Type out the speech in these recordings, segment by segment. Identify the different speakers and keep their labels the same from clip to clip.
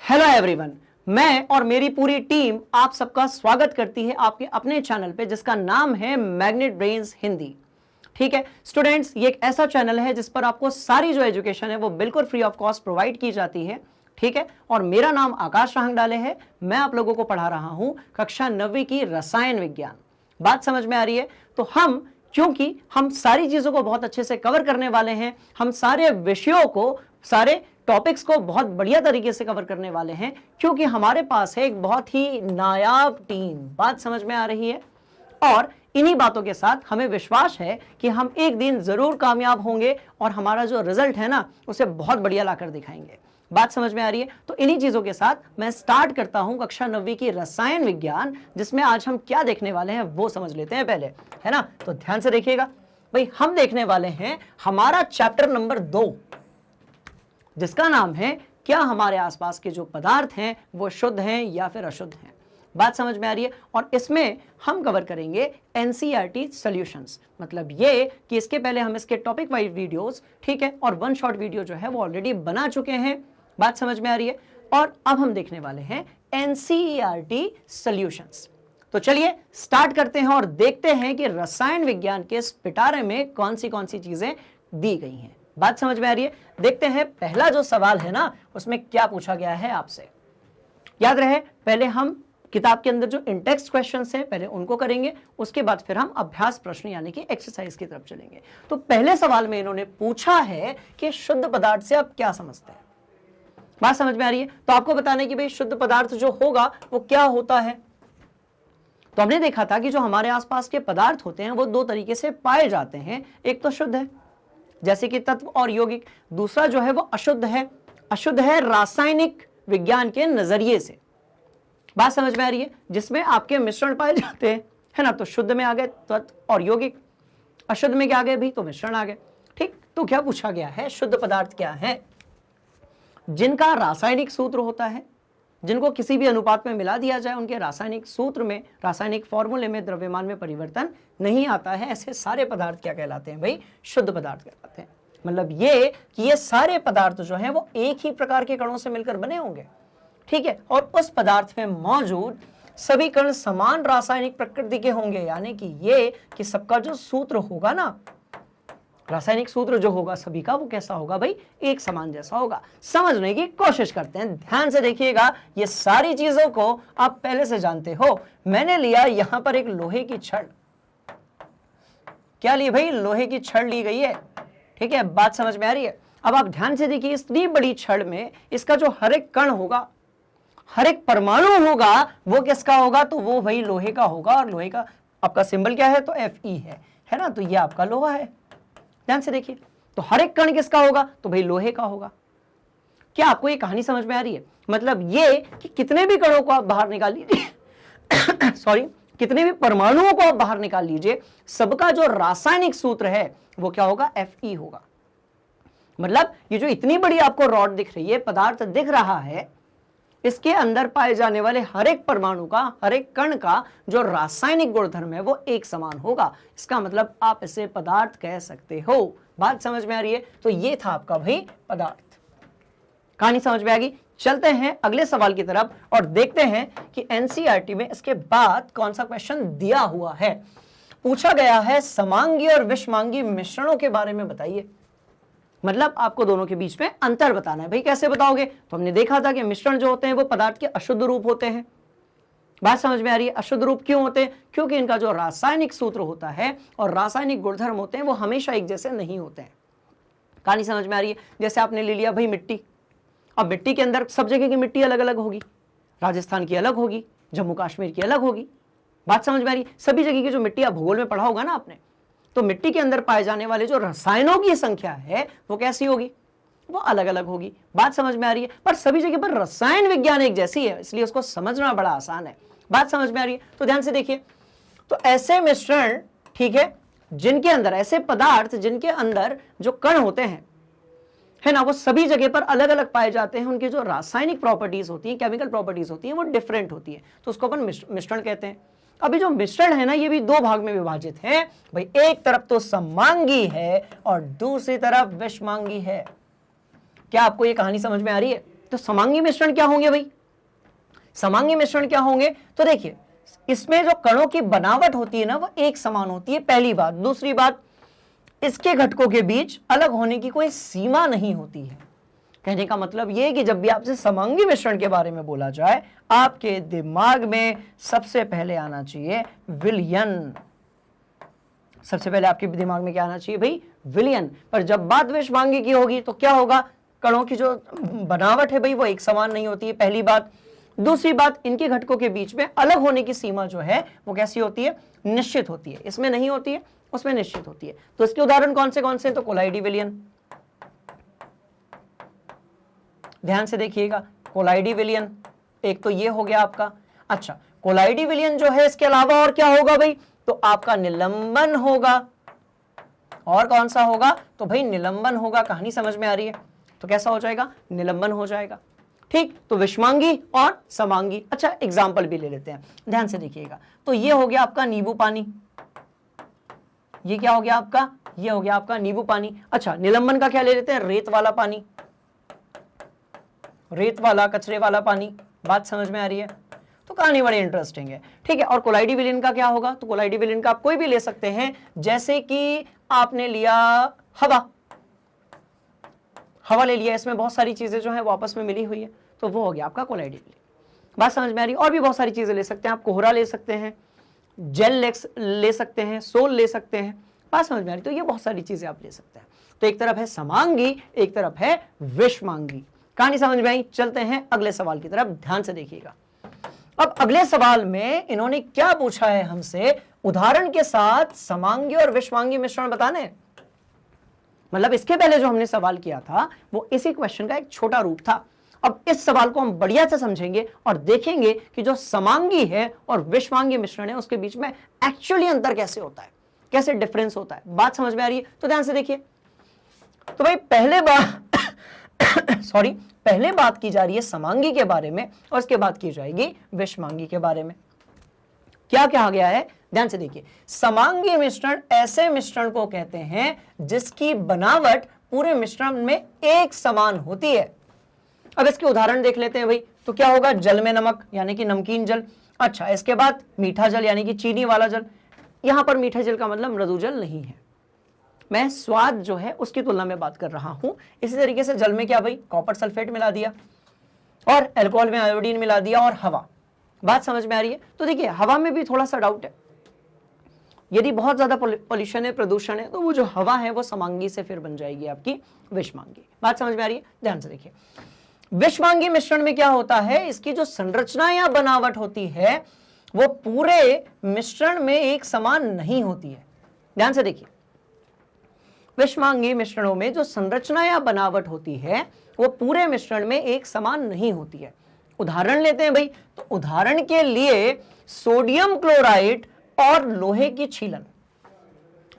Speaker 1: Hello everyone, मैं और मेरी पूरी टीम आप सबका स्वागत करती है आपके अपने चैनल पे जिसका नाम है मैग्नेट ब्रेन्स हिंदी। ठीक है स्टूडेंट्स, ये एक ऐसा चैनल है जिस पर आपको सारी जो एजुकेशन है वो बिल्कुल फ्री ऑफ कॉस्ट प्रोवाइड की जाती है। ठीक है, और मेरा नाम आकाश राहंगडाले है। मैं आप लोगों को पढ़ा रहा हूं कक्षा 9वीं की रसायन विज्ञान। बात समझ में आ रही है? तो क्योंकि हम सारी चीजों को बहुत अच्छे से कवर करने वाले हैं, हम सारे विषयों को, सारे टॉपिक्स को बहुत बढ़िया तरीके से कवर करने वाले हैं, क्योंकि हमारे पास है एक बहुत ही नायाब टीम। बात समझ में आ रही है? और इन्हीं बातों के साथ हमें विश्वास है कि हम एक दिन जरूर कामयाब होंगे और हमारा जो रिजल्ट है ना उसे बहुत बढ़िया लाकर दिखाएंगे। बात समझ में आ रही है? तो इन्हीं चीजों के साथ मैं स्टार्ट करता हूं कक्षा 9वीं की रसायन विज्ञान, जिसमें आज हम क्या देखने वाले हैं वो समझ लेते हैं पहले, है ना? तो ध्यान से देखिएगा भाई, हम देखने वाले हैं हमारा चैप्टर नंबर 2, जिसका नाम है क्या हमारे आसपास के जो पदार्थ हैं वो शुद्ध हैं या फिर अशुद्ध हैं। बात समझ में आ रही है? और इसमें हम कवर करेंगे एनसीईआरटी सॉल्यूशंस। मतलब ये कि इसके पहले हम इसके टॉपिक वाइज वीडियोस, ठीक है, और वन शॉट वीडियो जो है वो ऑलरेडी बना चुके हैं। बात समझ में आ रही है? और अब हम देखने वाले हैं एनसीईआरटी सॉल्यूशंस। तो चलिए स्टार्ट करते हैं और देखते हैं कि रसायन विज्ञान के इस पिटारे में कौन सी चीजें दी गई हैं। बात समझ में आ रही है? देखते हैं पहला जो सवाल है ना उसमें क्या पूछा गया है आपसे। याद रहे, पहले हम किताब के अंदर जो इंटेक्स्ट क्वेश्चंस हैं पहले उनको करेंगे, उसके बाद फिर हम अभ्यास प्रश्न यानी कि एक्सरसाइज की तरफ चलेंगे। तो पहले सवाल में इन्होंने पूछा है कि शुद्ध पदार्थ से आप क्या समझते हैं। बात समझ में आ रही है? तो आपको बताना है कि भाई शुद्ध पदार्थ जो होगा वो क्या होता है। तो हमने देखा था कि जो हमारे आसपास के पदार्थ होते हैं वो दो तरीके से पाए जाते हैं। एक तो शुद्ध है जैसे कि तत्व और यौगिक, दूसरा जो है वो अशुद्ध है। अशुद्ध है रासायनिक विज्ञान के नजरिए से। बात समझ में आ रही है? जिसमें आपके मिश्रण पाए जाते हैं, है ना? तो शुद्ध में आ गए तत्व और यौगिक, अशुद्ध में क्या आ गए भी? तो मिश्रण आ गए। ठीक, तो क्या पूछा गया है? शुद्ध पदार्थ क्या है? जिनका रासायनिक सूत्र होता है, जिनको किसी भी अनुपात में मिला दिया जाए उनके रासायनिक सूत्र में, रासायनिक फॉर्मूले में द्रव्यमान में परिवर्तन नहीं आता है, ऐसे सारे पदार्थ क्या कहलाते हैं भाई? शुद्ध पदार्थ कहलाते हैं। मतलब ये कि ये सारे पदार्थ जो हैं वो एक ही प्रकार के कणों से मिलकर बने होंगे, ठीक है, और उस पदार्थ में मौजूद सभी कण समान रासायनिक प्रकृति के होंगे। यानी कि ये कि सबका जो सूत्र होगा ना, रासायनिक सूत्र जो होगा सभी का, वो कैसा होगा भाई? एक समान जैसा होगा। समझने की कोशिश करते हैं, ध्यान से देखिएगा। ये सारी चीजों को आप पहले से जानते हो। मैंने लिया यहां पर एक लोहे की छड़। क्या ली भाई? लोहे की छड़ ली गई है, ठीक है। बात समझ में आ रही है? अब आप ध्यान से देखिए, इतनी बड़ी छड़ में इसका जो हर एक कण होगा, हर एक परमाणु होगा, वो किसका होगा? तो वो भाई लोहे का होगा। और लोहे का आपका सिंबल क्या है? तो Fe है ना? तो ये आपका लोहा है। ध्यान से देखिए, तो हर एक कण किसका होगा? तो भाई लोहे का होगा। क्या आपको ये कहानी समझ में आ रही है? मतलब ये कि कितने भी कणों को आप बाहर निकाल लीजिए सॉरी, कितने भी परमाणुओं को आप बाहर निकाल लीजिए, सबका जो रासायनिक सूत्र है वो क्या होगा? Fe होगा। मतलब ये जो इतनी बड़ी आपको रॉड दिख रही है, पदार्थ दिख रहा है, इसके अंदर पाए जाने वाले हर एक परमाणु का, हर एक कण का जो रासायनिक गुणधर्म है वो एक समान होगा। इसका मतलब आप इसे पदार्थ कह सकते हो। बात समझ में आ रही है? तो ये था आपका भाई पदार्थ। कहानी समझ में आ गई? चलते हैं अगले सवाल की तरफ और देखते हैं कि एनसीईआरटी में इसके बाद कौन सा क्वेश्चन दिया हुआ है। पूछा गया है समांगी और विषमांगी मिश्रणों के बारे में बताइए। मतलब आपको दोनों के बीच में अंतर बताना है। भाई कैसे बताओगे? तो हमने देखा था कि मिश्रण जो होते हैं वो पदार्थ के अशुद्ध रूप होते हैं। बात समझ में आ रही है? अशुद्ध रूप क्यों होते हैं? क्योंकि इनका जो रासायनिक सूत्र होता है और रासायनिक गुणधर्म होते हैं वो हमेशा एक जैसे नहीं होते हैं। कहानी समझ में आ रही है? जैसे आपने ले लिया भाई मिट्टी। अब मिट्टी के अंदर सब जगह की मिट्टी अलग अलग होगी। राजस्थान की अलग होगी, जम्मू कश्मीर की अलग होगी। बात समझ में आ रही है? सभी जगह की जो मिट्टी, आप भूगोल में पढ़ा होगा ना आपने, तो मिट्टी के अंदर पाए जाने वाले जो रसायनों की संख्या है वो कैसी होगी? वो अलग अलग होगी। बात समझ में आ रही है? पर सभी जगह पर रसायन विज्ञान एक जैसी है, इसलिए उसको समझना बड़ा आसान है। बात समझ में आ रही है? तो ध्यान से देखिए, तो ऐसे मिश्रण, ठीक है, जिनके अंदर, ऐसे पदार्थ जिनके अंदर जो कण होते हैं, है ना, वो सभी जगह पर अलग अलग पाए जाते हैं। उनकी जो रासायनिक प्रॉपर्टीज होती हैं, केमिकल प्रॉपर्टीज होती हैं, वो डिफरेंट होती है, तो उसको अपन मिश्रण कहते हैं। अभी जो मिश्रण है ना, ये भी दो भाग में विभाजित है भाई। एक तरफ तो समांगी है और दूसरी तरफ विषमांगी है। क्या आपको ये कहानी समझ में आ रही है? तो समांगी मिश्रण क्या होंगे भाई? समांगी मिश्रण क्या होंगे? तो देखिए, इसमें जो कणों की बनावट होती है ना, वो एक समान होती है, पहली बात। दूसरी बात, इसके घटकों के बीच अलग होने की कोई सीमा नहीं होती है। कहने का मतलब यह है कि जब भी आपसे समांगी मिश्रण के बारे में बोला जाए, आपके दिमाग में सबसे पहले आना चाहिए विलयन। सबसे पहले आपके दिमाग में क्या आना चाहिए भाई? विलयन। पर जब बात विषमांगी की होगी तो क्या होगा? कणों की जो बनावट है भाई वो एक समान नहीं होती है, पहली बात। दूसरी बात, इनके घटकों के बीच में अलग होने की सीमा जो है वो कैसी होती है? निश्चित होती है। इसमें नहीं होती है, उसमें निश्चित होती है। तो इसके उदाहरण कौन से कौन से? तो कोलाइडी विलयन, ध्यान से देखिएगा, कोलाइडी विलयन एक तो ये हो गया आपका। अच्छा, कोलाइडी विलयन जो है, इसके अलावा और क्या होगा भाई? तो आपका निलंबन होगा। और कौन सा होगा? तो भाई निलंबन होगा। कहानी समझ में आ रही है? तो कैसा हो जाएगा? निलंबन हो जाएगा। ठीक, तो विषमांगी और समांगी। अच्छा, एग्जाम्पल भी ले लेते हैं, ध्यान से देखिएगा। तो ये हो गया आपका नींबू पानी। ये क्या हो गया आपका? ये हो गया आपका नींबू पानी। अच्छा, निलंबन का क्या ले लेते हैं? रेत वाला पानी, रेत वाला, कचरे वाला पानी। बात समझ में आ रही है? तो कहानी बड़ी इंटरेस्टिंग है। ठीक है, और कोलाइडी विलयन का क्या होगा? तो कोलाइडी विलयन का आप कोई भी ले सकते हैं, जैसे कि आपने लिया हवा, हवा ले लिया, इसमें बहुत सारी चीजें जो है वो आपस में मिली हुई है, तो वो हो गया आपका कोलाइडी विलयन। बात समझ में आ रही है? और भी बहुत सारी चीजें ले सकते हैं आप, कोहरा ले सकते हैं, जेल ले सकते हैं, सोल ले सकते हैं। बात समझ में आ रही? तो ये बहुत सारी चीजें आप ले सकते हैं। तो एक तरफ है समांगी, एक तरफ है विषमांगी। कहानी समझ में आई? चलते हैं अगले सवाल की तरफ, ध्यान से देखिएगा। अब अगले सवाल में इन्होंने क्या पूछा है हमसे? उदाहरण के साथ समांगी और विषमांगी मिश्रण बताने। मतलब इसके पहले जो हमने सवाल किया था वो इसी क्वेश्चन का एक छोटा रूप था। अब इस सवाल को हम बढ़िया से समझेंगे और देखेंगे कि जो समांगी है और विषमांगी मिश्रण है उसके बीच में एक्चुअली अंतर कैसे होता है, कैसे डिफरेंस होता है। बात समझ में आ रही है? तो ध्यान से देखिए। तो भाई पहले बात की जा रही है समांगी के बारे में और उसके बाद की जाएगी विषमांगी के बारे में। क्या कहा गया है? ध्यान से देखिए। समांगी मिश्रण ऐसे मिश्रण को कहते हैं जिसकी बनावट पूरे मिश्रण में एक समान होती है। अब इसके उदाहरण देख लेते हैं भाई। तो क्या होगा? जल में नमक यानी कि नमकीन जल। अच्छा, इसके बाद मीठा जल यानी कि चीनी वाला जल। यहां पर मीठे जल का मतलब मृदु जल नहीं है, मैं स्वाद जो है उसकी तुलना में बात कर रहा हूं। इसी तरीके से जल में क्या भाई? कॉपर सल्फेट मिला दिया और अल्कोहल में आयोडीन मिला दिया और हवा। बात समझ में आ रही है? तो देखिए, हवा में भी थोड़ा सा डाउट है। यदि बहुत ज्यादा पॉल्यूशन है, प्रदूषण है, तो वो जो हवा है वो समांगी से फिर बन जाएगी आपकी विषमांगी। बात समझ में आ रही है? ध्यान से देखिए। विषमांगी मिश्रण में क्या होता है? इसकी जो संरचना या बनावट होती है वो पूरे मिश्रण में एक समान नहीं होती है। ध्यान से देखिए, विषमांगी मिश्रणों में जो संरचना या बनावट होती है वो पूरे मिश्रण में एक समान नहीं होती है। उदाहरण लेते हैं भाई। तो उदाहरण के लिए सोडियम क्लोराइड और लोहे की छीलन।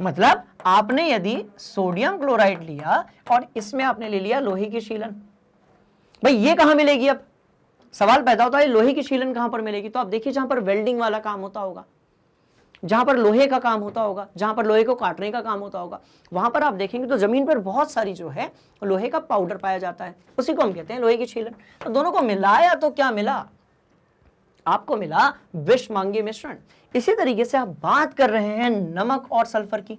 Speaker 1: मतलब आपने यदि सोडियम क्लोराइड लिया और इसमें आपने ले लिया लोहे की छीलन, भाई ये कहां मिलेगी? अब सवाल पैदा होता है लोहे की छीलन कहां पर मिलेगी? तो आप देखिए, जहां पर वेल्डिंग वाला काम होता होगा, जहां पर लोहे का काम होता होगा, जहां पर लोहे को काटने का काम होता होगा, वहां पर आप देखेंगे तो जमीन पर बहुत सारी जो है लोहे का पाउडर पाया जाता है, उसी को हम कहते हैं लोहे की छीलन। तो दोनों को मिलाया तो क्या मिला? आपको मिला विषमांगी मिश्रण। इसी तरीके से आप बात कर रहे हैं नमक और सल्फर की।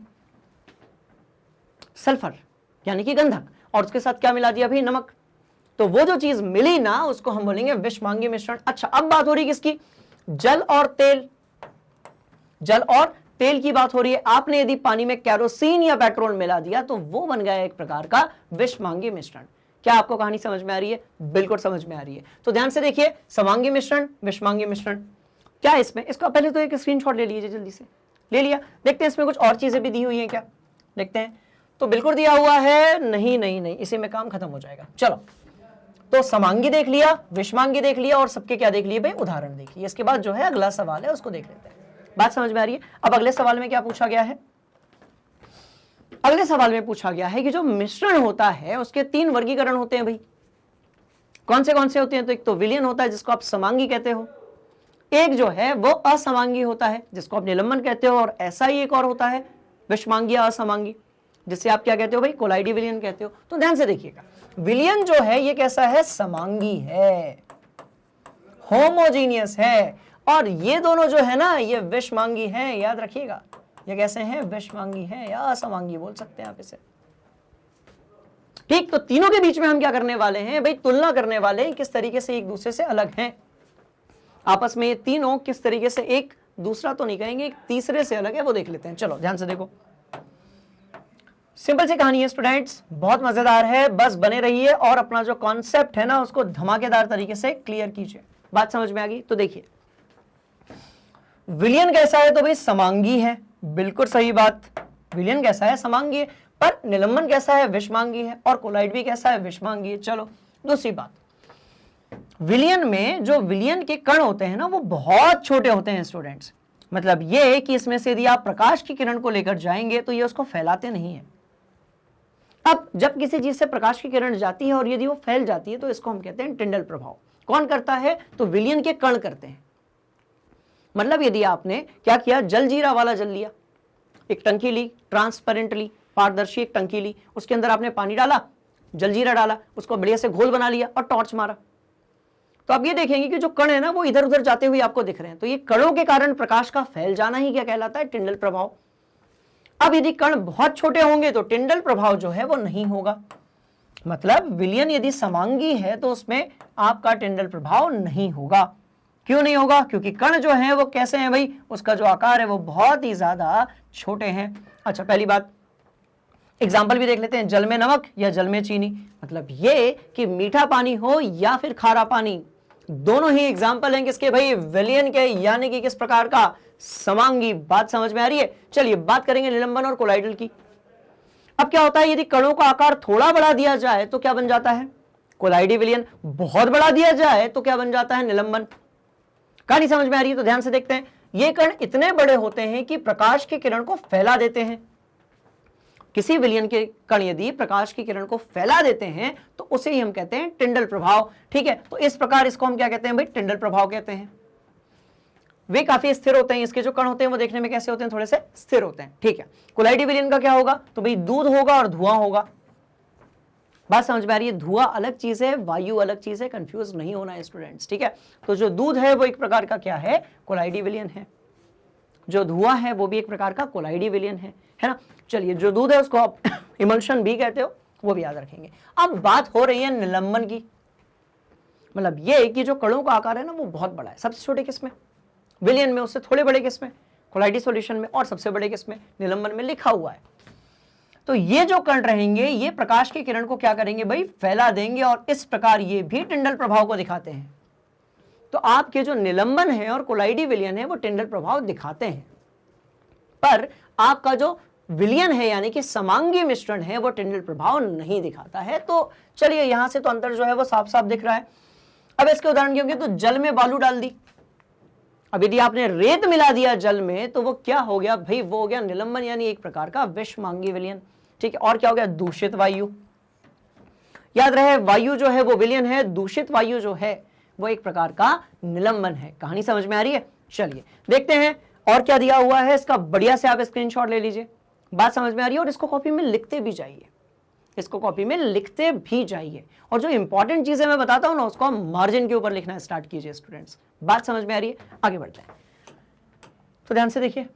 Speaker 1: सल्फर यानी कि गंधक, और उसके साथ क्या मिला दिया भाई? नमक। तो वो जो चीज मिली ना उसको हम बोलेंगे विषमांगी मिश्रण। अच्छा, अब बात हो रही किसकी? जल और तेल। जल और तेल की बात हो रही है। आपने यदि पानी में केरोसिन या पेट्रोल मिला दिया तो वो बन गया एक प्रकार का विषमांगी मिश्रण। क्या आपको कहानी समझ में आ रही है? बिल्कुल समझ में आ रही है। तो ध्यान से देखिए, समांगी मिश्रण, विषमांगी मिश्रण। क्या इसमें? इसका पहले तो एक स्क्रीनशॉट ले लीजिए, जल्दी से ले लिया। देखते हैं इसमें कुछ और चीजें भी दी हुई हैं क्या, देखते हैं। तो बिल्कुल दिया हुआ है, नहीं नहीं नहीं, इसी में काम खत्म हो जाएगा। चलो, तो समांगी देख लिया, विषमांगी देख लिया और सबके क्या देख लिए भाई? उदाहरण देख लिए। इसके बाद जो है अगला सवाल है उसको देख लेते हैं। बात समझ में आ रही है? अब अगले सवाल में क्या पूछा गया है? अगले सवाल में पूछा गया है कि जो मिश्रण होता है उसके 3 वर्गीकरण होते हैं भाई। कौन से होते हैं? तो एक तो विलयन होता है जिसको आप समांगी कहते हो, एक जो है वो असमांगी होता है जिसको आप निलंबन कहते हो, और ऐसा ही एक और होता है विषमांगी या असमांगी। जिससे आप क्या कहते हो भाई, कोलाइडी विलयन कहते हो। तो ध्यान से देखिएगा, विलयन जो है ये कैसा है, समांगी है, होमोजीनियस है, और ये दोनों जो है ना ये विषमांगी है। याद रखिएगा, ये कैसे हैं, विषमांगी है या असमांगी बोल सकते हैं आप इसे। ठीक, तो तीनों के बीच में हम क्या करने वाले हैं भाई, तुलना करने वाले हैं किस तरीके से एक दूसरे से अलग हैं आपस में। ये तीनों किस तरीके से, एक दूसरा तो नहीं कहेंगे, एक तीसरे से अलग है, वो देख लेते हैं। चलो ध्यान से देखो, सिंपल सी कहानी है स्टूडेंट्स, बहुत मजेदार है, बस बने रहिए और अपना जो कॉन्सेप्ट है ना उसको धमाकेदार तरीके से क्लियर कीजिए। बात समझ में आ गई? तो देखिए, विलयन कैसा है, तो भाई समांगी है, बिल्कुल सही बात, विलयन कैसा है, समांगी है। पर निलंबन कैसा है, विषमांगी है, और कोलाइड भी कैसा है, विषमांगी है। चलो दूसरी बात, विलयन में जो विलयन के कण होते हैं ना वो बहुत छोटे होते हैं स्टूडेंट्स। मतलब ये कि इसमें से यदि आप प्रकाश की किरण को लेकर जाएंगे तो ये उसको फैलाते नहीं है। अब जब किसी चीज से प्रकाश की किरण जाती है और यदि वो फैल जाती है तो इसको हम कहते हैं टिंडल प्रभाव। कौन करता है, तो विलयन के कण करते हैं। मतलब यदि आपने क्या किया, जलजीरा वाला जल लिया, एक टंकी ली, ट्रांसपेरेंटली पारदर्शी एक टंकी ली, उसके अंदर आपने पानी डाला, जलजीरा डाला, उसको बढ़िया से घोल बना लिया और टॉर्च मारा, तो आप ये देखेंगे कि जो कण है ना वो इधर उधर जाते हुए आपको दिख रहे हैं। तो ये कणों के कारण प्रकाश का फैल जाना ही क्या कहलाता है, टिंडल प्रभाव। अब यदि कण बहुत छोटे होंगे तो टिंडल प्रभाव जो है वो नहीं होगा। मतलब विलयन यदि समांगी है तो उसमें आपका टिंडल प्रभाव नहीं होगा। क्यों नहीं होगा, क्योंकि कण जो है वो कैसे हैं भाई, उसका जो आकार है वो बहुत ही ज्यादा छोटे हैं। अच्छा, पहली बात एग्जाम्पल भी देख लेते हैं, जल में नमक या जल में चीनी। मतलब ये कि मीठा पानी हो या फिर खारा पानी, दोनों ही एग्जाम्पल हैं किसके भाई, विलयन के, यानी कि किस प्रकार का, समांगी। बात समझ में आ रही है? चलिए बात करेंगे निलंबन और कोलाइडल की। अब क्या होता है, यदि कणों का आकार थोड़ा बढ़ा दिया जाए तो क्या बन जाता है, कोलाइडी विलयन। बहुत बढ़ा दिया जाए तो क्या बन जाता है, निलंबन। कहानी समझ में आ रही है? तो ध्यान से देखते हैं, ये कण इतने बड़े होते हैं कि प्रकाश की किरण को फैला देते हैं। किसी विलयन के कण यदि प्रकाश की किरण को फैला देते हैं तो उसे ही हम कहते हैं टिंडल प्रभाव। ठीक है, तो इस प्रकार इसको हम क्या कहते हैं भाई, टिंडल प्रभाव कहते हैं। वे काफी स्थिर होते हैं, इसके जो कण होते हैं वो देखने में कैसे होते हैं, थोड़े से स्थिर होते हैं। ठीक है, कोलाइडी विलयन का क्या होगा, तो भाई दूध होगा और धुआं होगा। बात समझ में आ रही है? धुआं अलग चीज है, वायु अलग चीज है, कंफ्यूज नहीं होना है स्टूडेंट्स। ठीक है, तो जो दूध है वो एक प्रकार का क्या है, कोलाइडी विलयन है, जो धुआं है वो भी एक प्रकार का कोलाइडी विलयन है ना। चलिए, जो दूध है उसको आप इमल्शन भी कहते हो, वो भी याद रखेंगे। अब बात हो रही है निलंबन की। मतलब ये कि जो कणों का आकार है ना वो बहुत बड़ा है, सबसे छोटे किसमें, विलयन में, उससे थोड़े बड़े किसमें, कोलाइडी सॉल्यूशन में, और सबसे बड़े किसमें, निलंबन में लिखा हुआ है। तो ये जो कण रहेंगे ये प्रकाश की किरण को क्या करेंगे भाई, फैला देंगे, और इस प्रकार ये भी टिंडल प्रभाव को दिखाते हैं। तो आपके जो निलंबन है और कोलाइडी विलयन है वो टिंडल प्रभाव दिखाते हैं, पर आपका जो विलयन है यानी कि समांगी मिश्रण है वो टिंडल प्रभाव नहीं दिखाता है। तो चलिए यहां से तो अंतर जो है वो साफ साफ दिख रहा है। अब इसके उदाहरण क्या होंगे, तो जल में बालू डाल दी, अब यदि आपने रेत मिला दिया जल में तो वो क्या हो गया भाई, वो हो गया निलंबन, यानी एक प्रकार का विषमांगी विलयन। ठीक है, और क्या हो गया, दूषित वायु। याद रहे, वायु जो है वो विलयन है, दूषित वायु जो है वो एक प्रकार का निलंबन है। कहानी समझ में आ रही है? चलिए देखते हैं और क्या दिया हुआ है इसका, बढ़िया से आप स्क्रीनशॉट ले लीजिए। बात समझ में आ रही है? और इसको कॉपी में लिखते भी जाइए, इसको कॉपी में लिखते भी जाइए, और जो इंपॉर्टेंट चीजें मैं बताता हूं ना उसको हम मार्जिन के ऊपर लिखना स्टार्ट कीजिए स्टूडेंट्स। बात समझ में आ रही है? आगे बढ़ते हैं, तो ध्यान से देखिए।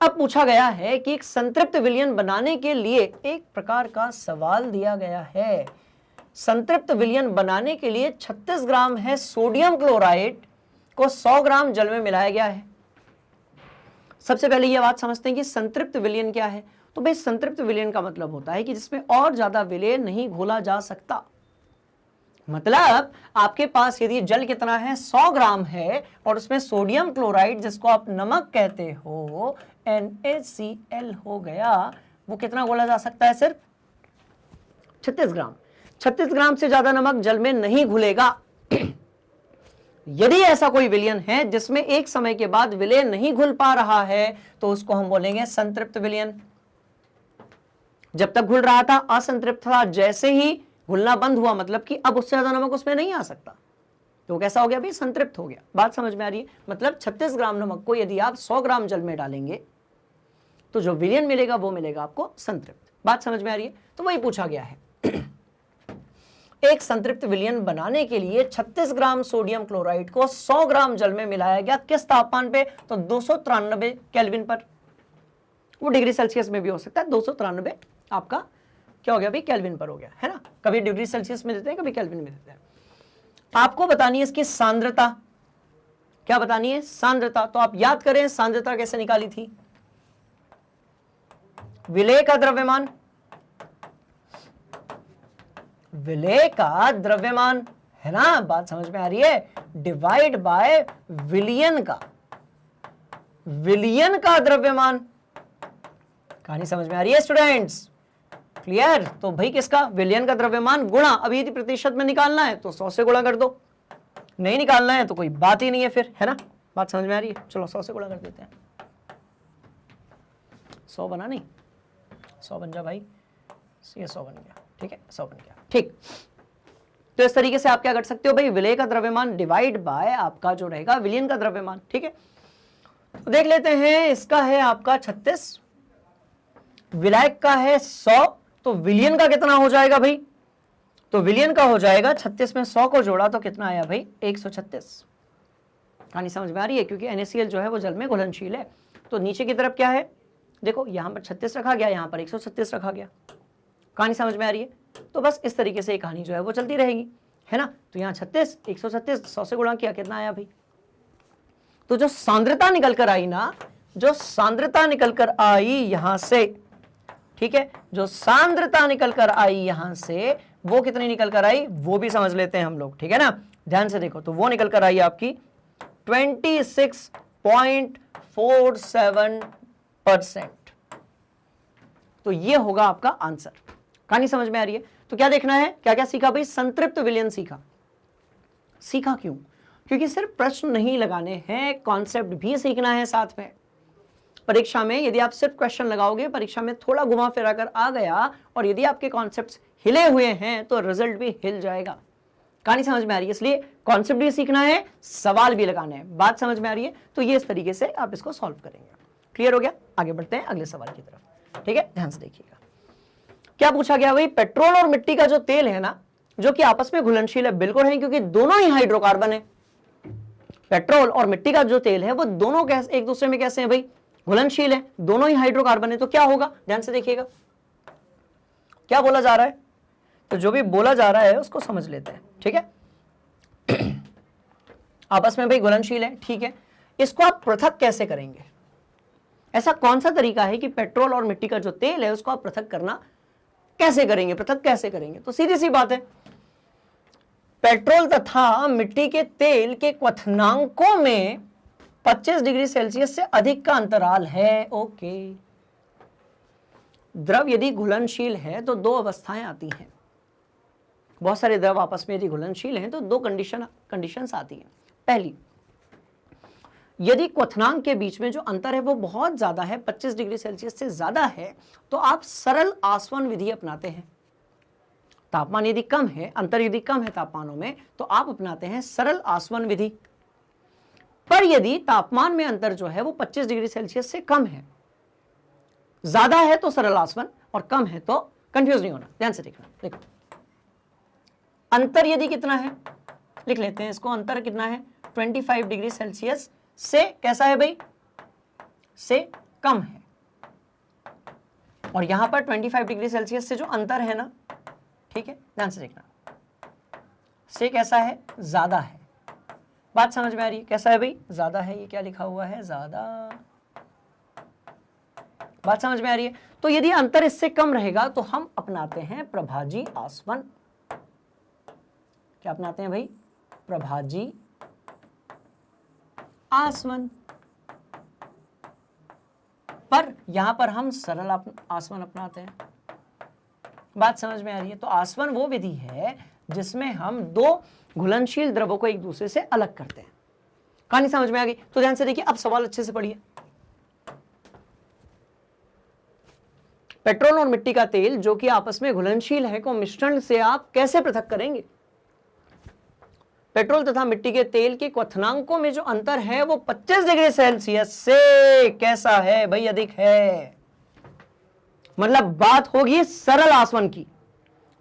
Speaker 1: अब पूछा गया है कि एक संतृप्त विलयन बनाने के लिए एक प्रकार का सवाल दिया गया है। संतृप्त विलयन बनाने के लिए 36 ग्राम है सोडियम क्लोराइड को 100 ग्राम जल में मिलाया गया है। सबसे पहले यह बात समझते हैं कि संतृप्त विलयन क्या है। तो भाई संतृप्त विलयन का मतलब होता है कि जिसमें और ज्यादा विलय नहीं घोला जा सकता। मतलब आपके पास यदि जल कितना है, 100 ग्राम है, और उसमें सोडियम क्लोराइड जिसको आप नमक कहते हो, NaCl हो गया, वो कितना घोला जा सकता है, सिर्फ 36 ग्राम। 36 ग्राम से ज्यादा नमक जल में नहीं घुलेगा। यदि ऐसा कोई विलयन है जिसमें एक समय के बाद विलय नहीं घुल पा रहा है तो उसको हम बोलेंगे संतृप्त विलयन। जब तक घुल रहा था असंतृप्त था, जैसे ही घुलना बंद हुआ मतलब कि अब उससे ज्यादा नमक उसमें नहीं आ सकता, तो कैसा हो गया भाई, संतृप्त हो गया। बात समझ में आ रही है? मतलब 36 ग्राम नमक को यदि आप 100 ग्राम जल में डालेंगे तो जो विलयन मिलेगा वो मिलेगा आपको संतृप्त। बात समझ में आ रही है? तो वही पूछा गया है। एक संतृप्त विलयन बनाने के लिए 36 ग्राम सोडियम क्लोराइड को 100 ग्राम जल में मिलाया गया, किस तापमान पे? तो 293 केल्विन पर। वो डिग्री सेल्सियस में भी हो सकता है, 293 आपका क्या हो गया भाई? केल्विन पर हो गया, है ना। कभी डिग्री सेल्सियस में देते हैं, कभी केल्विन में देते हैं। आपको बतानी है इसकी सांद्रता। क्या बतानी है? सांद्रता। तो आप याद करें सांद्रता कैसे निकाली थी? विलेय का द्रव्यमान, विलेय का द्रव्यमान, है ना। बात समझ में आ रही है? डिवाइड बाय विलियन का, विलियन का द्रव्यमान। कहानी समझ में आ रही है स्टूडेंट्स? क्लियर? तो भाई किसका? विलियन का द्रव्यमान गुणा, अभी यदि प्रतिशत में निकालना है तो 100 से गुणा कर दो, नहीं निकालना है तो कोई बात ही नहीं है फिर, है ना। बात समझ में आ रही है? चलो 100 से गुणा कर देते हैं। 100 बना नहीं? 100 बन जा भाई, ये 100 बन गया, ठीक है, 100 बन गया, ठीक। तो इस तरीके से आप क्या कर सकते हो भाई? विलेय का द्रव्यमान डिवाइड बाय आपका जो रहेगा विलियन का द्रव्यमान, ठीक है। तो देख लेते हैं, इसका है आपका 36, विलायक का है 100, तो विलियन का कितना हो जाएगा भाई? तो विलियन का हो जाएगा 36 में 100 को जोड़ा तो कितना आया भाई? 136। कहानी समझ में आ रही है? क्योंकि NaCl जो है वो जल में घुलनशील है। तो नीचे की तरफ क्या है? देखो यहां पर 36 रखा गया, यहां पर 136 रखा गया। कहानी समझ में आ रही है? तो बस इस तरीके से कहानी जो है वो चलती रहेगी, है ना। तो यहाँ 36, 136, 100 से गुणा किया, कितना आया भाई? तो जो सांद्रता निकल कर आई ना, जो सांद्रता निकल कर आई यहां से, ठीक है, जो सांद्रता निकल कर आई यहां से, वो कितनी निकल कर आई वो भी समझ लेते हैं हम लोग, ठीक है ना। ध्यान से देखो, तो वो निकल कर आई आपकी 26.47%। तो ये होगा आपका आंसर। कहानी समझ में आ रही है? तो क्या देखना है? क्या क्या सीखा भाई? संतृप्त विलयन सीखा। सीखा क्यों? क्योंकि सिर्फ प्रश्न नहीं लगाने हैं, कॉन्सेप्ट भी सीखना है साथ में। परीक्षा में यदि आप सिर्फ क्वेश्चन लगाओगे, परीक्षा में थोड़ा घुमा फिरा कर आ गया और यदि आपके कॉन्सेप्ट्स हिले हुए हैं तो रिजल्ट भी हिल जाएगा। कहानी समझ में आ रही है? इसलिए कॉन्सेप्ट भी सीखना है, सवाल भी लगाने हैं। बात समझ में आ रही है? तो ये इस तरीके से आप इसको सॉल्व करेंगे। क्लियर हो गया? आगे बढ़ते हैं अगले सवाल की तरफ, ठीक है। ध्यान से देखिएगा, क्या पूछा गया भाई? पेट्रोल और मिट्टी का जो तेल है ना, जो कि आपस में घुलनशील है, बिल्कुल है, क्योंकि दोनों ही हाइड्रोकार्बन है। पेट्रोल और मिट्टी का जो तेल है वो दोनों एक दूसरे में कैसे हैं भाई? घुलनशील है, दोनों ही हाइड्रोकार्बन है। तो क्या होगा? ध्यान से देखिएगा, क्या बोला जा रहा है। तो जो भी बोला जा रहा है उसको समझ लेते हैं, ठीक है। आपस में भाई घुलनशील है, ठीक है। इसको आप पृथक कैसे करेंगे? ऐसा कौन सा तरीका है कि पेट्रोल और मिट्टी का जो तेल है उसको आप पृथक करना कैसे करेंगे? पृथक कैसे करेंगे? तो सीधी सी बात है, पेट्रोल तथा मिट्टी के तेल के क्वथनांकों में 25 डिग्री सेल्सियस से अधिक का अंतराल है। ओके, द्रव यदि घुलनशील है तो दो अवस्थाएं आती हैं। बहुत सारे द्रव आपस में यदि घुलनशील हैं तो दो कंडीशंस आती हैं। पहली, यदि क्वथनांक के बीच में जो अंतर है वो बहुत ज्यादा है, 25 डिग्री सेल्सियस से ज्यादा है, तो आप सरल आसवन विधि अपनाते हैं। तापमान यदि कम है, अंतर यदि कम है तापमानों में, तो आप अपनाते हैं सरल आसवन विधि। पर यदि तापमान में अंतर जो है वो 25 डिग्री सेल्सियस से कम है, ज्यादा है तो सरल आसवन और कम है तो, कंफ्यूज नहीं होना, ध्यान से देखना। देखो अंतर यदि कितना है, लिख लेते हैं इसको, अंतर कितना है? 25 डिग्री सेल्सियस से कैसा है भाई? से कम है। और यहां पर 25 डिग्री सेल्सियस से जो अंतर है ना, ठीक है, ध्यान से देखना, से कैसा है? ज्यादा है। बात समझ में आ रही है? कैसा है भाई? ज्यादा है। ये क्या लिखा हुआ है? ज्यादा। बात समझ में आ रही है? तो यदि अंतर इससे कम रहेगा तो हम अपनाते हैं प्रभाजी आसवन। क्या अपनाते हैं भाई? प्रभाजी आसवन। पर यहां पर हम सरल आसवन अपनाते हैं। बात समझ में आ रही है? तो आसवन वो विधि है जिसमें हम दो घुलनशील द्रवों को एक दूसरे से अलग करते हैं। कहानी समझ में आ गई? तो ध्यान से देखिए, अब सवाल अच्छे से पढ़िए। पेट्रोल और मिट्टी का तेल जो कि आपस में घुलनशील है को मिश्रण से आप कैसे पृथक करेंगे? पेट्रोल तथा मिट्टी के तेल के क्वथनांकों में जो अंतर है वो 25 डिग्री सेल्सियस से कैसा है भाई? अधिक है। मतलब बात होगी सरल आसवन की,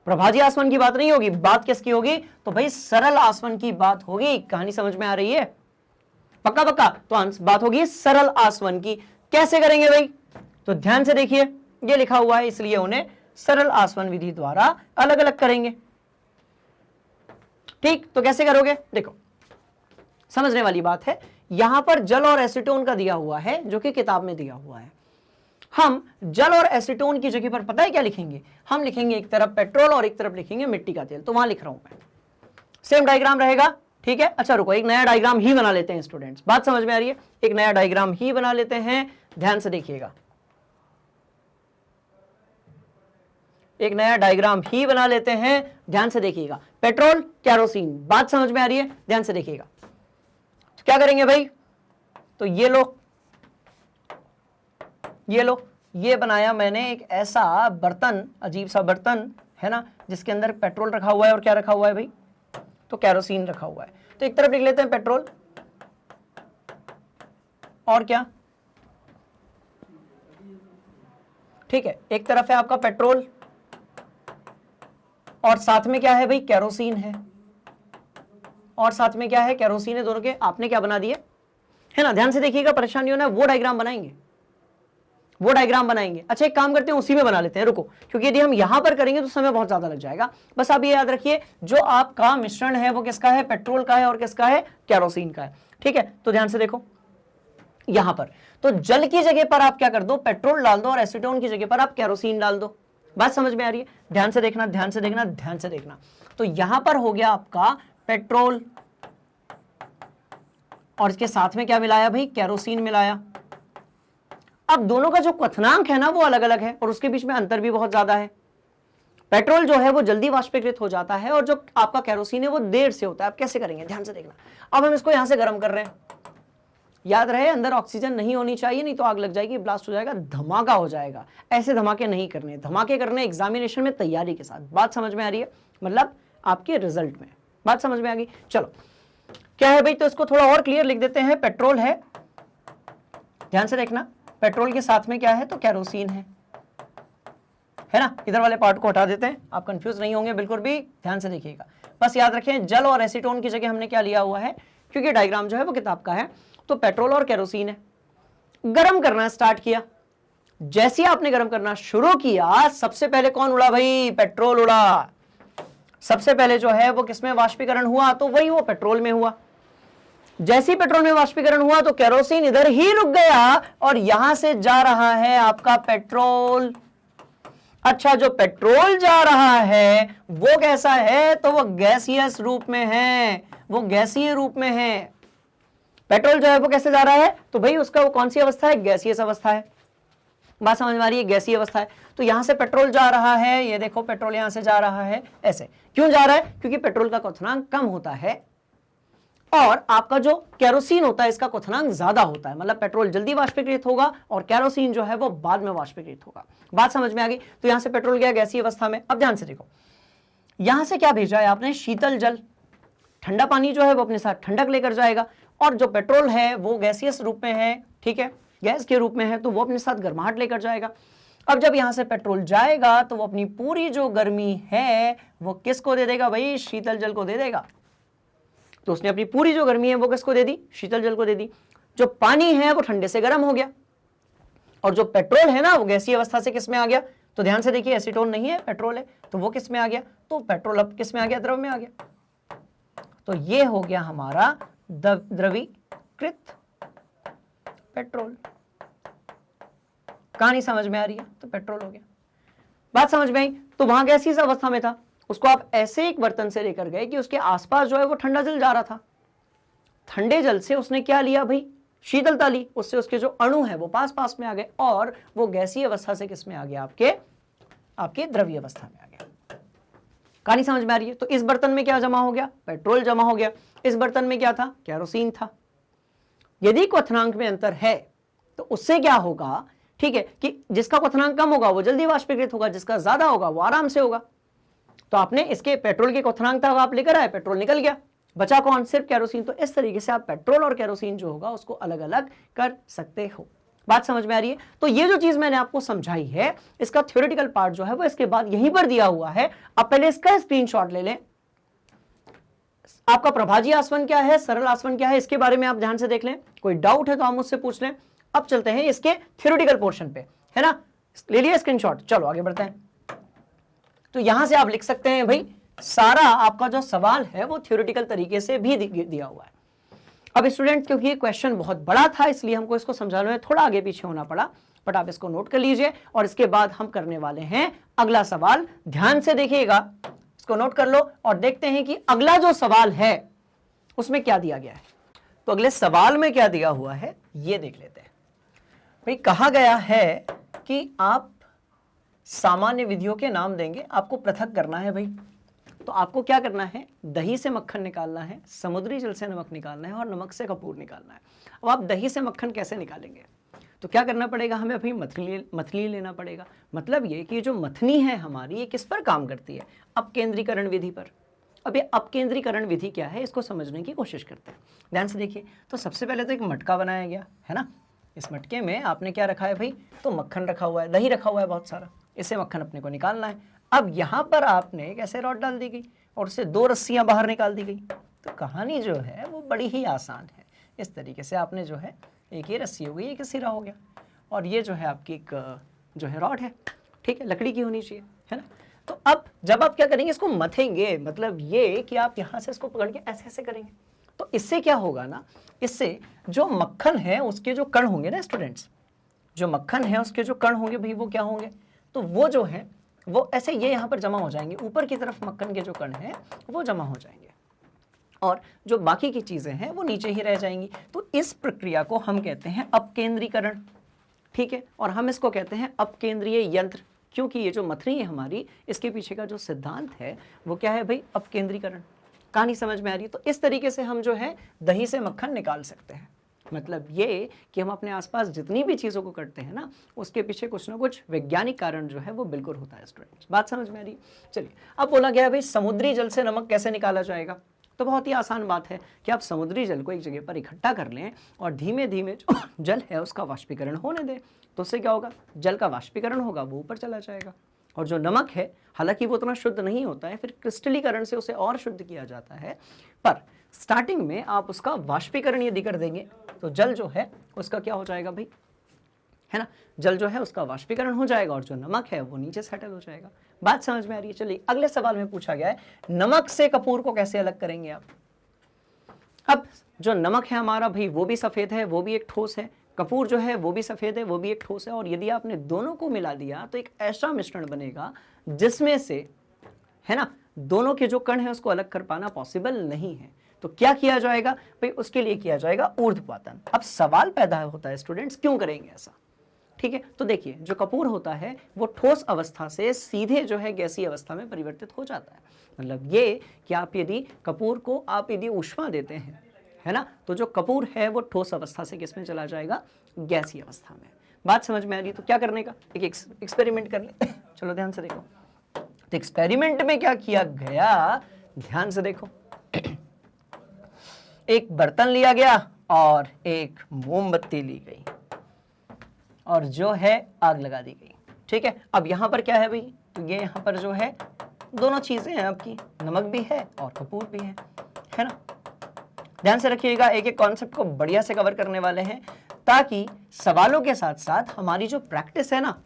Speaker 1: प्रभाजी आसवन की बात नहीं होगी। बात किसकी होगी? तो भाई सरल आसवन की बात होगी। कहानी समझ में आ रही है? पक्का पक्का। तो बात होगी सरल आसवन की। कैसे करेंगे भाई? तो ध्यान से देखिए, ये लिखा हुआ है, इसलिए उन्हें सरल आसवन विधि द्वारा अलग अलग करेंगे। ठीक, तो कैसे करोगे? देखो, समझने वाली बात है। यहां पर जल और एसीटोन का दिया हुआ है, जो कि किताब में दिया हुआ है। हम जल और एसीटोन की जगह पर पता है क्या लिखेंगे? हम लिखेंगे एक तरफ पेट्रोल और एक तरफ लिखेंगे मिट्टी का तेल। तो वहां लिख रहा हूं मैं, सेम डायग्राम रहेगा। ठीक है, अच्छा रुको, एक नया डायग्राम ही बना लेते हैं स्टूडेंट्स। बात समझ में आ रही है? एक नया डायग्राम ही बना लेते हैं, ध्यान से देखिएगा। एक नया डायग्राम ही बना लेते हैं, ध्यान से देखिएगा। पेट्रोल, कैरोसिन, बात समझ में आ रही है? ध्यान से देखिएगा। तो क्या करेंगे भाई? तो ये लो, ये बनाया मैंने एक ऐसा बर्तन, अजीब सा बर्तन है ना, जिसके अंदर पेट्रोल रखा हुआ है और क्या रखा हुआ है भाई? तो कैरोसिन रखा हुआ है। तो एक तरफ लिख लेते हैं पेट्रोल, और क्या? ठीक है, एक तरफ है आपका पेट्रोल और साथ में क्या है भाई? कैरोसिन है। और साथ में क्या है? कैरोसिन है। दोनों के आपने क्या बना दिए, है ना? ध्यान से देखिएगा, परेशानी होना है, वो डायग्राम बनाएंगे। अच्छा, एक काम करते हैं, उसी में बना लेते हैं, रुको, क्योंकि यदि हम यहां पर करेंगे तो समय बहुत ज्यादा लग जाएगा। बस आप ये याद रखिए, जो आपका मिश्रण है वो किसका है? पेट्रोल का है, और किसका है? कैरोसिन का है। ठीक है, तो ध्यान से देखो, यहां पर तो जल की जगह पर आप क्या कर दो? पेट्रोल डाल दो, और एसीटोन की जगह पर आप कैरोसिन डाल दो। बात समझ में आ रही है? ध्यान से देखना, ध्यान से देखना, ध्यान से देखना। तो यहां पर हो गया आपका पेट्रोल, और इसके साथ में क्या मिलाया भाई? कैरोसिन मिलाया। अब दोनों का जो क्वथनांक है ना, वो अलग अलग है, और उसके बीच में अंतर भी बहुत ज्यादा है। पेट्रोल जो है वो जल्दी वाष्पीकृत हो जाता है, और जो आपका कैरोसिन है वो देर से होता है। आप कैसे करेंगे? ध्यान से देखना। अब हम इसको यहां से गर्म कर रहे हैं। याद रहे, अंदर ऑक्सीजन नहीं होनी चाहिए, नहीं तो आग लग जाएगी, ब्लास्ट हो जाएगा, धमाका हो जाएगा। ऐसे धमाके नहीं करने, धमाके करने एग्जामिनेशन में तैयारी के साथ। बात समझ में आ रही है? मतलब आपके रिजल्ट में। बात समझ में आ गई? चलो, क्या है भाई? तो इसको थोड़ा और क्लियर लिख देते हैं। पेट्रोल है, ध्यान से देखना, पेट्रोल के साथ में क्या है? तो कैरोसिन है ना? इधर वाले पार्ट को हटा देते हैं, आप कंफ्यूज नहीं होंगे बिल्कुल भी। ध्यान से देखिएगा, बस याद रखें, जल और एसीटोन की जगह हमने क्या लिया हुआ है, क्योंकि डायग्राम जो है वो किताब का है। तो पेट्रोल और कैरोसिन है। गर्म करना स्टार्ट किया। जैसे ही आपने गर्म करना शुरू किया, सबसे पहले कौन उड़ा भाई? पेट्रोल उड़ा। सबसे पहले जो है वो किसमें वाष्पीकरण हुआ? तो वही वो पेट्रोल में हुआ। जैसे ही पेट्रोल में वाष्पीकरण हुआ तो कैरोसिन इधर ही रुक गया, और यहां से जा रहा है आपका पेट्रोल। अच्छा, जो पेट्रोल जा रहा है वो कैसा है? तो वो गैसियस रूप में है, वो गैसीय रूप में है। पेट्रोल जो है वो कैसे जा रहा है? तो भाई उसका वो कौन सी अवस्था है? गैसीय अवस्था है। बात समझ में आ रही है? गैसीय अवस्था है। तो यहां से पेट्रोल जा रहा है, ये देखो पेट्रोल यहां से जा रहा है। ऐसे क्यों जा रहा है? क्योंकि पेट्रोल का क्वथनांक कम होता है, और आपका जो कैरोसिन होता है इसका क्वथनांक ज्यादा होता है। मतलब पेट्रोल जल्दी वाष्पीकृत होगा, और कैरोसिन जो है वो बाद में वाष्पीकृत होगा। बात समझ में आ गई? तो यहां से पेट्रोल गया गैसीय अवस्था में। अब ध्यान से देखो, यहां से क्या भेजा है आपने? शीतल जल। ठंडा पानी जो है वो अपने साथ ठंडक लेकर जाएगा, और जो पेट्रोल है वो गैसियस रूप में है, ठीक है, गैस के रूप में है, तो वो अपने साथ गर्माहट लेकर जाएगा। अब जब यहां से पेट्रोल जाएगा तो वो अपनी पूरी जो गर्मी है वो किसको दे देगा भाई? शीतल जल को दे देगा। तो उसने अपनी पूरी जो गर्मी है वो किसको दे दी? शीतल जल को दे दी। जो पानी है वो ठंडे से गर्म हो गया, और जो पेट्रोल है ना वो गैसीय अवस्था से किस में आ गया? तो ध्यान से देखिए, एसीटोन नहीं है, पेट्रोल है, तो वो किस में आ गया? तो पेट्रोल अब किस में आ गया? द्रव में आ गया। तो ये हो गया हमारा द्रवीकृत पेट्रोल। कहानी समझ में आ रही है? तो पेट्रोल हो गया। बात समझ में आई? तो वहां गैसीय अवस्था में था, उसको आप ऐसे एक बर्तन से लेकर गए कि उसके आसपास जो है वो ठंडा जल जा रहा था। ठंडे जल से उसने क्या लिया भाई? शीतलता ली। उससे उसके जो अणु है वो पास पास में आ गए, और वो गैसीय अवस्था से किस में आ गया? आपके द्रवीय अवस्था में आ गया। कहानी समझ में आ रही है? तो इस बर्तन में क्या जमा हो गया? पेट्रोल जमा हो गया। इस बर्तन में क्या था? कैरोसिन था। यदि क्वथनांक में अंतर है तो उससे क्या होगा? ठीक है, कि जिसका क्वथनांक कम होगा वो जल्दी वाष्पीकृत होगा, जिसका ज्यादा होगा वो आराम से होगा। तो आपने इसके पेट्रोल के क्वथनांक तक आप लेकर आए, पेट्रोल निकल गया, बचा कौन? सिर्फ कैरोसिन। तो इस तरीके से आप पेट्रोल और कैरोसिन जो होगा उसको अलग अलग कर सकते हो। बात समझ में आ रही है? तो ये जो चीज मैंने आपको समझाई है, इसका थ्योरेटिकल पार्ट जो है वो इसके बाद यहीं पर दिया हुआ है। अब पहले इसका स्क्रीनशॉट ले लें। आपका प्रभाजी आसवन क्या है, सरल आसवन क्या है, इसके बारे में आप ध्यान से देख लें। कोई डाउट है तो आप मुझसे पूछ लें। अब चलते हैं इसके थ्योरेटिकल पोर्शन पे, है ना। ले लिया स्क्रीनशॉट, चलो आगे बढ़ते हैं। तो यहां से आप लिख सकते हैं भाई, सारा आपका जो सवाल है वो थ्योरेटिकल तरीके से भी दिया हुआ है। अब स्टूडेंट, क्योंकि ये क्वेश्चन बहुत बड़ा था इसलिए हमको इसको समझाने में थोड़ा आगे पीछे होना पड़ा, बट आप इसको नोट कर लीजिए और इसके बाद हम करने वाले हैं अगला सवाल। ध्यान से देखिएगा, इसको नोट कर लो और देखते हैं कि अगला जो सवाल है उसमें क्या दिया गया है। तो अगले सवाल में क्या दिया हुआ है ये देख लेते हैं। भाई कहा गया है कि आप सामान्य विधियों के नाम देंगे, आपको पृथक करना है भाई। तो आपको क्या करना है, दही से मक्खन निकालना है, समुद्री जल से नमक निकालना है और नमक से कपूर निकालना है। अब आप दही से मक्खन कैसे निकालेंगे, तो क्या करना पड़ेगा, हमें अभी मथनी लेना पड़ेगा। मतलब ये कि जो मथनी है हमारी, ये किस पर काम करती है, अपकेंद्रीकरण विधि पर। अब ये अपकेंद्रीकरण विधि क्या है, इसको समझने की कोशिश करते हैं। ध्यान से देखिए, तो सबसे पहले तो एक मटका बनाया गया है ना। इस मटके में आपने क्या रखा है भाई, तो मक्खन रखा हुआ है, दही रखा हुआ है बहुत सारा, इससे मक्खन अपने को निकालना है। अब यहाँ पर आपने एक ऐसे रॉड डाल दी गई और उससे 2 रस्सियां बाहर निकाल दी गई। तो कहानी जो है वो बड़ी ही आसान है। इस तरीके से आपने जो है, एक ये रस्सी हो गई, एक सिरा हो गया, और ये जो है आपकी एक जो है रॉड है, ठीक है, लकड़ी की होनी चाहिए, है ना। तो अब जब आप क्या करेंगे, इसको मथेंगे, मतलब ये कि आप यहाँ से इसको पकड़ के ऐसे ऐसे करेंगे। तो इससे क्या होगा ना, इससे जो मक्खन है उसके जो कण होंगे ना स्टूडेंट्स, जो मक्खन है उसके जो कण होंगे भाई वो क्या होंगे, तो वो जो है वो ऐसे ये यहाँ पर जमा हो जाएंगे। ऊपर की तरफ मक्खन के जो कण हैं वो जमा हो जाएंगे और जो बाकी की चीजें हैं वो नीचे ही रह जाएंगी। तो इस प्रक्रिया को हम कहते हैं अपकेंद्रीकरण, ठीक है। और हम इसको कहते हैं अपकेंद्रीय यंत्र, क्योंकि ये जो मथनी है हमारी, इसके पीछे का जो सिद्धांत है वो क्या है भाई, अपकेंद्रीकरण। कहानी समझ में आ रही है? तो इस तरीके से हम जो है दही से मक्खन निकाल सकते हैं। मतलब ये कि हम अपने आसपास जितनी भी चीज़ों को करते हैं ना, उसके पीछे कुछ ना कुछ वैज्ञानिक कारण जो है वो बिल्कुल होता है स्टूडेंट्स। बात समझ में आ रही? चलिए, अब बोला गया भाई समुद्री जल से नमक कैसे निकाला जाएगा। तो बहुत ही आसान बात है कि आप समुद्री जल को एक जगह पर इकट्ठा कर लें और धीमे धीमे जो जल है उसका वाष्पीकरण होने दें। तो उससे क्या होगा, जल का वाष्पीकरण होगा, वो ऊपर चला जाएगा। और जो नमक है, हालांकि वो उतना शुद्ध नहीं होता है, फिर क्रिस्टलीकरण से उसे और शुद्ध किया जाता है, पर स्टार्टिंग में आप उसका वाष्पीकरण यदि कर देंगे तो जल जो है उसका क्या हो जाएगा भाई, है ना, जल जो है उसका वाष्पीकरण हो जाएगा और जो नमक है वो नीचे सेटल हो जाएगा। बात समझ में आ रही है? चलिए, अगले सवाल में पूछा गया है नमक से कपूर को कैसे अलग करेंगे आप। अब जो नमक है हमारा भाई वो भी सफेद है, वो भी एक ठोस है, कपूर जो है वो भी सफेद है, वो भी एक ठोस है, और यदि आपने दोनों को मिला दिया तो एक ऐसा मिश्रण बनेगा जिसमें से, है ना, दोनों के जो कण है उसको अलग कर पाना पॉसिबल नहीं है। तो क्या किया जाएगा भाई, उसके लिए किया जाएगा ऊर्ध्वपातन। अब सवाल पैदा होता है स्टूडेंट्स, क्यों करेंगे ऐसा, ठीक है। तो देखिए, जो कपूर होता है वो ठोस अवस्था से सीधे जो है गैसीय अवस्था में परिवर्तित हो जाता है। मतलब ये कि आप यदि कपूर को आप यदि ऊष्मा देते हैं, है ना, तो जो कपूर है वो ठोस अवस्था से किस में चला जाएगा, गैसीय अवस्था में। बात समझ में आ रही? तो क्या करने का, एक एक्सपेरिमेंट कर ले। चलो ध्यान से देखो। तो एक्सपेरिमेंट में क्या किया गया, ध्यान से देखो। एक बर्तन लिया गया और एक मोमबत्ती ली गई और जो है आग लगा दी गई, ठीक है। अब यहां पर क्या है भाई, तो ये यहां पर जो है दोनों चीजें हैं आपकी, नमक भी है और कपूर भी है ना। ध्यान से रखिएगा, एक एक कॉन्सेप्ट को बढ़िया से कवर करने वाले हैं ताकि सवालों के साथ साथ हमारी जो प्रैक्टिस है ना,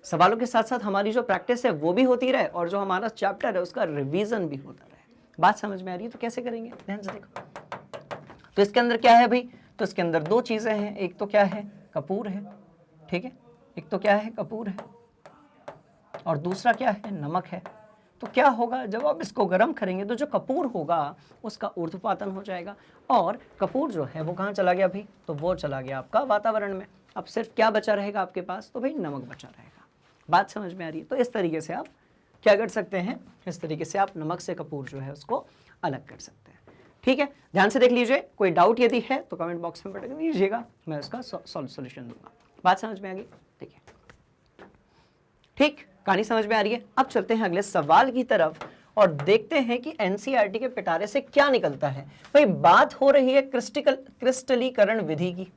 Speaker 1: सवालों के साथ साथ हमारी जो प्रैक्टिस है वो भी होती रहे और जो हमारा चैप्टर है उसका रिवीजन भी होता रहे। बात समझ में आ रही है? तो कैसे करेंगे, ध्यान से देखो। तो इसके अंदर क्या है भाई, तो इसके अंदर 2 चीजें हैं, एक तो क्या है, कपूर है, ठीक है, एक तो क्या है, कपूर है, और दूसरा क्या है, नमक है। तो क्या होगा, जब आप इसको गर्म करेंगे तो जो कपूर होगा उसका ऊर्ध्वपातन हो जाएगा और कपूर जो है वो कहाँ चला गया भाई, तो वो चला गया आपका वातावरण में। अब सिर्फ क्या बचा रहेगा आपके पास, तो भाई नमक बचा रहेगा। बात समझ में आ रही है? तो इस तरीके से आप क्या कर सकते हैं, इस तरीके से आप नमक से कपूर जो है उसको अलग कर सकते हैं, ठीक है। ध्यान से देख लीजिए, कोई डाउट यदि है तो कमेंट बॉक्स में बता दीजिएगा, मैं उसका सॉल्यूशन दूंगा। बात समझ में आ गई? देखिए, ठीक, कहानी समझ में आ रही है? अब चलते हैं अगले सवाल की तरफ और देखते हैं कि एनसीईआरटी के पिटारे से क्या निकलता है। भाई बात हो रही है क्रिस्टलीकरण विधि की,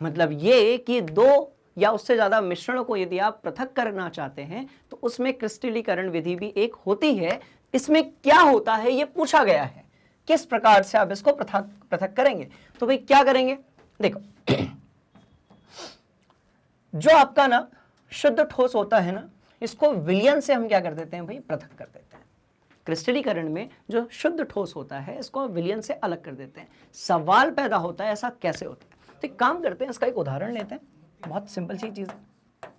Speaker 1: मतलब ये कि दो या उससे ज्यादा मिश्रणों को यदि आप पृथक करना चाहते हैं तो उसमें क्रिस्टलीकरण विधि भी एक होती है। इसमें क्या होता है ये पूछा गया है, किस प्रकार से आप इसको पृथक पृथक करेंगे। तो भाई क्या करेंगे, देखो जो आपका ना शुद्ध ठोस होता है ना, इसको विलयन से हम क्या कर देते हैं भाई, पृथक कर देते हैं। क्रिस्टलीकरण में जो शुद्ध ठोस होता है इसको विलयन से अलग कर देते हैं। सवाल पैदा होता है ऐसा कैसे होता है, तो एक काम करते हैं, इसका एक उदाहरण लेते हैं, बहुत सिंपल सी चीज है।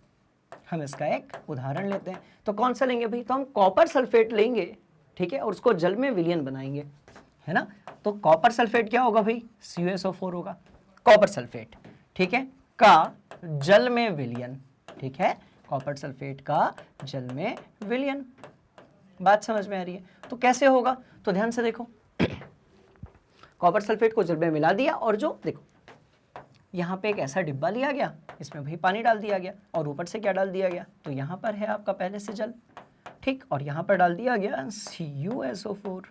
Speaker 1: हम इसका एक उदाहरण लेते हैं, तो कौन सा लेंगे भाई, तो हम कॉपर सल्फेट लेंगे, ठीक है, और उसको जल में विलयन बनाएंगे, है ना। तो कॉपर सल्फेट क्या होगा भाई, CuSO4 होगा, कॉपर सल्फेट, ठीक है, का जल में विलयन, ठीक है, कॉपर सल्फेट का जल में विलयन। बात समझ में आ रही है। तो कैसे होगा, तो ध्यान से देखो, कॉपर सल्फेट को जल में मिला दिया और जो देखो यहाँ पे एक ऐसा डिब्बा लिया गया, इसमें भाई पानी डाल दिया गया और ऊपर से क्या डाल दिया गया, तो यहाँ पर है आपका पहले से जल, ठीक, और यहाँ पर डाल दिया गया CuSO4।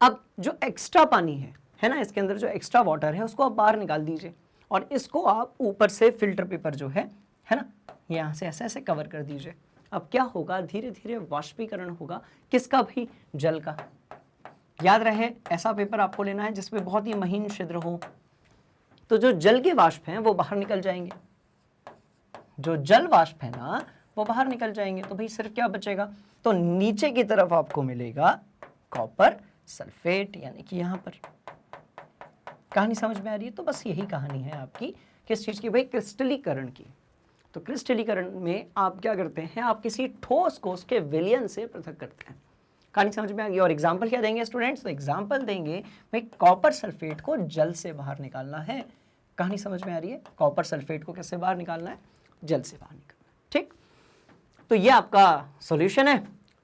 Speaker 1: अब जो एक्स्ट्रा पानी है ना, इसके अंदर जो एक्स्ट्रा वाटर है उसको आप बाहर निकाल दीजिए और इसको आप ऊपर से फिल्टर पेपर जो है ना, यहाँ से ऐसे ऐसे कवर कर दीजिए। अब क्या होगा, धीरे धीरे वाष्पीकरण होगा, किसका भाई, जल का। याद रहे ऐसा पेपर आपको लेना है जिसमें बहुत ही महीन छिद्र हो, तो जो जल के वाष्प हैं वो बाहर निकल जाएंगे, जो जल वाष्प है ना वो बाहर निकल जाएंगे। तो भाई सिर्फ क्या बचेगा, तो नीचे की तरफ आपको मिलेगा कॉपर सल्फेट, यानी कि यहां पर। कहानी समझ में आ रही है। तो बस यही कहानी है आपकी, किस चीज की भाई, क्रिस्टलीकरण की। तो क्रिस्टलीकरण में आप क्या करते हैं, आप किसी ठोस को उसके विलयन से पृथक करते हैं। कहानी समझ में आ गई। और एग्जाम्पल क्या देंगे स्टूडेंट्स, तो एग्जाम्पल देंगे भाई कॉपर सल्फेट को जल से बाहर निकालना है। कहानी समझ में आ रही है, कॉपर सल्फेट को कैसे बाहर निकालना है, जल से बाहर निकालना है, ठीक। तो ये आपका सॉल्यूशन है,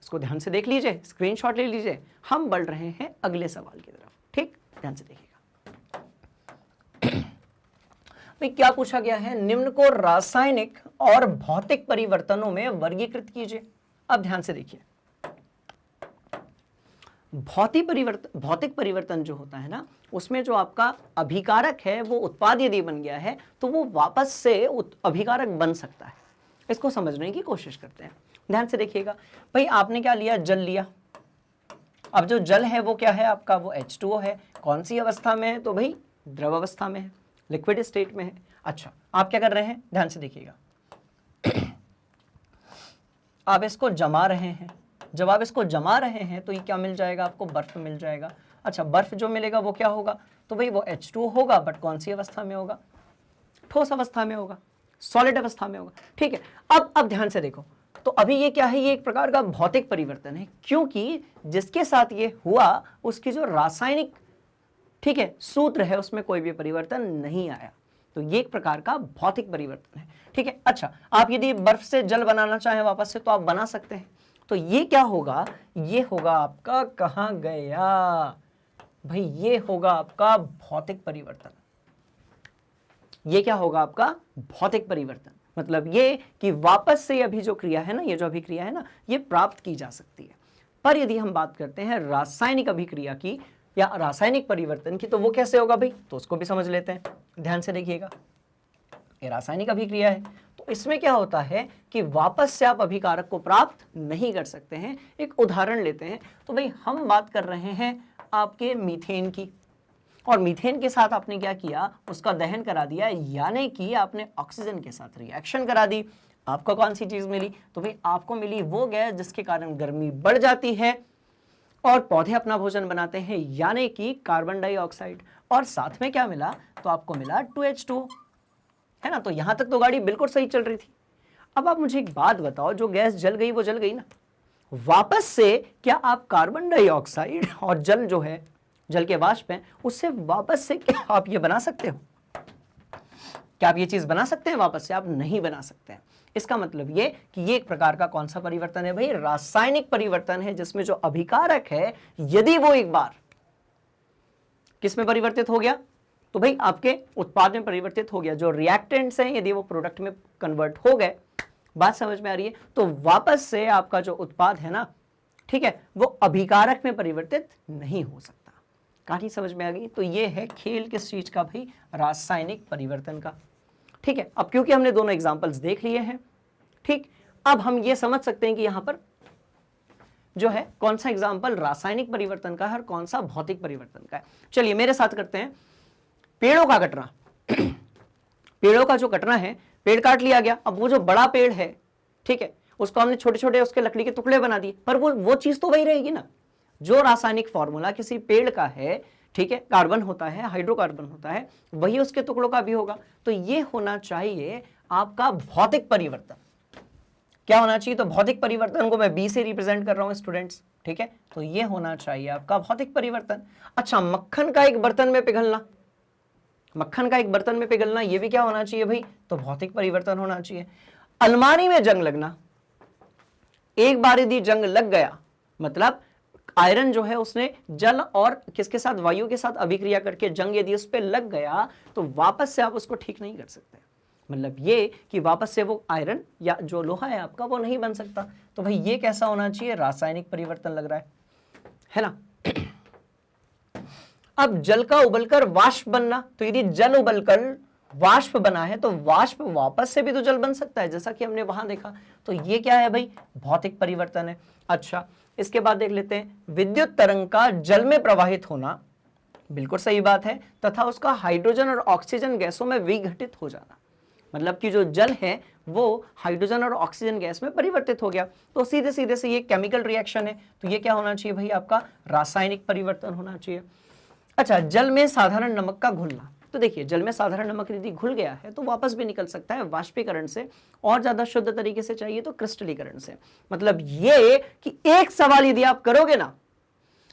Speaker 1: इसको ध्यान से देख लीजिए, स्क्रीनशॉट ले लीजिए। हम बढ़ रहे हैं अगले सवाल की तरफ, ठीक, ध्यान से देखिएगा। भाई क्या पूछा गया है, निम्न को रासायनिक और भौतिक परिवर्तनों में वर्गीकृत कीजिए। अब ध्यान से देखिए, भौतिक परिवर्तन जो होता है ना, उसमें जो आपका अभिकारक है वो उत्पाद यदि बन गया है तो वो वापस से अभिकारक बन सकता है। इसको समझने की कोशिश करते हैं, ध्यान से देखिएगा। भाई आपने क्या लिया, जल लिया। अब जो जल है वो क्या है आपका, वो H2O है। कौन सी अवस्था में है, तो भाई द्रव अवस्था में है, लिक्विड स्टेट में है। अच्छा, आप क्या कर रहे हैं, ध्यान से देखिएगा, आप इसको जमा रहे हैं। जब आप इसको जमा रहे हैं तो ये क्या मिल जाएगा आपको, बर्फ मिल जाएगा। अच्छा, बर्फ जो मिलेगा वो क्या होगा, तो भाई वो H2O होगा, बट कौन सी अवस्था में होगा, ठोस अवस्था में होगा, सॉलिड अवस्था में होगा, ठीक है। अब ध्यान से देखो, तो अभी ये क्या है, ये एक प्रकार का भौतिक परिवर्तन है, क्योंकि जिसके साथ ये हुआ उसकी जो रासायनिक, ठीक है, सूत्र है उसमें कोई भी परिवर्तन नहीं आया। तो ये एक प्रकार का भौतिक परिवर्तन है, ठीक है। अच्छा, आप यदि बर्फ से जल बनाना चाहें वापस से तो आप बना सकते हैं। तो ये क्या होगा, ये होगा आपका, कहां गया भाई, ये होगा आपका भौतिक परिवर्तन। ये क्या होगा आपका, भौतिक परिवर्तन। मतलब ये कि वापस से अभी जो क्रिया है ना, ये जो अभिक्रिया है ना, ये प्राप्त की जा सकती है। पर यदि हम बात करते हैं रासायनिक अभिक्रिया की या रासायनिक परिवर्तन की, तो वो कैसे होगा भाई, तो उसको भी समझ लेते हैं। ध्यान से देखिएगा, ये रासायनिक अभिक्रिया है, तो इसमें क्या होता है कि वापस से आप अभिकारक को प्राप्त नहीं कर सकते हैं। एक उदाहरण लेते हैं, तो भाई हम बात कर रहे हैं आपके मीथेन की, और मीथेन के साथ आपने क्या किया, उसका दहन करा दिया, यानी कि आपने ऑक्सीजन के साथ रिएक्शन करा दी। आपको कौन सी चीज मिली, तो भाई आपको मिली वो गैस जिसके कारण गर्मी बढ़ जाती है और पौधे अपना भोजन बनाते हैं, यानी कि कार्बन डाइऑक्साइड। और साथ में क्या मिला, तो आपको मिला 2H2O, है ना। तो यहां तक तो गाड़ी बिल्कुल सही चल रही थी। अब आप मुझे एक बात बताओ, जो गैस जल गई वो जल गई ना, वापस से क्या आप कार्बन डाइऑक्साइड और जल जो है, जल के वाष्प हैं, उससे वापस से क्या आप ये बना सकते हो, क्या आप ये चीज बना सकते हैं वापस से, आप नहीं बना सकते हैं। इसका मतलब ये कि ये एक प्रकार का कौन सा परिवर्तन है भाई, रासायनिक परिवर्तन है, जिसमें जो अभिकारक है यदि वो एक बार किस में परिवर्तित हो गया, तो भाई आपके उत्पाद में परिवर्तित हो गया, जो रिएक्टेंट्स हैं यदि वो प्रोडक्ट में कन्वर्ट हो गए, बात समझ में आ रही है, तो वापस से आपका जो उत्पाद है ना, ठीक है, वो अभिकारक में परिवर्तित नहीं हो सकता। कहानी समझ में आ गई। तो ये है खेल किस चीज का भाई, रासायनिक परिवर्तन का। ठीक है, अब क्योंकि हमने दोनों एग्जांपल्स देख लिए हैं, ठीक, अब हम ये समझ सकते हैं कि यहां पर जो है कौन सा एग्जाम्पल रासायनिक परिवर्तन का है और कौन सा भौतिक परिवर्तन का है। चलिए मेरे साथ करते हैं। पेड़ों का कटना पेड़ों का जो कटना है, पेड़ काट लिया गया, अब वो जो बड़ा पेड़ है, ठीक है, उसको हमने छोटे छोटे उसके लकड़ी के टुकड़े बना दिए, पर वो चीज तो वही रहेगी ना, जो रासायनिक फॉर्मूला किसी पेड़ का है, ठीक है, कार्बन होता है, हाइड्रोकार्बन होता है, वही उसके टुकड़ों का भी होगा। तो ये होना चाहिए आपका भौतिक परिवर्तन। क्या होना चाहिए? तो भौतिक परिवर्तन को मैं बी से रिप्रेजेंट कर रहा हूं स्टूडेंट्स, ठीक है, तो ये होना चाहिए आपका भौतिक परिवर्तन। अच्छा, मक्खन का एक बर्तन में पिघलना, मक्खन का एक बर्तन में पिघलना, ये भी क्या होना चाहिए भाई? तो भौतिक परिवर्तन होना चाहिए। अलमारी में जंग लगना, एक बार यदि जंग लग गया, मतलब आयरन जो है उसने जल और किसके साथ, वायु के साथ अभिक्रिया करके जंग यदि उस पर लग गया तो वापस से आप उसको ठीक नहीं कर सकते। मतलब ये कि वापस से वो आयरन या जो लोहा है आपका वो नहीं बन सकता। तो भाई ये कैसा होना चाहिए? रासायनिक परिवर्तन लग रहा है ना। अब जल का उबलकर वाष्प बनना, तो यदि जल उबलकर वाष्प बना है तो वाष्प वापस से भी तो जल बन सकता है, जैसा कि हमने वहां देखा। तो ये क्या है भाई? भौतिक परिवर्तन है। अच्छा, इसके बाद देख लेते हैं विद्युत तरंग का जल में प्रवाहित होना, बिल्कुल सही बात है, तथा उसका हाइड्रोजन और ऑक्सीजन गैसों में विघटित हो जाना, मतलब कि जो जल है वो हाइड्रोजन और ऑक्सीजन गैस में परिवर्तित हो गया। तो सीधे सीधे से ये केमिकल रिएक्शन है, तो ये क्या होना चाहिए भाई? आपका रासायनिक परिवर्तन होना चाहिए। अच्छा, जल में साधारण नमक का घुलना, तो देखिए जल में साधारण नमक यदि घुल गया है तो वापस भी निकल सकता है वाष्पीकरण से, और ज्यादा शुद्ध तरीके से चाहिए तो क्रिस्टलीकरण से। मतलब ये कि एक सवाल यदि आप करोगे ना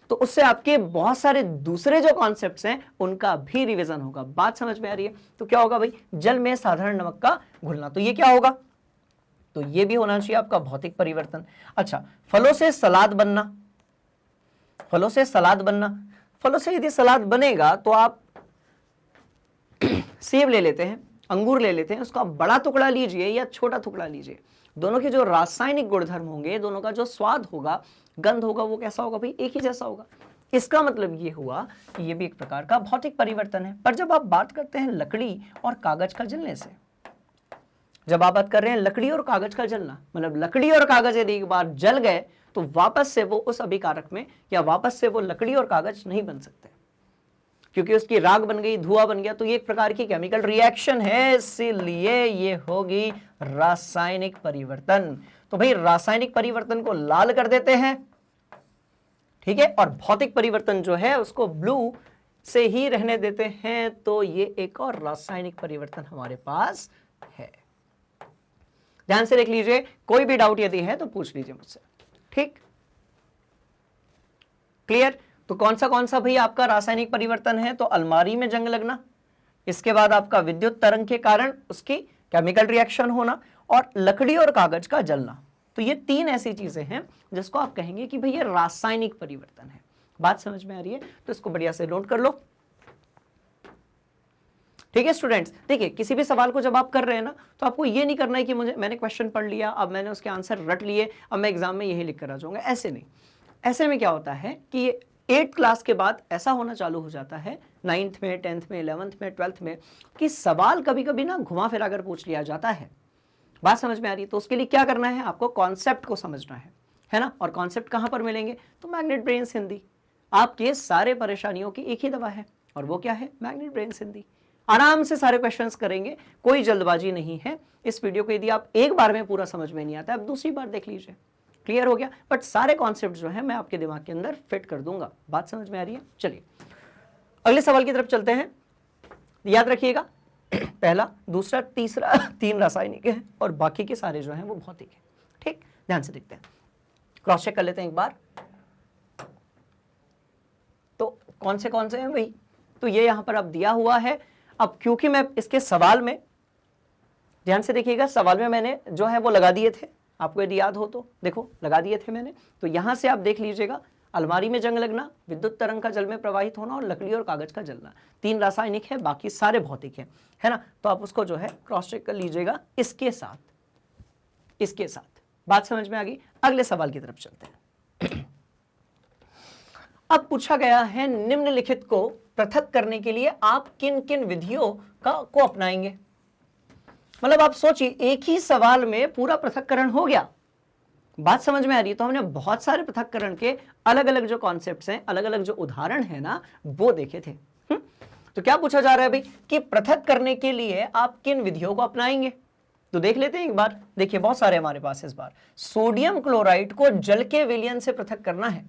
Speaker 1: तो उससे आपके बहुत सारे दूसरे जो कॉन्सेप्ट्स हैं उनका भी रिवीजन होगा। बात समझ में आ रही है? तो क्या होगा भाई? जल में साधारण नमक का घुलना, तो ये क्या होगा? तो ये भी होना चाहिए आपका भौतिक परिवर्तन। अच्छा, फलों से सलाद बनना, फलों से सलाद बनना, फलों से यदि सलाद बनेगा तो आप सेब ले लेते हैं, अंगूर ले लेते हैं, उसका बड़ा टुकड़ा लीजिए या छोटा टुकड़ा लीजिए, दोनों के जो रासायनिक गुणधर्म होंगे, दोनों का जो स्वाद होगा, गंध होगा, वो कैसा होगा भाई? एक ही जैसा होगा। इसका मतलब ये हुआ कि ये भी एक प्रकार का भौतिक परिवर्तन है। पर जब आप बात करते हैं लकड़ी और कागज का जलने से, जब आप बात कर रहे हैं लकड़ी और कागज का जलना, मतलब लकड़ी और कागज यदि एक बार जल गए तो वापस से वो उस अभिकारक में या वापस से वो लकड़ी और कागज नहीं बन सकते, क्योंकि उसकी राख बन गई, धुआं बन गया। तो ये एक प्रकार की केमिकल रिएक्शन है, इसीलिए ये होगी रासायनिक परिवर्तन। तो भाई रासायनिक परिवर्तन को लाल कर देते हैं, ठीक है, और भौतिक परिवर्तन जो है उसको ब्लू से ही रहने देते हैं। तो ये एक और रासायनिक परिवर्तन हमारे पास है। ध्यान से देख लीजिए, कोई भी डाउट यदि है तो पूछ लीजिए मुझसे, ठीक, क्लियर? तो कौन सा भाई आपका रासायनिक परिवर्तन है? तो अलमारी में जंग लगना, इसके बाद आपका विद्युत तरंग के कारण उसकी केमिकल रिएक्शन होना, और लकड़ी और कागज का जलना। तो ये तीन ऐसी चीजें हैं जिसको आप कहेंगे कि भाई ये रासायनिक परिवर्तन है। बात समझ में आ रही है? तो इसको बढ़िया से नोट कर लो, ठीक है स्टूडेंट्स। देखिए किसी भी सवाल को जब आप कर रहे हैं ना तो आपको ये नहीं करना है कि मैंने क्वेश्चन पढ़ लिया, अब मैंने उसके आंसर रट लिए, अब मैं एग्जाम में यही लिख कर आ जाऊंगा, ऐसे नहीं। ऐसे में क्या होता है कि 8th क्लास के बाद ऐसा होना चालू हो जाता है, 9th में, 10th में, 11th में, 12th में, कि सवाल कभी कभी ना घुमा फिरा कर पूछ लिया जाता है। बात समझ में आ रही है? तो उसके लिए क्या करना है? आपको कॉन्सेप्ट को समझना है ना। और कॉन्सेप्ट कहां पर मिलेंगे? तो मैग्नेट ब्रेन्स हिंदी आपके सारे परेशानियों की एक ही दवा है, और वो क्या है? Magnet brains Hindi. आराम से सारे क्वेश्चंस करेंगे, कोई जल्दबाजी नहीं है। इस वीडियो को यदि आप एक बार में पूरा समझ में नहीं आता, अब दूसरी बार देख लीजिए, क्लियर हो गया। बट सारे कॉन्सेप्ट जो है मैं आपके दिमाग के अंदर फिट कर दूंगा। बात समझ में आ रही है? चलिए अगले सवाल की तरफ चलते हैं। याद रखिएगा, पहला, दूसरा, तीसरा 3 रासायनिक है और बाकी के सारे जो हैं वो भौतिक है, ठीक। ध्यान से देखते हैं, क्रॉस चेक कर लेते हैं एक बार। तो कौन से हैं भाई? तो ये यहां पर अब दिया हुआ है। अब क्योंकि मैं इसके सवाल में, ध्यान से देखिएगा, सवाल में मैंने जो है वो लगा दिए थे, आपको यदि याद हो तो देखो लगा दिए थे मैंने। तो यहां से आप देख लीजिएगा, अलमारी में जंग लगना, विद्युत तरंग का जल में प्रवाहित होना और लकड़ी और कागज का जलना, 3 रासायनिक है, बाकी सारे भौतिक है ना। तो आप उसको जो है क्रॉस चेक कर लीजिएगा इसके साथ। बात समझ में आ गई? अगले सवाल की तरफ चलते हैं। अब पूछा गया है निम्नलिखित को पृथक करने के लिए आप किन किन विधियों को अपनाएंगे। मतलब आप सोचिए, एक ही सवाल में पूरा पृथक्करण हो गया। बात समझ में आ रही है? तो हमने बहुत सारे पृथक्करण के अलग अलग जो कॉन्सेप्ट्स हैं, अलग अलग जो उदाहरण है ना, वो देखे थे। तो क्या पूछा जा रहा है भाई कि पृथक करने के लिए आप किन विधियों को अपनाएंगे। तो देख लेते हैं एक बार। देखिए बहुत सारे हमारे पास इस बार। सोडियम क्लोराइड को जल के विलयन से पृथक करना है।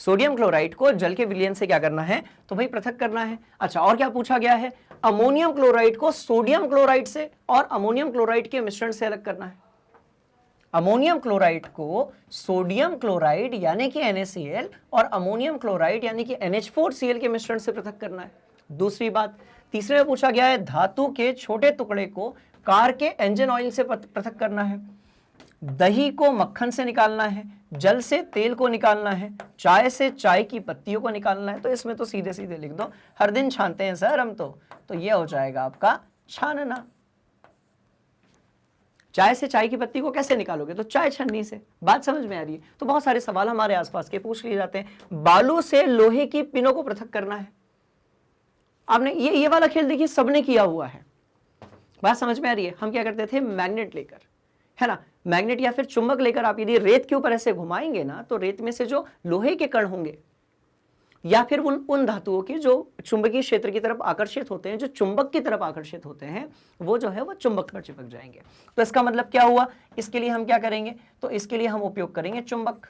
Speaker 1: सोडियम क्लोराइड को जल के विलयन से क्या करना है, तो भाई पृथक करना है। अच्छा, और क्या पूछा गया है, अमोनियम क्लोराइड को सोडियम क्लोराइड से और अमोनियम क्लोराइड के मिश्रण से अलग करना है। अमोनियम क्लोराइड को सोडियम क्लोराइड यानी कि NaCl और अमोनियम क्लोराइड यानी कि NH4Cl के मिश्रण से पृथक करना है। दूसरी बात, तीसरे में पूछा गया है धातु के छोटे टुकड़े को कार के इंजन ऑयल से पृथक करना है। दही को मक्खन से निकालना है, जल से तेल को निकालना है, चाय से चाय की पत्तियों को निकालना है। तो इसमें तो सीधे सीधे लिख दो, हर दिन छानते हैं सर हम तो ये हो जाएगा आपका छानना। चाय से चाय की पत्ती को कैसे निकालोगे, तो चाय छन्नी से। बात समझ में आ रही है? तो बहुत सारे सवाल हमारे आसपास के पूछ लिए जाते हैं। बालू से लोहे की पिनों को पृथक करना है। आपने ये वाला खेल देखिए, सबने किया हुआ है। बात समझ में आ रही है? हम क्या करते थे, मैग्नेट लेकर, है ना, मैग्नेट या फिर चुंबक लेकर आप यदि रेत के ऊपर ऐसे घुमाएंगे ना, तो रेत में से जो लोहे के कण होंगे या फिर उन धातुओं के जो चुंबकीय क्षेत्र की तरफ आकर्षित होते हैं, जो चुंबक की तरफ आकर्षित होते हैं, वो जो है वो चुंबक पर चिपक जाएंगे। तो इसका मतलब क्या हुआ, इसके लिए हम क्या करेंगे, तो इसके लिए हम उपयोग करेंगे चुंबक।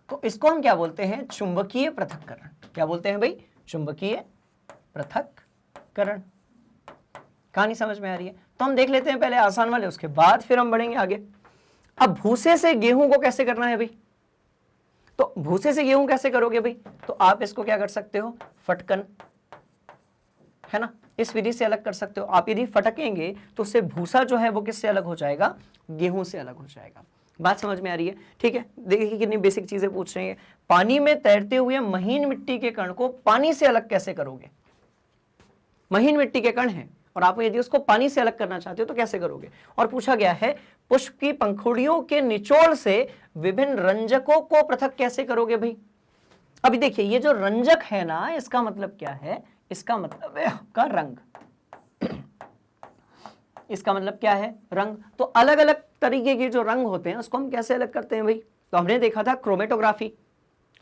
Speaker 1: तो इसको हम क्या बोलते हैं, चुंबकीय पृथक्करण। क्या बोलते हैं भाई, चुंबकीय पृथक्करण। कहानी समझ में आ रही है? तो हम देख लेते हैं पहले आसान वाले, उसके बाद फिर हम बढ़ेंगे आगे। अब भूसे से गेहूं को कैसे करना है भाई, तो भूसे से गेहूं कैसे करोगे भाई, तो आप इसको क्या कर सकते हो, फटकन, है ना, इस विधि से अलग कर सकते हो। आप यदि फटकेंगे तो उससे भूसा जो है वो किससे अलग हो जाएगा, गेहूं से अलग हो जाएगा। बात समझ में आ रही है? ठीक है, देखिए कितनी बेसिक चीजें पूछ रही है। पानी में तैरते हुए महीन मिट्टी के कण को पानी से अलग कैसे करोगे। महीन मिट्टी के कण हैं और आप यदि उसको पानी से अलग करना चाहते हो तो कैसे करोगे। और पूछा गया है पुष्प की पंखुड़ियों के निचोड़ से विभिन्न रंजकों को पृथक कैसे करोगे भाई। अभी देखिए ये जो रंजक है ना, इसका मतलब क्या है, इसका मतलब है आपका रंग। इसका मतलब क्या है, रंग। तो अलग अलग तरीके के जो रंग होते हैं उसको हम कैसे अलग करते हैं भाई, तो हमने देखा था क्रोमेटोग्राफी।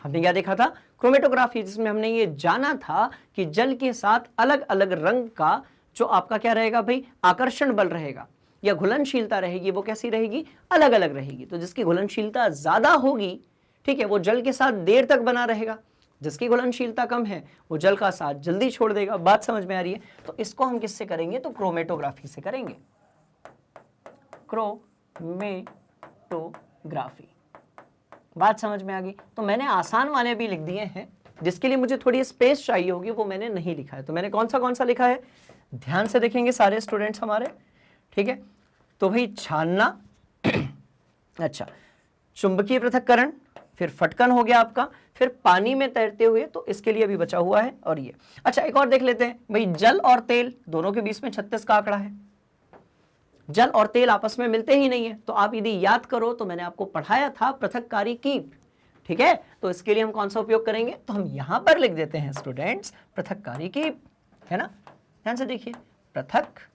Speaker 1: हमने क्या देखा था, क्रोमेटोग्राफी, जिसमें हमने ये जाना था कि जल के साथ अलग अलग रंग का जो आपका क्या रहेगा भाई, आकर्षण बल रहेगा या घुलनशीलता रहेगी, वो कैसी रहेगी, अलग अलग रहेगी। तो जिसकी घुलनशीलता ज्यादा होगी, ठीक है, वो जल के साथ देर तक बना रहेगा। जिसकी घुलनशीलता कम है वो जल का साथ जल्दी छोड़ देगा। बात समझ में आ रही है? तो इसको हम किससे करेंगे, तो क्रोमेटोग्राफी से करेंगे। क्रोमेटोग्राफी। बात समझ में आ गई? तो मैंने आसान वाले भी लिख दिए हैं, जिसके लिए मुझे थोड़ी स्पेस चाहिए होगी वो मैंने नहीं लिखा है। तो मैंने कौन सा लिखा है, ध्यान से देखेंगे सारे स्टूडेंट्स हमारे, ठीक है। तो भाई छानना, अच्छा, चुंबकीय पृथक्करण, फिर फटकन हो गया आपका, फिर पानी में तैरते हुए, तो इसके लिए अभी बचा हुआ है और ये। अच्छा एक और देख लेते हैं भाई, जल और तेल दोनों के बीच में 36 का आंकड़ा है। जल और तेल आपस में मिलते ही नहीं है। तो आप यदि याद करो तो मैंने आपको पढ़ाया था पृथक्कारी कीप, ठीक है। तो इसके लिए हम कौन सा उपयोग करेंगे, तो हम यहां पर लिख देते हैं स्टूडेंट्स पृथक्कारी कीप, है ना। ध्यान से देखिए, पृथक्कारी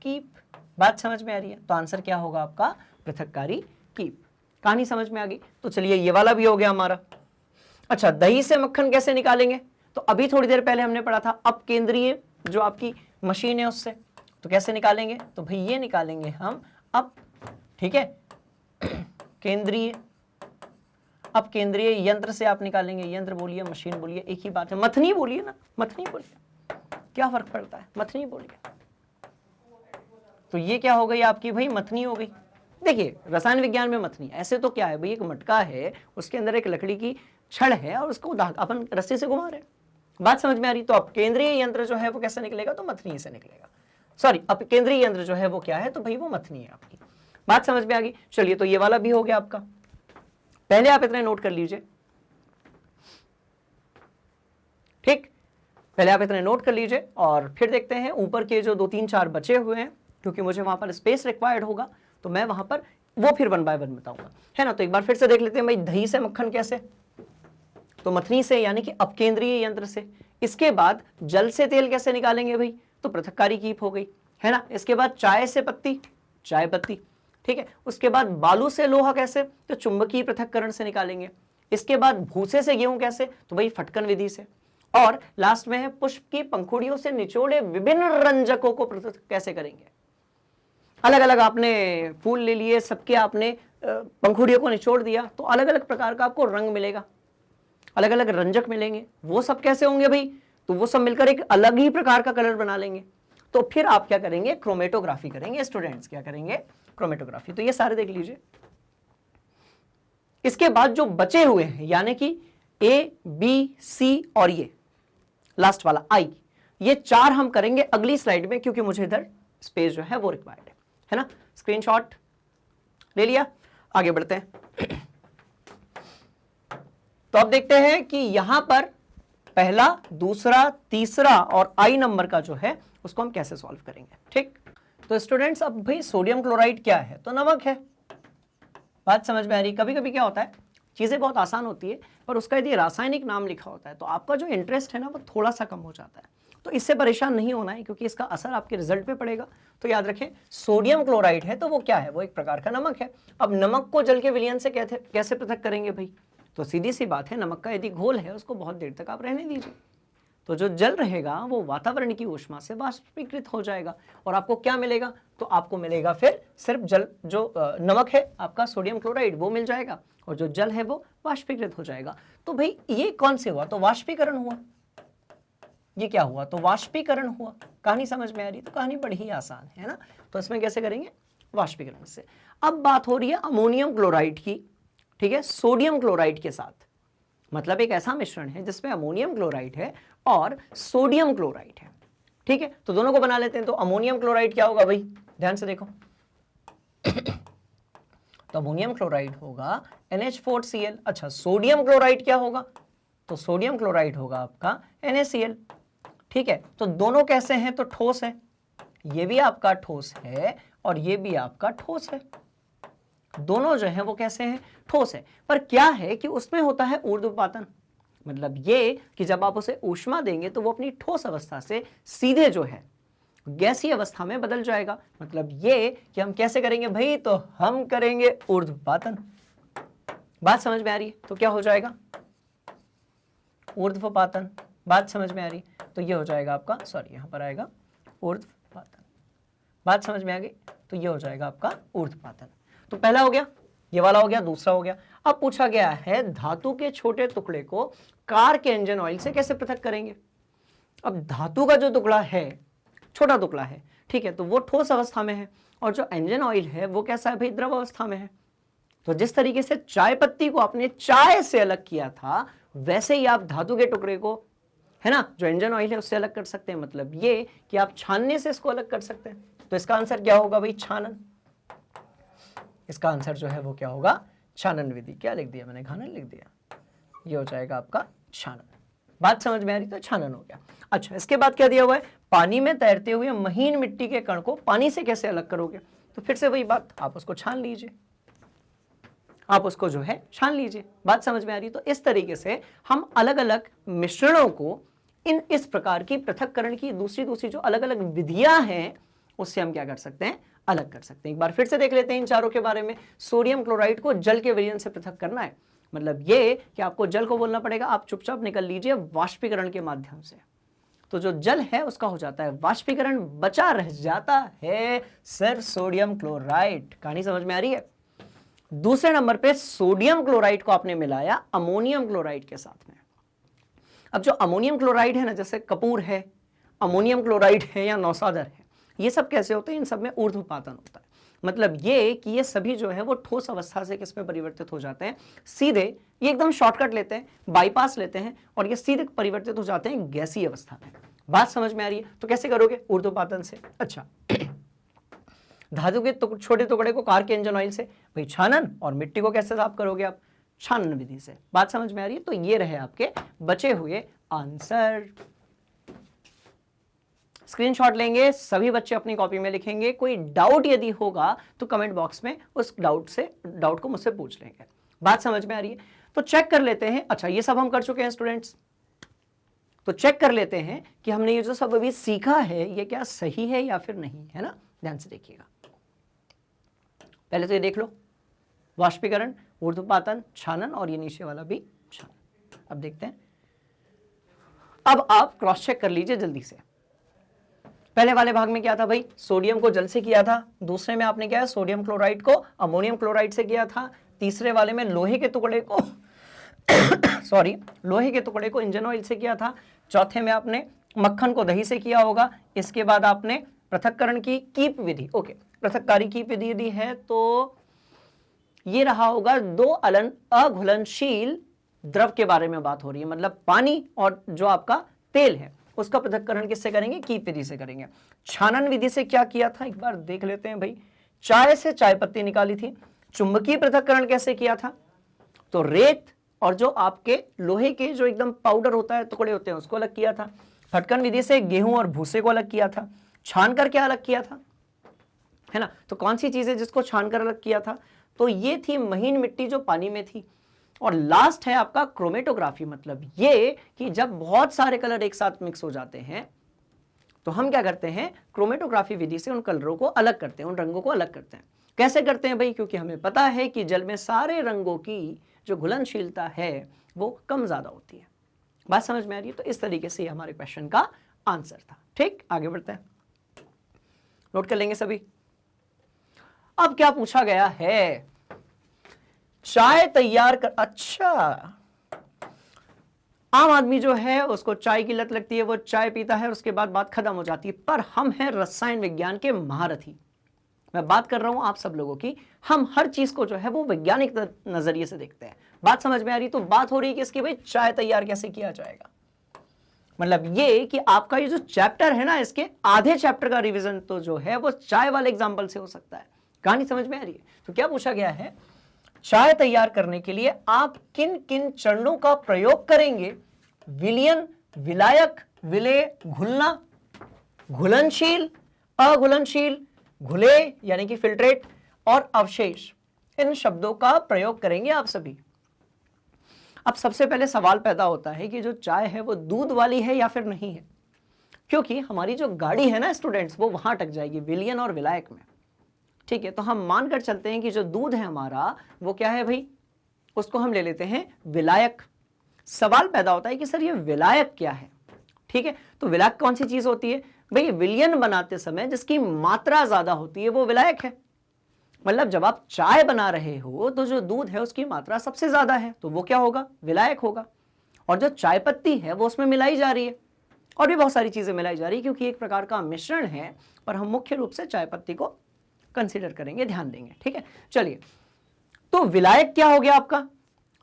Speaker 1: कीप। बात समझ में आ रही है? तो आंसर क्या होगा आपका, पृथक्कारी कीप। कहानी समझ में आ गई? तो चलिए ये वाला भी हो गया हमारा। अच्छा, दही से मक्खन कैसे निकालेंगे, तो अभी थोड़ी देर पहले हमने पढ़ा था अपकेंद्रीय जो आपकी मशीन है उससे। तो कैसे निकालेंगे, तो भाई ये निकालेंगे हम अप, ठीक है, केंद्रीय, अब केंद्रीय यंत्र से आप निकालेंगे। यंत्र बोलिए, मशीन बोलिए, एक ही बात है। मथनी बोलिए ना, मथनी बोलिए, क्या फर्क पड़ता है, मथनी बोलिए। तो ये क्या हो गई आपकी भाई, मथनी हो गई। देखिए रसायन विज्ञान में मथनी ऐसे तो क्या है भाई, एक मटका है, उसके अंदर एक लकड़ी की छड़ है और उसको अपन रस्सी से घुमा रहे हैं। बात समझ में आ रही? तो अब केंद्रीय यंत्र जो है वो कैसे निकलेगा, तो मथनी से निकलेगा। सॉरी, अब केंद्रीय यंत्र जो है वो क्या है, तो भाई वो मथनी है आपकी। बात समझ में आ गई? चलिए तो ये वाला भी हो गया आपका। पहले आप इतने नोट कर लीजिए, ठीक, पहले आप इतने नोट कर लीजिए और फिर देखते हैं ऊपर के जो 2 3 4 बचे हुए हैं, क्योंकि मुझे वहां पर स्पेस रिक्वायर्ड होगा तो मैं वहां पर वो फिर 1 बाय 1 बताऊंगा, है ना। तो एक बार फिर से देख लेते हैं भाई, दही से मक्खन कैसे, तो मथनी से यानी कि अपकेंद्रीय यंत्र से। इसके बाद जल से तेल कैसे निकालेंगे भाई, तो पृथक्कारी कीप हो गई, है ना। इसके बाद चाय से पत्ती, चाय पत्ती, ठीक है। उसके बाद बालू से लोहा कैसे, तो चुंबकीय पृथक्करण से निकालेंगे। इसके बाद भूसे से गेहूं कैसे, तो भाई फटकन विधि से। और लास्ट में है पुष्प की पंखुड़ियों से निचोड़े विभिन्न रंजकों को पृथक कैसे करेंगे। अलग अलग आपने फूल ले लिए, सबके आपने पंखुड़ियों को निचोड़ दिया, तो अलग अलग प्रकार का आपको रंग मिलेगा, अलग अलग रंजक मिलेंगे। वो सब कैसे होंगे भाई, तो वो सब मिलकर एक अलग ही प्रकार का कलर बना लेंगे। तो फिर आप क्या करेंगे, क्रोमेटोग्राफी करेंगे। स्टूडेंट्स क्या करेंगे, क्रोमेटोग्राफी। तो ये सारे देख लीजिए। इसके बाद जो बचे हुए हैं यानी कि ए, बी, सी और ये लास्ट वाला आई, ये 4 हम करेंगे अगली स्लाइड में, क्योंकि मुझे इधर स्पेस जो है वो रिक्वायर्ड है ना। स्क्रीनशॉट ले लिया, आगे बढ़ते हैं। तो अब देखते हैं कि यहां पर पहला, दूसरा, तीसरा और आई नंबर का जो है उसको हम कैसे सॉल्व करेंगे, ठीक। तो स्टूडेंट्स अब भाई सोडियम क्लोराइड क्या है, तो नमक है। बात समझ में आ रही। कभी कभी क्या होता है, चीजें बहुत आसान होती है पर उसका यदि रासायनिक नाम लिखा होता है तो आपका जो इंटरेस्ट है ना वो थोड़ा सा कम हो जाता है। तो इससे परेशान नहीं होना है, क्योंकि इसका असर आपके रिजल्ट पे पड़ेगा। तो याद रखें, सोडियम क्लोराइड है तो वो क्या है, वो एक प्रकार का नमक है। अब नमक को जल के विलयन से कैसे पृथक करेंगे भाई, तो सीधी सी बात है, नमक का यदि घोल है उसको बहुत देर तक आप रहने दीजिए, तो जो जल रहेगा वो वातावरण की ऊष्मा से वाष्पीकृत हो जाएगा। और आपको क्या मिलेगा, तो आपको मिलेगा फिर सिर्फ जल, जो नमक है आपका सोडियम क्लोराइड वो मिल जाएगा, और जो जल है वो वाष्पीकृत हो जाएगा। तो भाई ये कौन से हुआ, तो वाष्पीकरण हुआ। ये क्या हुआ, तो वाष्पीकरण हुआ। कहानी समझ में आ रही, तो कहानी बड़ी ही आसान है ना। तो इसमें कैसे करेंगे, वाष्पीकरण से। अब बात हो रही है अमोनियम क्लोराइड की, ठीक है, सोडियम क्लोराइड के साथ। मतलब एक ऐसा मिश्रण है जिसमें अमोनियम क्लोराइड है और सोडियम क्लोराइड है, ठीक है। तो दोनों को बना लेते हैं। तो अमोनियम क्लोराइड क्या होगा भाई, ध्यान से देखो। तो अमोनियम क्लोराइड होगा NH4Cl। अच्छा, सोडियम क्लोराइड क्या होगा, तो सोडियम क्लोराइड होगा आपका NaCl, ठीक है। तो दोनों कैसे हैं, तो ठोस है। ये भी आपका ठोस है और ये भी आपका ठोस है। दोनों जो है वो कैसे हैं, ठोस है। पर क्या है कि उसमें होता है ऊर्ध्वपातन। मतलब ये कि जब आप उसे ऊष्मा देंगे तो वो अपनी ठोस अवस्था से सीधे जो है गैसीय अवस्था में बदल जाएगा। मतलब ये कि हम कैसे करेंगे भाई, तो हम करेंगे ऊर्ध्वपातन। बात समझ में आ रही है, तो क्या हो जाएगा, ऊर्ध्वपातन। बात समझ में आ रही, तो ये हो जाएगा आपका, सॉरी यहां पर आएगा ऊर्ध्वपातन। बात समझ में आ गई, तो ये हो जाएगा आपका ऊर्ध्वपातन। तो पहला हो गया, ये वाला हो गया, दूसरा हो गया। अब पूछा गया है धातु के छोटे टुकड़े को कार के इंजन ऑयल से कैसे पृथक करेंगे। अब धातु का जो टुकड़ा है, छोटा टुकड़ा है, ठीक है, तो वो ठोस अवस्था में है, और जो इंजन ऑयल है वो कैसा है भाई, द्रव अवस्था में है। तो जिस तरीके से चाय पत्ती को आपने चाय से अलग किया था, वैसे ही आप धातु के टुकड़े को, है ना, जो इंजन ऑयल है उससे अलग कर सकते हैं। मतलब ये कि आप छानने से इसको अलग कर सकते हैं। तो इसका आंसर क्या होगा भाई, छानन। इसका आंसर जो है वो क्या होगा, छानन विधि। क्या लिख दिया मैंने, घानन लिख दिया। ये हो जाएगा आपका छानन। बात समझ में आ रही, तो छानन हो गया। अच्छा, इसके बाद क्या दिया हुआ है, पानी में तैरते हुए महीन मिट्टी के कण को पानी से कैसे अलग करोगे। तो फिर से वही बात, आप उसको छान लीजिए, आप उसको जो है छान लीजिए। बात समझ में आ रही, तो इस तरीके से हम अलग अलग मिश्रणों को इस प्रकार की पृथक्करण की दूसरी जो अलग अलग विधियां हैं उससे हम क्या कर सकते हैं, अलग कर सकते हैं। एक बार फिर से देख लेते हैं इन चारों के बारे में। सोडियम क्लोराइड को जल के विलयन से पृथक करना है। मतलब ये कि आपको जल को बोलना पड़ेगा, आप चुपचाप निकल लीजिए वाष्पीकरण के माध्यम से। तो जो जल है उसका हो जाता है वाष्पीकरण, बचा रह जाता है सिर्फ सोडियम क्लोराइड। कहानी समझ में आ रही है। दूसरे नंबर पे सोडियम क्लोराइड को आपने मिलाया अमोनियम क्लोराइड के साथ में। अब जो अमोनियम क्लोराइड है ना, जैसे कपूर है, अमोनियम क्लोराइड है या नौसादर है, ये सब कैसे होते हैं, इन सब में ऊर्ध्वपातन होता है। मतलब ये कि ये सभी जो है वो ठोस अवस्था से किस में परिवर्तित हो जाते हैं, सीधे, ये एकदम शॉर्टकट लेते हैं, बाईपास लेते हैं और ये सीधे परिवर्तित हो जाते हैं गैसीय अवस्था में। बात समझ में आ रही है, तो कैसे करोगे, ऊर्ध्वपातन से। अच्छा, धातु के छोटे टुकड़े को कार के इंजन ऑयल से, भाई छानन, और मिट्टी को कैसे साफ करोगे आप, छानन विधि से। बात समझ में आ रही है, तो ये रहे आपके बचे हुए आंसर। स्क्रीनशॉट लेंगे, सभी बच्चे अपनी कॉपी में लिखेंगे। कोई डाउट यदि होगा तो कमेंट बॉक्स में उस डाउट को मुझसे पूछ लेंगे। बात समझ में आ रही है? तो चेक कर लेते हैं। अच्छा, ये सब हम कर चुके हैं स्टूडेंट्स, तो चेक कर लेते हैं कि हमने ये जो सब अभी सीखा है ये क्या सही है या फिर नहीं, है ना। ध्यान से देखिएगा। पहले तो ये देख लो, वाष्पीकरण, ऊर्ध्वपातन, छानन और ये नीचे वाला भी छानन। अब देखते हैं, अब आप क्रॉस चेक कर लीजिए जल्दी से। पहले वाले भाग में क्या था भाई, सोडियम को जल से किया था। दूसरे में आपने क्या है, सोडियम क्लोराइड को अमोनियम क्लोराइड से किया था। तीसरे वाले में लोहे के टुकड़े को लोहे के टुकड़े को इंजन ऑयल से किया था। चौथे में आपने मक्खन को दही से किया होगा। इसके बाद आपने पृथक्करण की कीप विधि, ओके, पृथककारी कीप विधि यदि है तो ये रहा होगा दो अघुलनशील द्रव के बारे में बात हो रही है, मतलब पानी और जो आपका तेल है उसका पृथक्करण किससे करेंगे, कीप विधि से करेंगे। छानन विधि से क्या किया था एक बार देख लेते हैं भाई। चाय से चाय पत्ती निकाली थी। चुंबकीय पृथक्करण कैसे किया था, तो रेत और जो आपके लोहे के जो एकदम पाउडर होता है, टुकड़े होते हैं, उसको अलग किया था। फटकन विधि से गेहूं और भूसे को अलग किया था। छान कर क्या अलग किया था, है ना। तो कौन सी चीज है जिसको छान कर अलग किया था, तो ये थी महीन मिट्टी जो पानी में थी। और लास्ट है आपका क्रोमेटोग्राफी, मतलब ये कि जब बहुत सारे कलर एक साथ मिक्स हो जाते हैं तो हम क्या करते हैं, क्रोमेटोग्राफी विधि से उन कलरों को अलग करते हैं, उन रंगों को अलग करते हैं। कैसे करते हैं भाई, क्योंकि हमें पता है कि जल में सारे रंगों की जो घुलनशीलता है वो कम ज्यादा होती है। बात समझ में आ रही है? तो इस तरीके से हमारे क्वेश्चन का आंसर था। ठीक, आगे बढ़ते हैं, नोट कर लेंगे सभी। अब क्या पूछा गया है, चाय तैयार कर, अच्छा, आम आदमी जो है उसको चाय की लत लगती है, वो चाय पीता है, उसके बाद बात खत्म हो जाती है। पर हम हैं रसायन विज्ञान के महारथी, मैं बात कर रहा हूं आप सब लोगों की। हम हर चीज को जो है वो वैज्ञानिक नजरिए से देखते हैं। बात समझ में आ रही? तो बात हो रही है कि इसकी भाई चाय तैयार कैसे किया जाएगा, मतलब ये कि आपका ये जो चैप्टर है ना, इसके आधे चैप्टर का रिवीजन तो जो है वो चाय वाले एग्जांपल से हो सकता है। कहानी समझ में आ रही है? तो क्या पूछा गया है, चाय तैयार करने के लिए आप किन किन चरणों का प्रयोग करेंगे, विलयन, विलायक, विलेय, घुलना, घुलनशील, अघुलनशील, घुले यानी कि फिल्ट्रेट और अवशेष, इन शब्दों का प्रयोग करेंगे आप सभी। अब सबसे पहले सवाल पैदा होता है कि जो चाय है वो दूध वाली है या फिर नहीं है, क्योंकि हमारी जो गाड़ी है ना स्टूडेंट्स, वो वहां अटक जाएगी विलयन और विलायक में। ठीक है, तो हम मानकर चलते हैं कि जो दूध है हमारा वो क्या है भाई, उसको हम ले लेते हैं विलायक। सवाल पैदा होता है कि सर ये विलायक क्या है। ठीक है, तो विलायक कौन सी चीज होती है भाई, विलयन बनाते समय जिसकी मात्रा ज्यादा होती है वो विलायक है। मतलब जब आप चाय बना रहे हो तो जो दूध है उसकी मात्रा सबसे ज्यादा है, तो वो क्या होगा, विलायक होगा। और जो चाय पत्ती है वो उसमें मिलाई जा रही है, और भी बहुत सारी चीजें मिलाई जा रही है, क्योंकि एक प्रकार का मिश्रण है, पर हम मुख्य रूप से चाय पत्ती को कंसीडर करेंगे, ध्यान देंगे। ठीक है, चलिए, तो विलायक क्या हो गया आपका,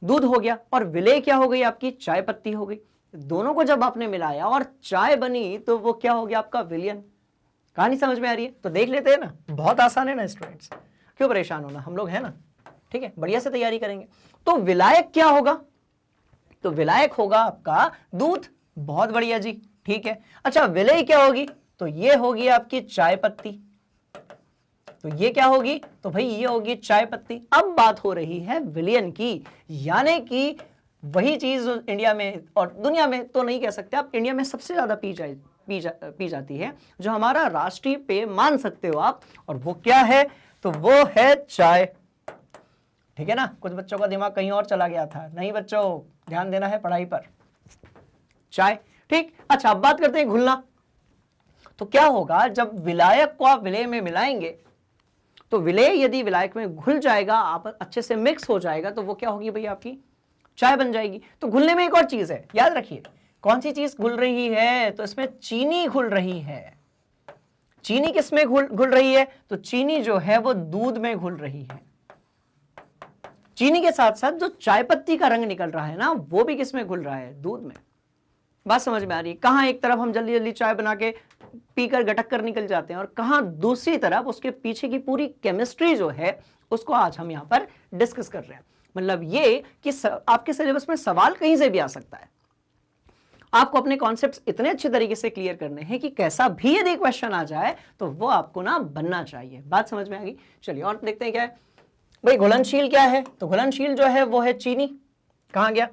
Speaker 1: दूध हो गया, और विलेय क्या हो गई आपकी, चाय पत्ती हो गई। दोनों को जब आपने मिलाया और चाय बनी तो वो क्या हो गया आपका, विलयन। कहानी समझ में आ रही है? तो देख लेते हैं ना, बहुत आसान है ना स्टूडेंट्स, क्यों परेशान होना, हम लोग है ना। ठीक है, बढ़िया से तैयारी करेंगे। तो विलायक क्या होगा, तो विलायक होगा आपका दूध, बहुत बढ़िया जी, ठीक है। अच्छा, विलेय क्या होगी, तो ये होगी आपकी चाय पत्ती। तो ये क्या होगी, तो भाई ये होगी चाय पत्ती। अब बात हो रही है विलयन की, यानी कि वही चीज इंडिया में और दुनिया में तो नहीं कह सकते आप, इंडिया में सबसे ज्यादा पी जाती है, जो हमारा राष्ट्रीय पेय मान सकते हो आप, और वो क्या है, तो वो है चाय। ठीक है ना, कुछ बच्चों का दिमाग कहीं और चला गया था, नहीं बच्चों ध्यान देना है पढ़ाई पर, चाय। ठीक, अच्छा अब बात करते हैं घुलना। तो क्या होगा, जब विलायक को आप विलेय में मिलाएंगे, तो विलेय यदि विलायक में घुल जाएगा, आप अच्छे से मिक्स हो जाएगा, तो वो क्या होगी भाई, आपकी चाय बन जाएगी। तो घुलने में एक और चीज है, याद रखिए, कौन सी चीज घुल रही है, तो इसमें चीनी घुल रही है। चीनी किसमें घुल रही है, तो चीनी जो है वो दूध में घुल रही है। चीनी के साथ साथ जो चाय पत्ती का रंग निकल रहा है ना, वो भी किसमें घुल रहा है, दूध में। बात समझ में आ रही है? कहां एक तरफ हम जल्दी जल्दी चाय बना के पीकर गटक कर निकल जाते हैं, और कहां दूसरी तरफ उसके पीछे की पूरी केमिस्ट्री जो है उसको आज हम यहां पर डिस्कस कर रहे हैं। मतलब ये कि आपके सिलेबस में सवाल कहीं से भी आ सकता है। आपको अपने कॉन्सेप्ट्स इतने अच्छे तरीके से क्लियर करने हैं कि कैसा भी यदि क्वेश्चन आ जाए तो वो आपको ना बनना चाहिए। बात समझ में आ गई? चलिए और देखते हैं क्या है भाई। घुलनशील क्या है? तो घुलनशील जो है वो है चीनी। कहां गया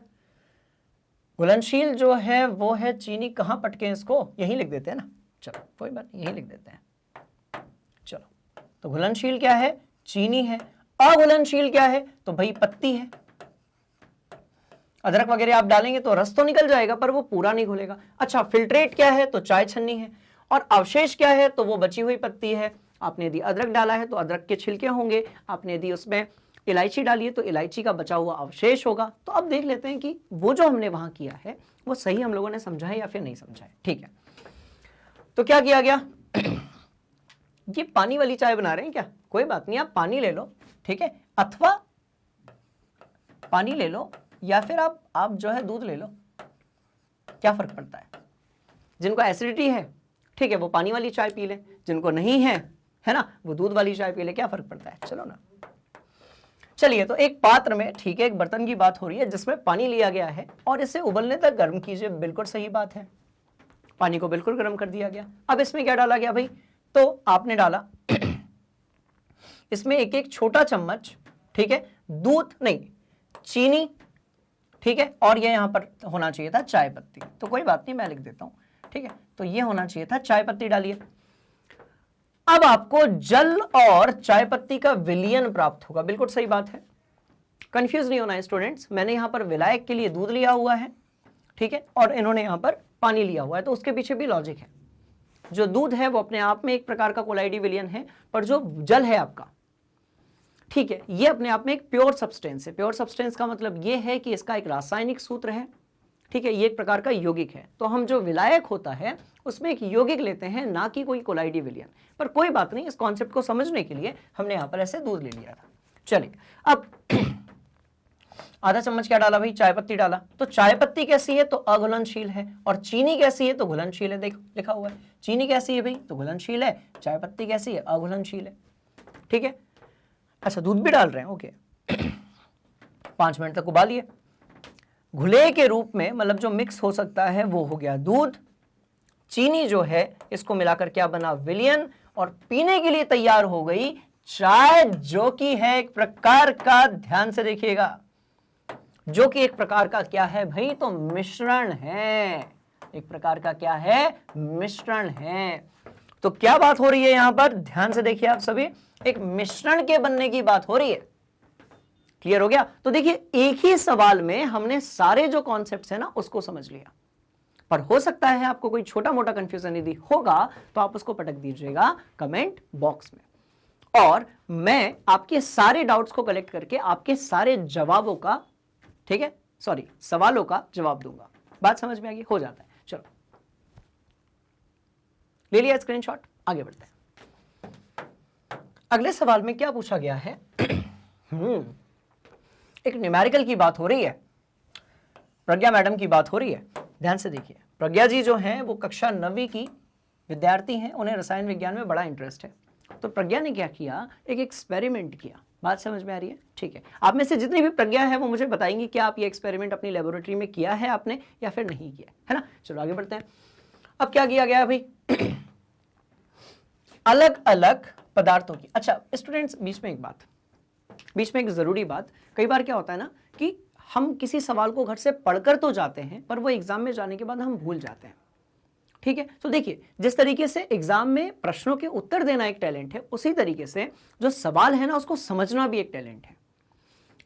Speaker 1: घुलनशील? जो है वो है चीनी। कहां पटके हैं इसको? यहीं लिख देते हैं ना, चलो कोई बात नहीं, यहीं लिख देते हैं। चलो, तो घुलनशील क्या है? चीनी है। अघुलनशील क्या है? तो भाई पत्ती है। अदरक वगैरह आप डालेंगे तो रस तो निकल जाएगा पर वो पूरा नहीं घुलेगा। अच्छा, फिल्ट्रेट क्या है? तो चाय छन्नी है। और अवशेष क्या है? तो वो बची हुई पत्ती है। आपने यदि अदरक डाला है तो अदरक के छिलके होंगे, आपने यदि उसमें इलायची डाली है तो इलायची का बचा हुआ अवशेष होगा। तो अब देख लेते हैं कि वो जो हमने वहां किया है वो सही हम लोगों ने समझा है या फिर नहीं समझा है। ठीक है, तो क्या किया गया? ये पानी वाली चाय बना रहे हैं क्या? कोई बात नहीं, आप पानी ले लो, ठीक है, अथवा पानी ले लो या फिर आप जो है दूध ले लो, क्या फर्क पड़ता है? जिनको एसिडिटी है, ठीक है, वो पानी वाली चाय पी ले, जिनको नहीं है ना, वो दूध वाली चाय पी ले, क्या फर्क पड़ता है? चलो ना। चलिए, तो एक पात्र में, ठीक है, एक बर्तन की बात हो रही है जिसमें पानी लिया गया है और इसे उबलने तक गर्म कीजिए। बिल्कुल सही बात है, पानी को बिल्कुल गर्म कर दिया गया। अब इसमें क्या डाला गया भाई? तो आपने डाला इसमें एक छोटा चम्मच, ठीक है, दूध नहीं, चीनी, ठीक है, और ये यहां पर होना चाहिए था चाय पत्ती। तो कोई बात नहीं, मैं लिख देता हूं, ठीक है, तो ये होना चाहिए था चाय पत्ती। डालिए। अब आपको जल और चाय पत्ती का विलयन प्राप्त होगा। बिल्कुल सही बात है, कंफ्यूज नहीं होना है स्टूडेंट्स। मैंने यहां पर विलायक के लिए दूध लिया हुआ है, ठीक है, और इन्होंने यहां पर पानी लिया हुआ है, तो उसके पीछे भी लॉजिक है। जो दूध है वो अपने आप में एक प्रकार का कोलाइडी विलयन है, पर जो जल है आपका, ठीक है, ये अपने आप में एक प्योर सब्सटेंस है। प्योर सब्सटेंस का मतलब ये है कि इसका एक रासायनिक सूत्र है, ठीक है, ये एक प्रकार का यौगिक है। तो हम जो विलायक होता है उसमें एक यौगिक लेते हैं, ना कि कोई कोलाइडी विलयन। पर कोई बात नहीं, इस कॉन्सेप्ट को समझने के लिए हमने यहां पर ऐसे दूध ले लिया था। चलिए, अब आधा चम्मच क्या डाला भाई? चाय पत्ती डाला। तो चाय पत्ती कैसी है? तो अघुलनशील है। और चीनी कैसी है? तो घुलनशील है। देखो लिखा हुआ है, चीनी कैसी है भाई? तो घुलनशील है। चाय पत्ती कैसी है? अघुलनशील है। ठीक है, अच्छा, दूध भी डाल रहे हैं, ओके। 5 मिनट तक उबालिए। घुले के रूप में, मतलब जो मिक्स हो सकता है वो हो गया दूध। चीनी जो है इसको मिलाकर क्या बना? विलयन। और पीने के लिए तैयार हो गई चाय, जो कि है एक प्रकार का, ध्यान से देखिएगा, जो कि एक प्रकार का क्या है भाई? तो मिश्रण है। एक प्रकार का क्या है? मिश्रण है। तो क्या बात हो रही है यहां पर? ध्यान से देखिए आप सभी, एक मिश्रण के बनने की बात हो रही है। क्लियर हो गया? तो देखिए, एक ही सवाल में हमने सारे जो कॉन्सेप्ट्स है ना उसको समझ लिया। पर हो सकता है आपको कोई छोटा मोटा कंफ्यूजन यदि होगा तो आप उसको पटक दीजिएगा कमेंट बॉक्स में, और मैं आपके सारे डाउट्स को कलेक्ट करके आपके सारे जवाबों का, ठीक है, सॉरी, सवालों का जवाब दूंगा। बात समझ में आ गई? हो जाता है। चलो, ले लिया स्क्रीनशॉट, आगे बढ़ते हैं। अगले सवाल में क्या पूछा गया है? एक न्यूमेरिकल की बात हो रही है, प्रज्ञा मैडम की बात हो रही है। ध्यान से देखिए, प्रज्ञा जी जो हैं वो कक्षा 9वीं की विद्यार्थी हैं, उन्हें रसायन विज्ञान में बड़ा इंटरेस्ट है। तो प्रज्ञा ने क्या किया? एक एक्सपेरिमेंट किया। बात समझ में आ रही है? ठीक है, आप में से जितनी भी प्रज्ञा है वो मुझे बताएंगी क्या आप ये एक्सपेरिमेंट अपनी लेबोरेटरी में किया है आपने या फिर नहीं किया है ना। चलो आगे बढ़ते हैं। अब क्या किया गया भाई? अलग अलग पदार्थों की, अच्छा स्टूडेंट्स, बीच में एक जरूरी बात, कई बार क्या होता है ना कि हम किसी सवाल को घर से पढ़कर तो जाते हैं पर वो एग्जाम में जाने के बाद हम भूल जाते हैं। ठीक है, तो देखिए, जिस तरीके से एग्जाम में प्रश्नों के उत्तर देना एक टैलेंट है, उसी तरीके से जो सवाल है ना उसको समझना भी एक टैलेंट है।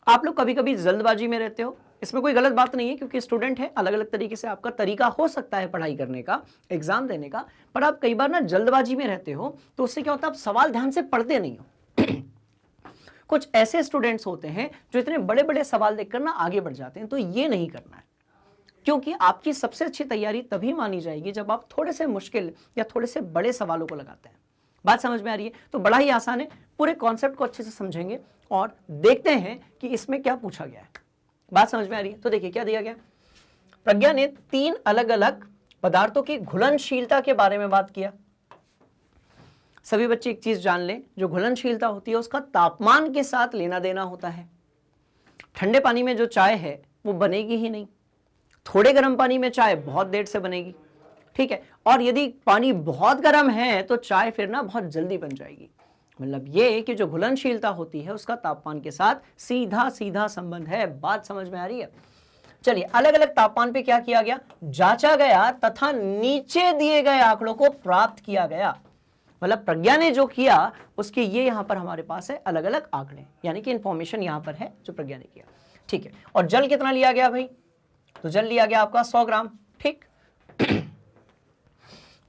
Speaker 1: आप लोग कभी कभी जल्दबाजी में रहते हो, इसमें कोई गलत बात नहीं है, क्योंकि स्टूडेंट है, अलग अलग तरीके से आपका तरीका हो सकता है पढ़ाई करने का, एग्जाम देने का, पर आप कई बार ना जल्दबाजी में रहते हो तो उससे क्या होता है, आप सवाल ध्यान से पढ़ते नहीं हो। कुछ ऐसे स्टूडेंट्स होते हैं जो इतने बड़े बड़े सवाल देखकर ना आगे बढ़ जाते हैं, तो ये नहीं करना है, क्योंकि आपकी सबसे अच्छी तैयारी तभी मानी जाएगी जब आप थोड़े से मुश्किल या थोड़े से बड़े सवालों को लगाते हैं। बात समझ में आ रही है? तो बड़ा ही आसान है, पूरे कॉन्सेप्ट को अच्छे से समझेंगे और देखते हैं कि इसमें क्या पूछा गया है। बात समझ में आ रही है? तो देखिए क्या दिया गया। प्रज्ञा ने 3 अलग अलग पदार्थों की घुलनशीलता के बारे में बात किया। सभी बच्चे एक चीज जान लें, जो घुलनशीलता होती है उसका तापमान के साथ लेना देना होता है। ठंडे पानी में जो चाय है वो बनेगी ही नहीं, थोड़े गर्म पानी में चाय बहुत देर से बनेगी, ठीक है, और यदि पानी बहुत गर्म है तो चाय फिर ना बहुत जल्दी बन जाएगी। मतलब ये कि जो घुलनशीलता होती है उसका तापमान के साथ सीधा सीधा संबंध है। बात समझ में आ रही है? चलिए, अलग अलग तापमान पे क्या किया गया, जांचा गया तथा नीचे दिए गए आंकड़ों को प्राप्त किया गया। मतलब प्रज्ञा ने जो किया उसके ये यहां पर हमारे पास है अलग अलग आंकड़े, यानी कि इंफॉर्मेशन यहां पर है जो प्रज्ञा ने किया, ठीक है। और जल कितना लिया गया भाई, तो जल लिया गया आपका 100 ग्राम, ठीक।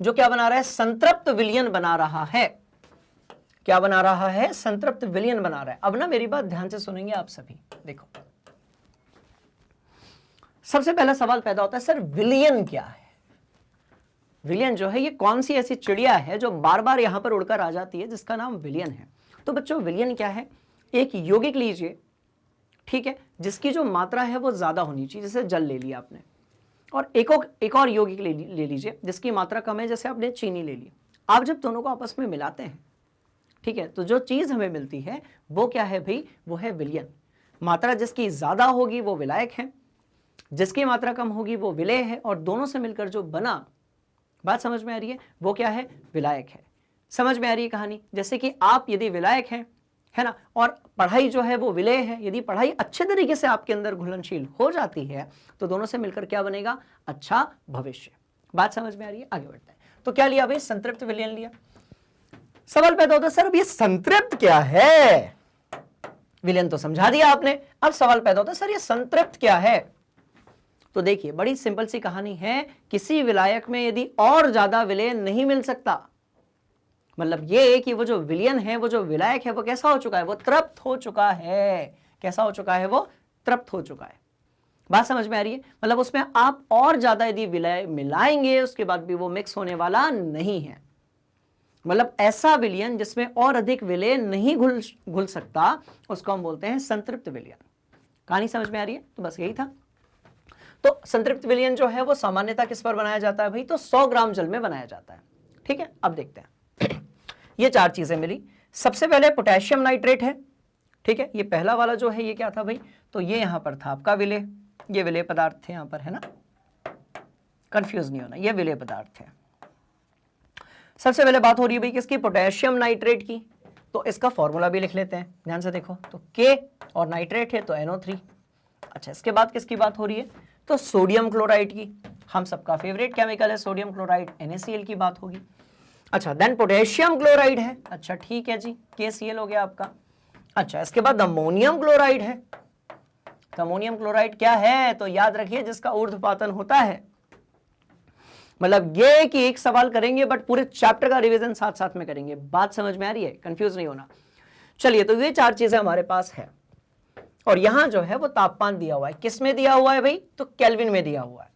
Speaker 1: जो क्या बना रहा है, संतृप्त विलयन बना रहा है। क्या बना रहा है, संतृप्त विलयन बना रहा है। अब ना मेरी बात ध्यान से सुनेंगे आप सभी। देखो, सबसे पहला सवाल पैदा होता है, सर विलयन क्या है? विलयन जो है ये कौन सी ऐसी चिड़िया है जो बार बार यहां पर उड़कर आ जाती है जिसका नाम विलयन है? तो बच्चों विलयन क्या है, एक यौगिक लीजिए, ठीक है, जिसकी जो मात्रा है वो ज्यादा होनी चाहिए, जैसे जल ले लिया आपने, और एक और यौगिक ले लीजिए जिसकी मात्रा कम है, जैसे आपने चीनी ले ली। आप जब दोनों को आपस में मिलाते हैं, ठीक है, तो जो चीज हमें मिलती है वो क्या है भाई, वो है विलयन। मात्रा जिसकी ज्यादा होगी वो विलायक है, जिसकी मात्रा कम होगी वो विलेय है, और दोनों से मिलकर जो बना, बात समझ में आ रही है, वो क्या है, विलायक है। समझ में आ रही है कहानी? जैसे कि आप यदि विलायक हैं, है ना, और पढ़ाई जो है वो विलेय है, यदि पढ़ाई अच्छे तरीके से आपके अंदर घुलनशील हो जाती है तो दोनों से मिलकर क्या बनेगा, अच्छा भविष्य। बात समझ में आ रही है? आगे बढ़ते हैं। तो क्या लिया भाई, संतृप्त विलयन लिया। सवाल पैदा होता है, सर अब ये संतृप्त क्या है? विलयन तो समझा दिया आपने, अब सवाल पैदा होता है, सर ये संतृप्त क्या है? तो देखिए, बड़ी सिंपल सी कहानी है, किसी विलायक में यदि और ज्यादा विलय नहीं मिल सकता, मतलब ये कि वो जो विलयन है, वो जो विलायक है, वो कैसा हो चुका है, वो तृप्त हो चुका है। कैसा हो चुका है, वो तृप्त हो चुका है। बात समझ में आ रही है? मतलब उसमें आप और ज्यादा यदि विलय मिलाएंगे उसके बाद भी वो मिक्स होने वाला नहीं है। मतलब ऐसा विलयन जिसमें और अधिक विलय नहीं घुल सकता, उसको हम बोलते हैं संतृप्त विलयन। कहानी समझ में आ रही है? तो बस यही था। तो संतृप्त विलयन जो है वो सामान्यतः किस पर बनाया जाता है भाई, तो 100 ग्राम जल में बनाया जाता है, ठीक है। अब देखते हैं, ये 4 चीजें मिली। सबसे पहले पोटेशियम नाइट्रेट है, ठीक है, ये पहला वाला जो है ये क्या था भाई, तो ये यहां पर था आपका विलेय, ये विलेय पदार्थ थे यहां पर, है ना, कंफ्यूज नहीं होना, ये विलेय पदार्थ थे। सबसे पहले बात हो रही है भाई किसकी, पोटेशियम नाइट्रेट की। तो इसका फॉर्मूला भी लिख लेते हैं, ध्यान से देखो, तो K और नाइट्रेट है तो NO3। अच्छा, इसके बाद किसकी बात हो रही है, तो सोडियम क्लोराइड की। हम सबका फेवरेट केमिकल है सोडियम क्लोराइड, NaCl की बात होगी। अच्छा, देन पोटेशियम क्लोराइड है, अच्छा ठीक है जी, KCl हो गया आपका। अच्छा, इसके बाद अमोनियम क्लोराइड है। तो अमोनियम क्लोराइड क्या है, तो याद रखिए जिसका ऊर्ध्वपातन होता है। मतलब ये कि एक सवाल करेंगे बट पूरे चैप्टर का रिवीजन साथ साथ में करेंगे। बात समझ में आ रही है, कंफ्यूज नहीं होना। चलिए, तो ये 4 चीजें हमारे पास है, और यहां जो है वो तापमान दिया हुआ है। किस में दिया हुआ है भाई, तो केल्विन में दिया हुआ है।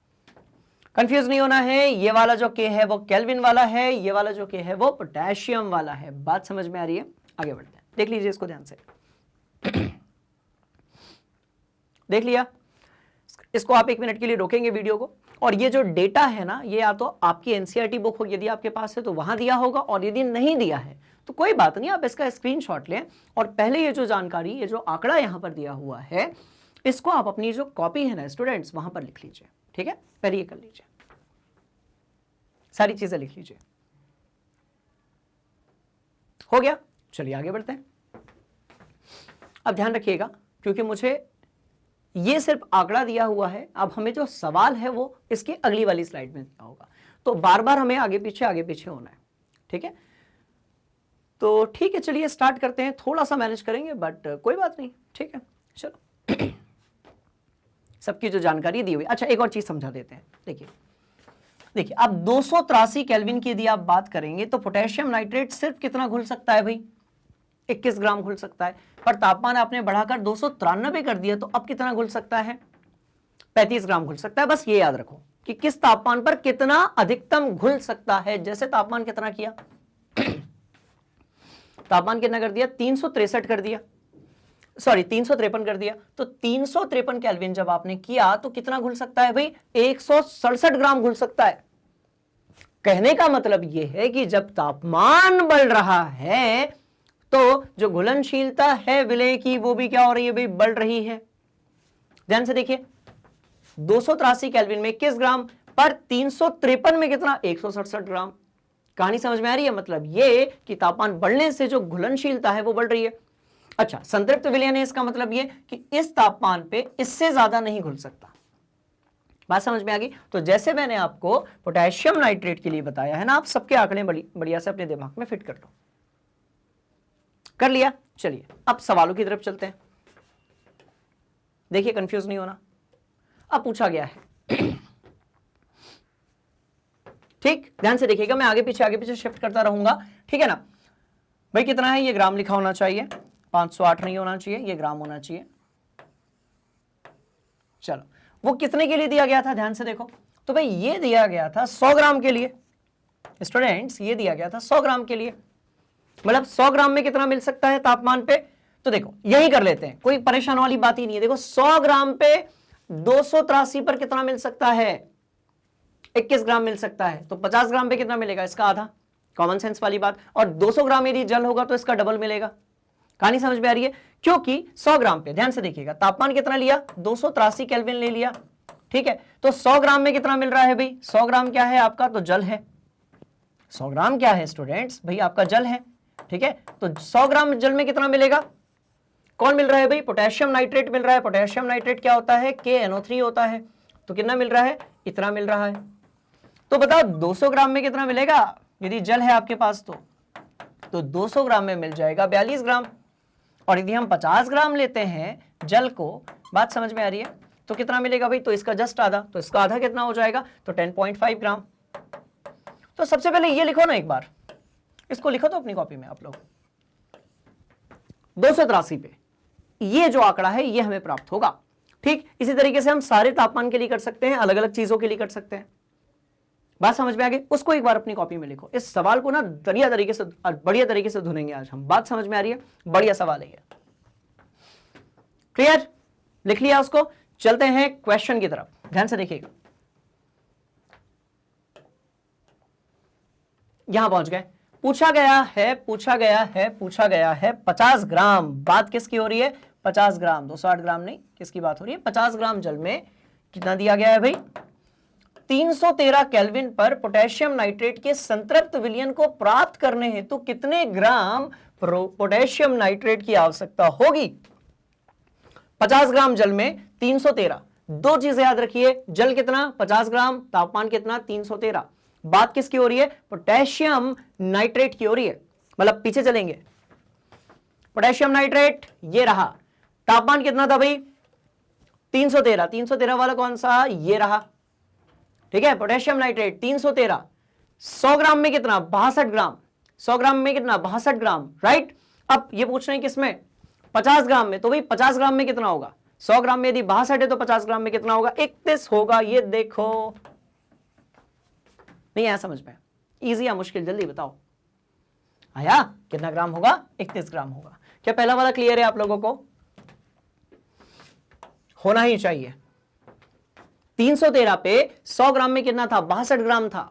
Speaker 1: कंफ्यूज नहीं होना है, ये वाला जो K है वो केल्विन वाला है, ये वाला जो K है वो पोटेशियम वाला है। बात समझ में आ रही है? आगे बढ़ते हैं, देख लीजिए इसको ध्यान से। देख लिया? इसको आप 1 मिनट के लिए रोकेंगे वीडियो को, और ये जो डेटा है ना, ये या तो आपकी NCERT बुक हो, यदि आपके पास है तो वहां दिया होगा, और यदि नहीं दिया है तो कोई बात नहीं, आप इसका स्क्रीनशॉट लें, और पहले ये जो जानकारी, ये जो आंकड़ा यहां पर दिया हुआ है, इसको आप अपनी जो कॉपी है ना स्टूडेंट्स, वहां पर लिख लीजिए, ठीक है। पहले ये कर लीजिए, सारी चीजें लिख लीजिए। हो गया? चलिए आगे बढ़ते हैं। अब ध्यान रखिएगा, क्योंकि मुझे ये सिर्फ आंकड़ा दिया हुआ है, अब हमें जो सवाल है वो इसकी अगली वाली स्लाइड में दिया होगा, तो बार बार हमें आगे पीछे होना है, ठीक है। तो ठीक है, चलिए स्टार्ट करते हैं। थोड़ा सा मैनेज करेंगे बट कोई बात नहीं, ठीक है। चलो, सबकी जो जानकारी दी हुई। अच्छा, एक और चीज समझा देते हैं। देखिए अब 283 केल्विन की यदि आप बात करेंगे तो पोटेशियम नाइट्रेट सिर्फ कितना घुल सकता है भाई, 21 ग्राम घुल सकता है। पर तापमान आपने बढ़ाकर 293 कर दिया, तो अब कितना घुल सकता है, 35 ग्राम घुल सकता है। बस ये याद रखो कि किस तापमान पर कितना अधिकतम घुल सकता है। जैसे तापमान कितना किया, तापमान कितना कर दिया, 363 कर दिया, सॉरी 353 कर दिया। तो 353 केल्विन जब आपने किया तो कितना घुल सकता है भाई, 167 ग्राम घुल सकता है। कहने का मतलब यह है कि जब तापमान बढ़ रहा है तो जो घुलनशीलता है विलेय की वो भी क्या हो रही है भाई, बढ़ रही है। ध्यान से देखिए, 283 केल्विन में 21 ग्राम, पर 353 में कितना, 167 ग्राम। कहानी समझ में आ रही है? मतलब ये कि तापमान बढ़ने से जो घुलनशीलता है वो बढ़ रही है। अच्छा, संतृप्त विलयन है, इसका मतलब ये कि इस तापमान पे इससे ज्यादा नहीं घुल सकता। बात समझ में आ गई? तो जैसे मैंने आपको पोटेशियम नाइट्रेट के लिए बताया है ना, आप सबके आंकड़े बढ़िया से अपने दिमाग में फिट कर लो। कर लिया? चलिए अब सवालों की तरफ चलते हैं। देखिए, कंफ्यूज नहीं होना। अब पूछा गया है ठीक, ध्यान से देखिएगा, मैं आगे पीछे शिफ्ट करता रहूंगा, ठीक है ना। भाई कितना है, ये ग्राम लिखा होना चाहिए, 508 नहीं होना चाहिए, ये ग्राम होना चाहिए। चलो, वो कितने के लिए दिया गया था, ध्यान से देखो। तो भाई ये दिया गया था 100 ग्राम के लिए। स्टूडेंट्स, ये दिया गया था 100 ग्राम के लिए। मतलब 100 ग्राम में कितना मिल सकता है तापमान पे? तो देखो यही कर लेते हैं, कोई परेशान वाली बात ही नहीं है। देखो 100 ग्राम पे 283 पर कितना मिल सकता है, 21 ग्राम मिल सकता है। तो 50 ग्राम पे कितना मिलेगा, इसका आधा। कॉमन सेंस वाली बात। और 200 ग्राम यदि जल होगा तो इसका डबल मिलेगा। कहानी समझ में आ रही है? क्योंकि 100 ग्राम पे ध्यान से देखिएगा, तापमान कितना लिया, 283 केल्विन ले लिया, ठीक है। तो 100 ग्राम में कितना मिल रहा है भाई, 100 ग्राम क्या है आपका, तो जल है। 100 ग्राम क्या है स्टूडेंट्स, भाई आपका जल है, ठीक है। तो 100 ग्राम जल में कितना मिलेगा, कौन मिल रहा है भाई, पोटेशियम नाइट्रेट मिल रहा है। पोटेशियम नाइट्रेट क्या होता है, KNO3 होता है। तो कितना मिल रहा है, इतना मिल रहा है। तो बताओ 200 ग्राम में कितना मिलेगा, यदि जल है आपके पास तो 200 ग्राम में मिल जाएगा 42 ग्राम। और यदि हम 50 ग्राम लेते हैं जल को, बात समझ में आ रही है, तो कितना मिलेगा भाई, तो इसका जस्ट आधा। तो इसका आधा कितना हो जाएगा, तो 10.5 ग्राम। तो सबसे पहले ये लिखो ना एक बार, इसको लिखो तो अपनी कॉपी में आप लोग, 283 पे ये जो आंकड़ा है ये हमें प्राप्त होगा। ठीक, इसी तरीके से हम सारे तापमान के लिए कर सकते हैं, अलग अलग चीजों के लिए कर सकते हैं। बात समझ में आ गई? उसको एक बार अपनी कॉपी में लिखो। इस सवाल को ना बढ़िया तरीके से धुनेंगे आज हम। बात समझ में आ रही है? बढ़िया सवाल है ये। क्लियर? लिख लिया उसको? चलते हैं क्वेश्चन की तरफ, ध्यान से देखिएगा। यहां पहुंच गए। पूछा गया है 50 ग्राम। बात किसकी हो रही है, 50 ग्राम, 208 ग्राम नहीं, किसकी बात हो रही है, 50 ग्राम जल में कितना दिया गया है भाई, 313 केल्विन पर पोटेशियम नाइट्रेट के संतृप्त विलयन को प्राप्त करने हेतु कितने ग्राम पोटेशियम नाइट्रेट की आवश्यकता होगी। 50 ग्राम जल में 313, दो चीजें याद रखिए, जल कितना 50 ग्राम, तापमान कितना 313। बात किसकी हो रही है, पोटेशियम नाइट्रेट की हो रही है। मतलब पीछे चलेंगे, पोटेशियम नाइट्रेट ये रहा, तापमान कितना था भाई 313, 313 वाला कौन सा, ये रहा, ठीक है। पोटेशियम नाइट्रेट 313, 100 ग्राम में कितना 62 ग्राम, 100 ग्राम में कितना 62 ग्राम, राइट। अब ये पूछ रहे हैं किसमें, 50 ग्राम में। तो भाई 50 ग्राम में कितना होगा, 100 ग्राम में यदि 62 है तो 50 ग्राम में कितना होगा, 31 होगा। ये देखो, नहीं आया समझ में, इजी या मुश्किल, जल्दी बताओ। आया, कितना ग्राम होगा, 31 ग्राम होगा। क्या पहला वाला क्लियर है आप लोगों को? होना ही चाहिए। 313 पे 100 ग्राम में कितना था, 62 ग्राम था।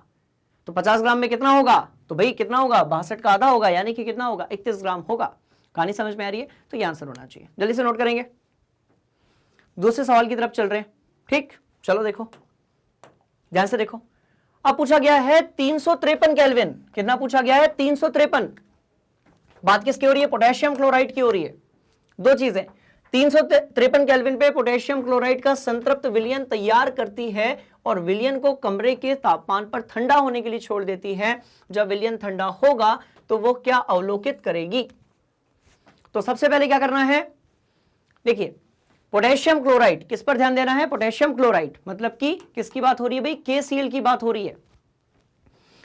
Speaker 1: तो 50 ग्राम में कितना होगा, तो भाई कितना होगा, 62 का आधा होगा, यानी कि कितना होगा, 31 ग्राम होगा। कहानी समझ में आ रही है? तो ये आंसर होना चाहिए। जल्दी से नोट करेंगे, दूसरे सवाल की तरफ चल रहे हैं। ठीक, चलो देखो, ध्यान से देखो। अब पूछा गया है 353 केल्विन। कितना पूछा गया है, 353। बात किसकी हो रही है, पोटेशियम क्लोराइड की हो रही है। दो चीजें, 353 केल्विन पे पोटेशियम क्लोराइड का संतृप्त विलयन तैयार करती है और विलयन को कमरे के तापमान पर ठंडा होने के लिए छोड़ देती है। जब विलयन ठंडा होगा तो वो क्या अवलोकित करेगी। तो सबसे पहले क्या करना है, देखिए पोटेशियम क्लोराइड, किस पर ध्यान देना है, पोटेशियम क्लोराइड, मतलब कि किसकी बात हो रही है भाई, KCl की बात हो रही है।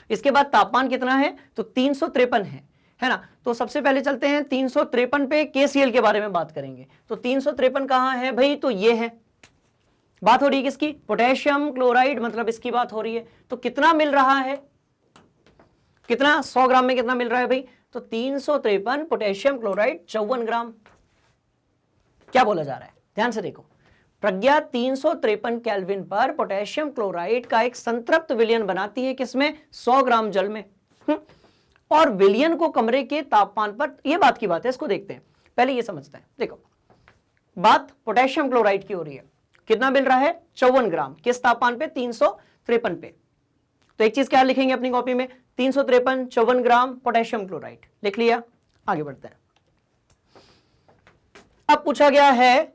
Speaker 1: इसके बाद तापमान कितना है, तो 353 है ना। तो सबसे पहले चलते हैं 353 पे KCl के बारे में बात करेंगे। तो 353 कहां है भाई, तो ये है। बात हो रही है किसकी, पोटेशियम क्लोराइड, मतलब इसकी बात हो रही है। तो कितना मिल रहा है, कितना 100 ग्राम में कितना मिल रहा है भाई, तो 353 पोटेशियम क्लोराइड 54 ग्राम। क्या बोला जा रहा है, ध्यान से देखो। प्रज्ञा 353 केल्विन पर पोटेशियम क्लोराइड का एक संतृप्त विलयन बनाती है, किसमें, 100 ग्राम जल में। और विलयन को कमरे के तापमान पर, यह बात की बात है, इसको देखते हैं, पहले ये समझते हैं। देखो बात पोटेशियम क्लोराइड की हो रही है। कितना मिल रहा है 54 ग्राम, किस तापमान पे 353 पे। तो एक चीज क्या लिखेंगे अपनी कॉपी में, 353 54 ग्राम पोटेशियम क्लोराइड लिख लिया। आगे बढ़ते हैं। अब पूछा गया है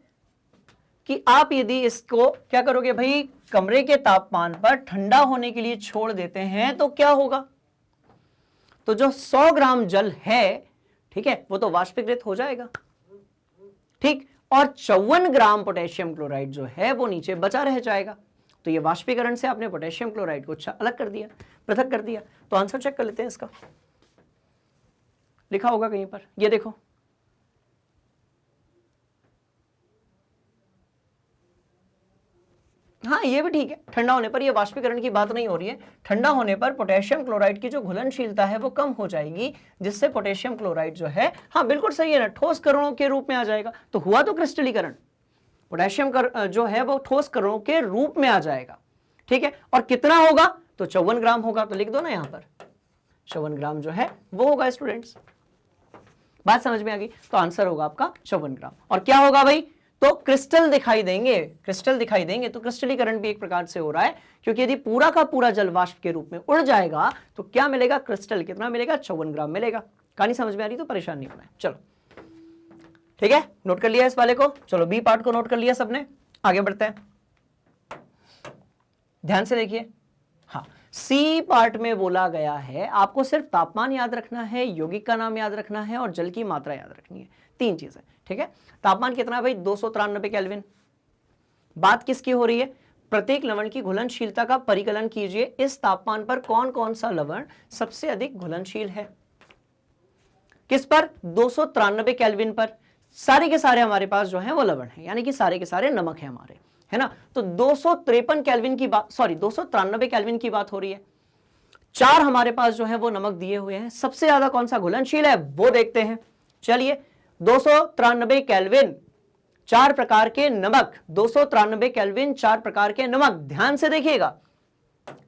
Speaker 1: कि आप यदि इसको क्या करोगे भाई, कमरे के तापमान पर ठंडा होने के लिए छोड़ देते हैं तो क्या होगा। तो जो 100 ग्राम जल है, ठीक है, वो तो वाष्पीकृत हो जाएगा, ठीक, और 54 ग्राम पोटेशियम क्लोराइड जो है वो नीचे बचा रह जाएगा। तो ये वाष्पीकरण से आपने पोटेशियम क्लोराइड को अलग कर दिया, पृथक कर दिया। तो आंसर चेक कर लेते हैं इसका, लिखा होगा कहीं पर, ये देखो, हाँ ये भी ठीक है, ठंडा होने पर, ये वाष्पीकरण की बात नहीं हो रही है, ठंडा होने पर पोटेशियम क्लोराइड की जो घुलनशीलता है वो कम हो जाएगी, जिससे पोटेशियम क्लोराइड जो है, हाँ बिल्कुल सही है ना, ठोस कणों के रूप में आ जाएगा। तो हुआ तो क्रिस्टलीकरण, पोटेशियम जो है वो ठोस कणों के रूप में आ जाएगा, ठीक है। और कितना होगा, तो 54 ग्राम होगा, तो लिख दो ना यहां पर 54 ग्राम जो है वो होगा। स्टूडेंट्स बात समझ में आ गई, तो आंसर होगा आपका 54 ग्राम। और क्या होगा भाई, तो क्रिस्टल दिखाई देंगे, क्रिस्टल दिखाई देंगे। तो क्रिस्टलीकरण भी एक प्रकार से हो रहा है, क्योंकि यदि पूरा का पूरा जल वाष्प के रूप में उड़ जाएगा तो क्या मिलेगा, क्रिस्टल कितना मिलेगा, 54 ग्राम मिलेगा। कहानी समझ में आ रही तो परेशान नहीं होना है। चलो ठीक है, नोट कर लिया इस वाले को। चलो बी पार्ट को नोट कर लिया सबने, आगे बढ़ते हैं, ध्यान से देखिए। हाँ, सी पार्ट में बोला गया है आपको सिर्फ तापमान याद रखना है, यौगिक का नाम याद रखना है और जल की मात्रा याद रखनी है, 3 चीजें, ठीक है। तापमान कितना है भाई, 293 केल्विन। बात किसकी हो रही है, प्रत्येक लवण की घुलनशीलता का परिकलन कीजिए, इस तापमान पर कौन कौन सा लवण सबसे अधिक घुलनशील है। किस पर, 293 केल्विन पर। सारे के सारे हमारे पास जो है वो लवण है, यानी कि सारे के सारे नमक है हमारे, है ना। तो 253 केल्विन की बात, सॉरी 293 केल्विन की बात हो रही है। 4 हमारे पास जो है वो नमक दिए हुए हैं, सबसे ज्यादा कौन सा घुलनशील है वो देखते हैं। चलिए 293 केल्विन 4 प्रकार के नमक, 293 केल्विन 4 प्रकार के नमक, ध्यान से देखिएगा,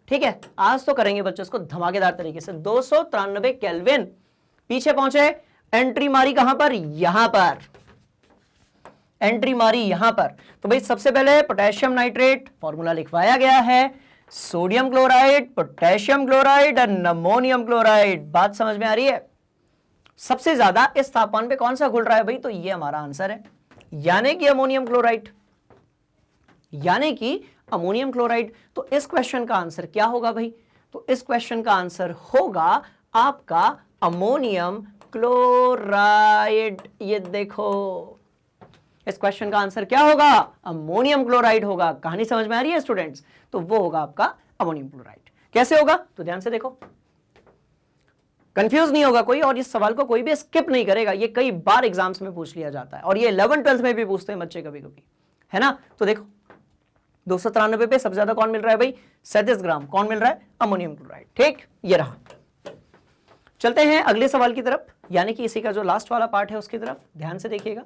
Speaker 1: ठीक है। आज तो करेंगे बच्चों इसको धमाकेदार तरीके से। 293 केल्विन, पीछे पहुंचे, एंट्री मारी कहां पर, यहां पर एंट्री मारी, यहां पर। तो भाई सबसे पहले पोटेशियम नाइट्रेट, फॉर्मूला लिखवाया गया है, सोडियम क्लोराइड, पोटेशियम क्लोराइड और अमोनियम क्लोराइड। बात समझ में आ रही है। सबसे ज्यादा इस तापमान पे कौन सा घुल रहा है भाई, तो ये हमारा आंसर है, यानी कि अमोनियम क्लोराइड, यानी कि अमोनियम क्लोराइड। तो इस क्वेश्चन का आंसर क्या होगा भाई, तो इस क्वेश्चन का आंसर होगा आपका अमोनियम क्लोराइड। ये देखो, इस क्वेश्चन का आंसर क्या होगा, अमोनियम क्लोराइड होगा। कहानी समझ में आ रही है स्टूडेंट्स, तो वो होगा आपका अमोनियम क्लोराइड। कैसे होगा, तो ध्यान से देखो, कंफ्यूज नहीं होगा कोई, और इस सवाल को कोई भी स्किप नहीं करेगा। ये कई बार एग्जाम्स में पूछ लिया जाता है, और ये 11th-12th में भी पूछते हैं बच्चे कभी कभी, है ना। तो देखो 293 पे सबसे ज्यादा कौन मिल रहा है भाई, 37 ग्राम, कौन मिल रहा है, अमोनियम क्लोराइड, ठीक, ये रहा। चलते हैं अगले सवाल की तरफ, यानी कि इसी का जो लास्ट वाला पार्ट है उसकी तरफ, ध्यान से देखिएगा।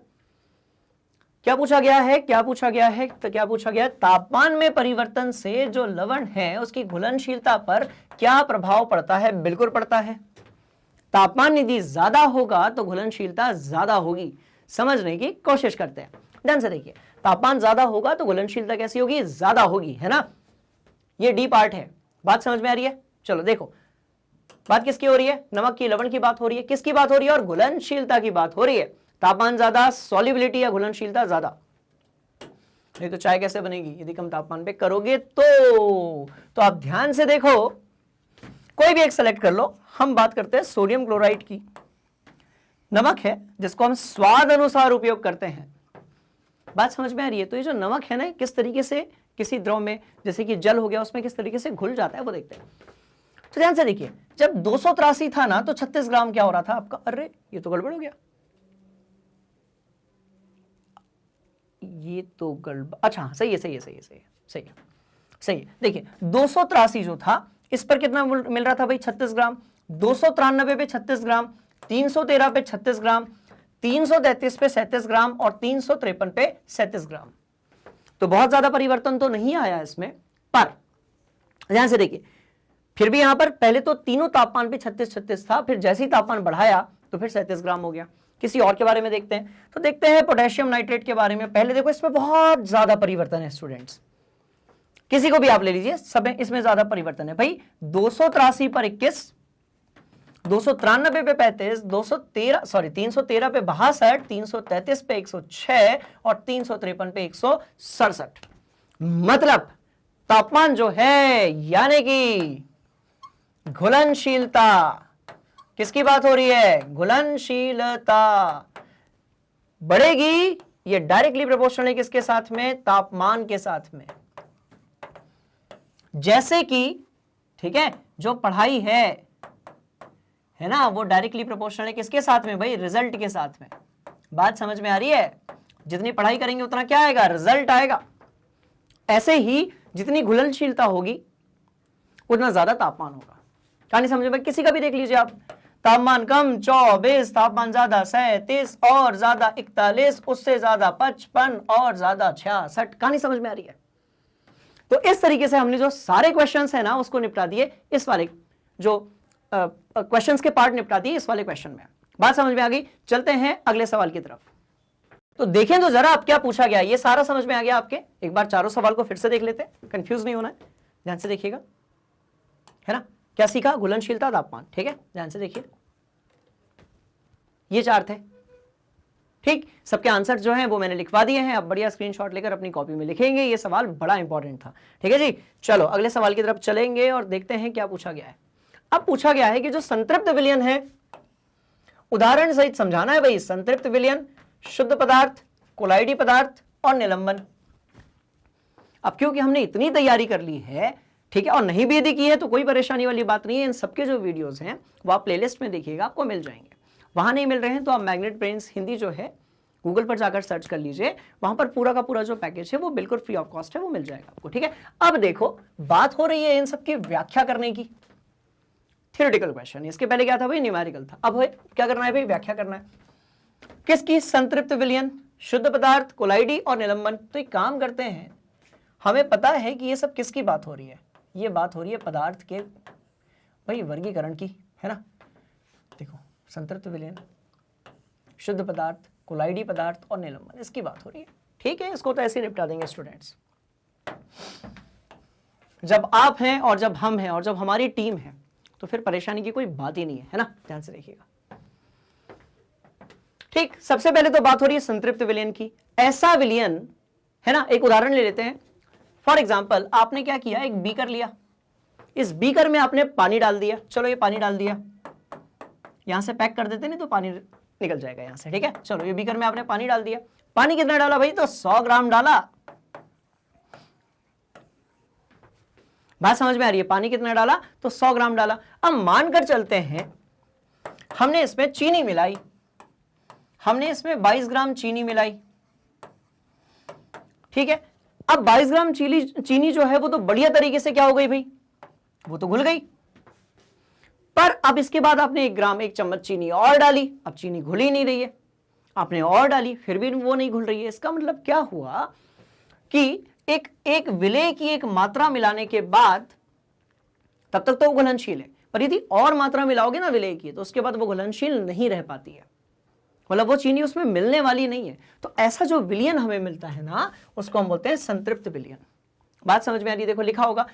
Speaker 1: क्या पूछा गया है, क्या पूछा गया है, तो क्या पूछा गया, तापमान में परिवर्तन से जो लवण है उसकी घुलनशीलता पर क्या प्रभाव पड़ता है। बिल्कुल पड़ता है, तापमान यदि ज्यादा होगा तो घुलनशीलता ज्यादा होगी। समझने की कोशिश करते हैं, ध्यान से देखिए। तापमान ज्यादा होगा तो घुलनशीलता कैसी होगी, ज्यादा होगी, है ना। ये डी पार्ट है, बात समझ में आ रही है। चलो देखो, बात किसकी हो रही है, नमक की, लवण की बात हो रही है, किसकी बात हो रही है, और घुलनशीलता की बात हो रही है। तापमान ज्यादा, सॉल्युबिलिटी या घुलनशीलता ज्यादा, नहीं तो चाय कैसे बनेगी यदि कम तापमान पे करोगे तो आप ध्यान से देखो, कोई भी एक सेलेक्ट कर लो। हम बात करते हैं सोडियम क्लोराइड की, नमक है जिसको हम स्वाद अनुसार उपयोग करते हैं। बात समझ में आ रही है। तो ये जो नमक है ना, किस तरीके से किसी द्रव में, जैसे कि जल हो गया, उसमें किस तरीके से घुल जाता है वो देखते हैं। तो ध्यान से देखिए, जब 283 था ना तो 36 ग्राम क्या हो रहा था आपका, अरे ये तो गड़बड़ हो गया, ये तो गड़बड़, अच्छा सही है, सही है, सही है, सही है, सही है, सही है। देखिए 283 जो था, इस पर कितना मिल रहा था भाई, 36 ग्राम। 293 पे 36 ग्राम, 313 पे 36 ग्राम, 333 पे 37 ग्राम और 353 पे 37 ग्राम। तो बहुत ज्यादा परिवर्तन तो नहीं आया इसमें, पर ध्यान से देखिए, फिर भी यहां पर पहले तो तीनों तापमान पे 36-36 था, फिर जैसे ही तापमान बढ़ाया तो फिर 37 ग्राम हो गया। किसी और के बारे में देखते हैं, तो देखते हैं पोटेशियम नाइट्रेट के बारे में। पहले देखो इसमें बहुत ज्यादा परिवर्तन है स्टूडेंट्स, किसी को भी आप ले लीजिए, सब इसमें ज्यादा परिवर्तन है भाई। 283 पर 21, 293 पे 35, 313 पे 62, 333 पे 106 और 353 पे 167। मतलब तापमान जो है यानी कि घुलनशीलता, किसकी बात हो रही है, घुलनशीलता बढ़ेगी। ये डायरेक्टली प्रोपोर्शनल है किसके साथ में, तापमान के साथ में। जैसे कि ठीक है जो पढ़ाई है ना, वो डायरेक्टली प्रोपोर्शनल है किसके साथ में भाई, रिजल्ट के साथ में। बात समझ में आ रही है, जितनी पढ़ाई करेंगे उतना क्या आएगा, रिजल्ट आएगा। ऐसे ही जितनी घुलनशीलता होगी उतना ज्यादा तापमान होगा। कहानी समझ में, किसी का भी देख लीजिए आप, तापमान कम 24, तापमान ज्यादा 37 और ज्यादा 41, उससे ज्यादा 55 और ज्यादा 66। कहानी समझ में आ रही है। तो इस तरीके से हमने जो सारे क्वेश्चंस है ना उसको निपटा दिए, इस वाले जो क्वेश्चंस के पार्ट निपटा दिए इस वाले क्वेश्चन में। बात समझ में आ गई, चलते हैं अगले सवाल की तरफ। तो देखें तो जरा आप क्या पूछा गया, ये सारा समझ में आ गया आपके। एक बार चारों सवाल को फिर से देख लेते हैं, कंफ्यूज नहीं होना है, ध्यान से देखिएगा, है ना। क्या सीखा, घुलनशीलता, तापमान, ठीक है, ध्यान से देखिए। ये चार थे, ठीक। सबके आंसर जो हैं वो मैंने लिखवा दिए हैं, अब बढ़िया स्क्रीनशॉट लेकर अपनी कॉपी में लिखेंगे। ये सवाल बड़ा इंपॉर्टेंट था, ठीक है जी। चलो अगले सवाल की तरफ चलेंगे और देखते हैं क्या पूछा गया है। अब पूछा गया है कि जो संतृप्त विलयन है, उदाहरण सहित समझाना है भाई। संतृप्त विलयन, शुद्ध पदार्थ, कोलाइडी पदार्थ और निलंबन। अब क्योंकि हमने इतनी तैयारी कर ली है, ठीक है, और नहीं भी यदि की है तो कोई परेशानी वाली बात नहीं है। इन सबके जो वीडियोस हैं वो आप प्लेलिस्ट में देखिएगा, आपको मिल जाएंगे। वहां नहीं मिल रहे हैं तो आप मैग्नेट ब्रेन्स हिंदी जो है गूगल पर जाकर सर्च कर लीजिए, वहां पर पूरा का पूरा जो पैकेज है वो बिल्कुल फ्री ऑफ कॉस्ट है, वो मिल जाएगा आपको, ठीक है। अब देखो बात हो रही है इन सबकी व्याख्या करने की। थ्योरेटिकल क्वेश्चन, इसके पहले क्या था भाई, न्यूमेरिकल था। अब क्या करना है भाई, व्याख्या करना है। किसकी, संतृप्त विलयन, शुद्ध पदार्थ, कोलाइडी और निलंबन। तो एक काम करते हैं, हमें पता है कि ये सब किसकी बात हो रही है, ये बात हो रही है पदार्थ के भाई वर्गीकरण की, है ना। देखो संतृप्त विलयन, शुद्ध पदार्थ, कोलाइडी पदार्थ और निलंबन, इसकी बात हो रही है, ठीक है। इसको तो ऐसे ही निपटा देंगे स्टूडेंट्स। जब आप हैं और जब हम हैं और जब हमारी टीम है तो फिर परेशानी की कोई बात ही नहीं है ना, ध्यान से देखिएगा, ठीक। सबसे पहले तो बात हो रही है संतृप्त विलयन की। ऐसा विलयन, है ना, एक उदाहरण ले लेते हैं। फॉर एग्जाम्पल आपने क्या किया, एक बीकर लिया, इस बीकर में आपने पानी डाल दिया। चलो ये पानी डाल दिया, यहां से पैक कर देते, नहीं तो पानी निकल जाएगा यहां से, ठीक है। चलो ये बीकर में आपने पानी डाल दिया। पानी कितना डाला भाई, तो 100 ग्राम डाला। बात समझ में आ रही है, पानी कितना डाला, तो 100 ग्राम डाला। अब मानकर चलते हैं हमने इसमें चीनी मिलाई, हमने इसमें 22 ग्राम चीनी मिलाई, ठीक है। अब 22 ग्राम चीनी जो है वो तो बढ़िया तरीके से क्या हो गई भाई, वो तो घुल गई। पर अब इसके बाद आपने 1 चम्मच चीनी और डाली, अब चीनी घुल ही नहीं रही है। आपने और डाली, फिर भी वो नहीं घुल रही है। इसका मतलब क्या हुआ कि एक विलेय की एक मात्रा मिलाने के बाद तब तक तो वो घुलनशील है, पर यदि और मात्रा मिलाओगे ना विलेय की, तो उसके बाद वो घुलनशील नहीं रह पाती है, मतलब वो चीनी उसमें मिलने वाली नहीं है। तो ऐसा जो विलयन हमें मिलता है ना, उसको हम बोलते हैं संतृप्त विलयन। बात समझ में आ रही, देखो लिखा होगा,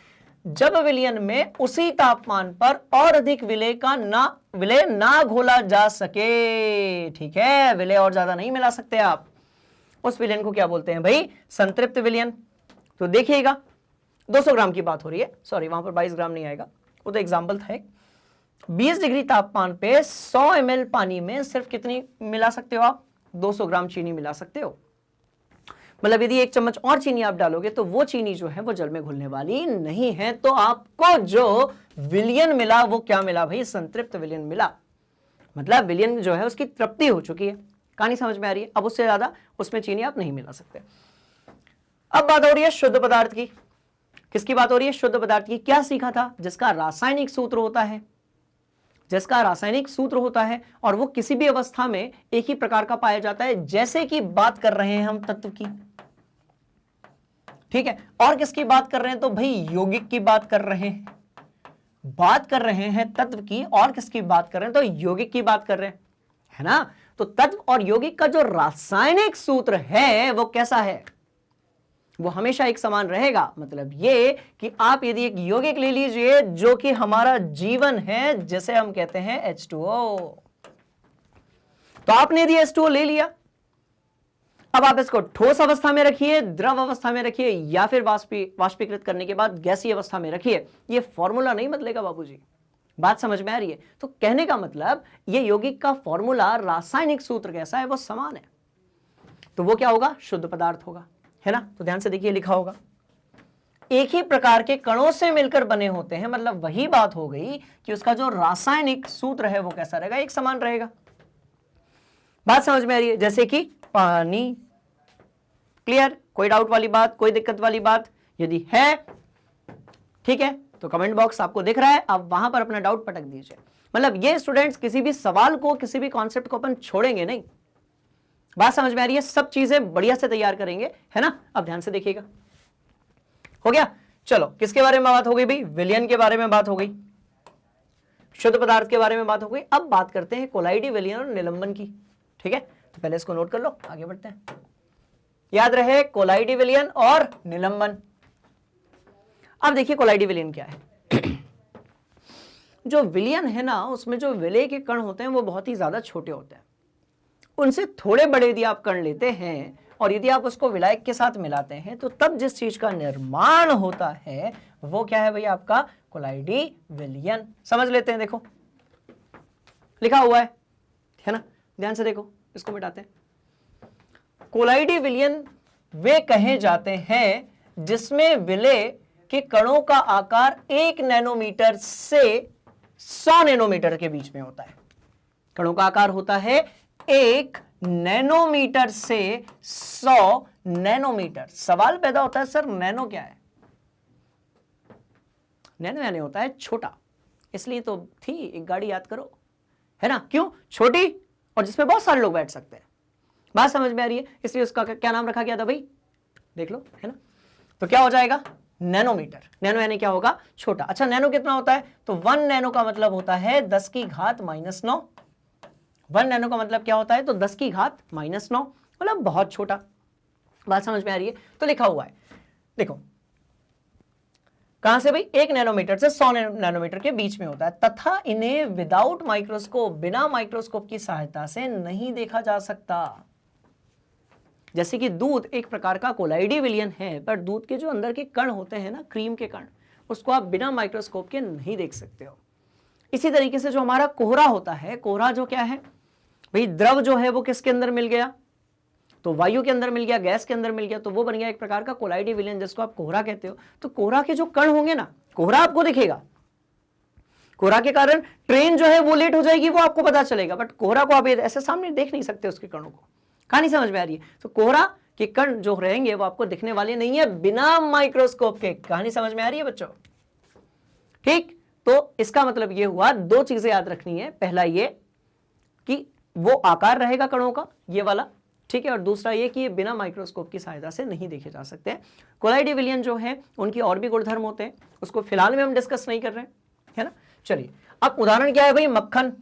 Speaker 1: जब विलयन में उसी तापमान पर और अधिक विलेय ना घोला जा सके, ठीक है, विलेय और ज्यादा नहीं मिला सकते आप, उस विलयन को क्या बोलते हैं भाई, संतृप्त विलयन। तो देखिएगा 200 ग्राम की बात हो रही है, सॉरी वहां पर 22 ग्राम नहीं आएगा, वो तो एग्जाम्पल था एक। 20 डिग्री तापमान पे 100 ml पानी में सिर्फ कितनी मिला सकते हो आप, 200 ग्राम चीनी मिला सकते हो। मतलब यदि 1 चम्मच और चीनी आप डालोगे तो वो चीनी जो है वो जल में घुलने वाली नहीं है। तो आपको जो विलयन मिला वो क्या मिला भाई, संतृप्त विलयन मिला। मतलब विलयन जो है उसकी तृप्ति हो चुकी है। कहानी समझ में आ रही है। अब उससे ज्यादा उसमें चीनी आप नहीं मिला सकते। अब बात हो रही है शुद्ध पदार्थ की। किसकी बात हो रही है, शुद्ध पदार्थ की। क्या सीखा था, जिसका रासायनिक सूत्र होता है, जिसका रासायनिक सूत्र होता है और वो किसी भी अवस्था में एक ही प्रकार का पाया जाता है। जैसे कि बात कर रहे हैं हम तत्व की, ठीक है, और किसकी बात कर रहे हैं, तो भाई यौगिक की बात कर रहे हैं, बात कर रहे हैं तत्व की, और किसकी बात कर रहे हैं, तो यौगिक की बात कर रहे हैं, है ना। तो तत्व और यौगिक का जो रासायनिक सूत्र है वो कैसा है? वो हमेशा एक समान रहेगा। मतलब ये कि आप यदि एक यौगिक ले लीजिए जो कि हमारा जीवन है, जैसे हम कहते हैं H2O, तो आपने यदि H2O ले लिया, अब आप इसको ठोस अवस्था में रखिए, द्रव अवस्था में रखिए, या फिर वाष्पीकृत करने के बाद गैसीय अवस्था में रखिए, ये फॉर्मूला नहीं बदलेगा बाबूजी। बात समझ में आ रही है? तो कहने का मतलब ये यौगिक का फॉर्मूला, रासायनिक सूत्र कैसा है, वो समान है। तो वो क्या होगा? शुद्ध पदार्थ होगा, है ना? तो ध्यान से देखिए, लिखा होगा एक ही प्रकार के कणों से मिलकर बने होते हैं। मतलब वही बात हो गई कि उसका जो रासायनिक सूत्र है वो कैसा रहेगा? एक समान रहेगा। बात समझ में आ रही है? जैसे कि पानी। क्लियर? कोई डाउट वाली बात, कोई दिक्कत वाली बात? यदि है, ठीक है, तो कमेंट बॉक्स आपको दिख रहा है, आप वहां पर अपना डाउट पटक दीजिए। मतलब ये स्टूडेंट्स किसी भी सवाल को, किसी भी कॉन्सेप्ट को अपन छोड़ेंगे नहीं। बात समझ में आ रही है? सब चीजें बढ़िया से तैयार करेंगे, है ना? अब ध्यान से देखिएगा। हो गया? चलो, किसके बारे में बात हो गई भाई? विलयन के बारे में बात हो गई, शुद्ध पदार्थ के बारे में बात हो गई। अब बात करते हैं कोलाइडी, विलयन और निलंबन की। ठीक है, तो पहले इसको नोट कर लो, आगे बढ़ते हैं। याद रहे, कोलाइडी, विलयन और निलंबन। अब देखिए कोलाइडी विलयन क्या है। जो विलयन है ना, उसमें जो विलय के कण होते हैं वो बहुत ही ज्यादा छोटे होते हैं। उनसे थोड़े बड़े यदि आप कण लेते हैं और यदि आप उसको विलायक के साथ मिलाते हैं, तो तब जिस चीज का निर्माण होता है वो क्या है भाई? आपका कोलाइडी विलयन। समझ लेते हैं, देखो लिखा हुआ है ना? ध्यान से देखो, इसको मिटाते हैं। कोलाइडी विलयन वे कहे जाते हैं जिसमें विलय के कणों का आकार 1 नैनोमीटर से 100 नैनोमीटर के बीच में होता है। कणों का आकार होता है 1 नैनोमीटर से 100 नैनोमीटर। सवाल पैदा होता है, सर नैनो क्या है? नैनो यानी होता है छोटा, इसलिए तो थी एक गाड़ी, याद करो, है ना? क्यों? छोटी और जिसमें बहुत सारे लोग बैठ सकते हैं। बात समझ में आ रही है? इसलिए उसका क्या नाम रखा गया था भाई? देख लो, है ना? तो क्या हो जाएगा? नैनोमीटर। नैनो यानी क्या होगा? छोटा। अच्छा, नैनो कितना होता है? तो 1 नैनो का मतलब होता है 10 की घात -9। 1 नैनो का मतलब क्या होता है? तो 10 की घात -9, मतलब बहुत छोटा। बात समझ में आ रही है? तो लिखा हुआ है, देखो कहां से भाई? 1 नैनोमीटर से 100 नैनोमीटर के बीच में होता है, तथा इन्हें विदाउट माइक्रोस्कोप, बिना माइक्रोस्कोप की सहायता से नहीं देखा जा सकता। जैसे कि दूध एक प्रकार का कोलाइडी विलयन है, पर दूध के जो अंदर के कण होते हैं ना, क्रीम के कण, उसको आप बिना माइक्रोस्कोप के नहीं देख सकते हो। इसी तरीके से जो हमारा कोहरा होता है, कोहरा जो क्या है भाई? द्रव जो है वो किसके अंदर मिल गया? तो वायु के अंदर मिल गया, गैस के अंदर मिल गया, तो वो बन गया एक प्रकार का कोलाइडी विलयन, जिसको आप कोहरा कहते हो। तो कोहरा के जो कण होंगे ना, कोहरा आपको दिखेगा, कोहरा के कारण ट्रेन जो है वो लेट हो जाएगी, वो आपको पता चलेगा, बट कोहरा को आप ऐसे सामने देख नहीं सकते, उसके कणों को। कहानी समझ में आ रही है? तो कोहरा के कण जो रहेंगे वो आपको दिखने वाले नहीं है बिना माइक्रोस्कोप के। कहानी समझ में आ रही है बच्चों? ठीक, तो इसका मतलब ये हुआ, 2 चीजें याद रखनी है। पहला ये कि वो आकार रहेगा कणों का, ये वाला, ठीक है, और दूसरा ये कि ये बिना माइक्रोस्कोप की सहायता से नहीं देखे जा सकते हैं। कोलाइडी विलयन जो है उनकी और भी गुणधर्म होते हैं, उसको फिलहाल में हम डिस्कस नहीं कर रहे हैं, है ना? चलिए, अब उदाहरण क्या है भाई? मक्खन।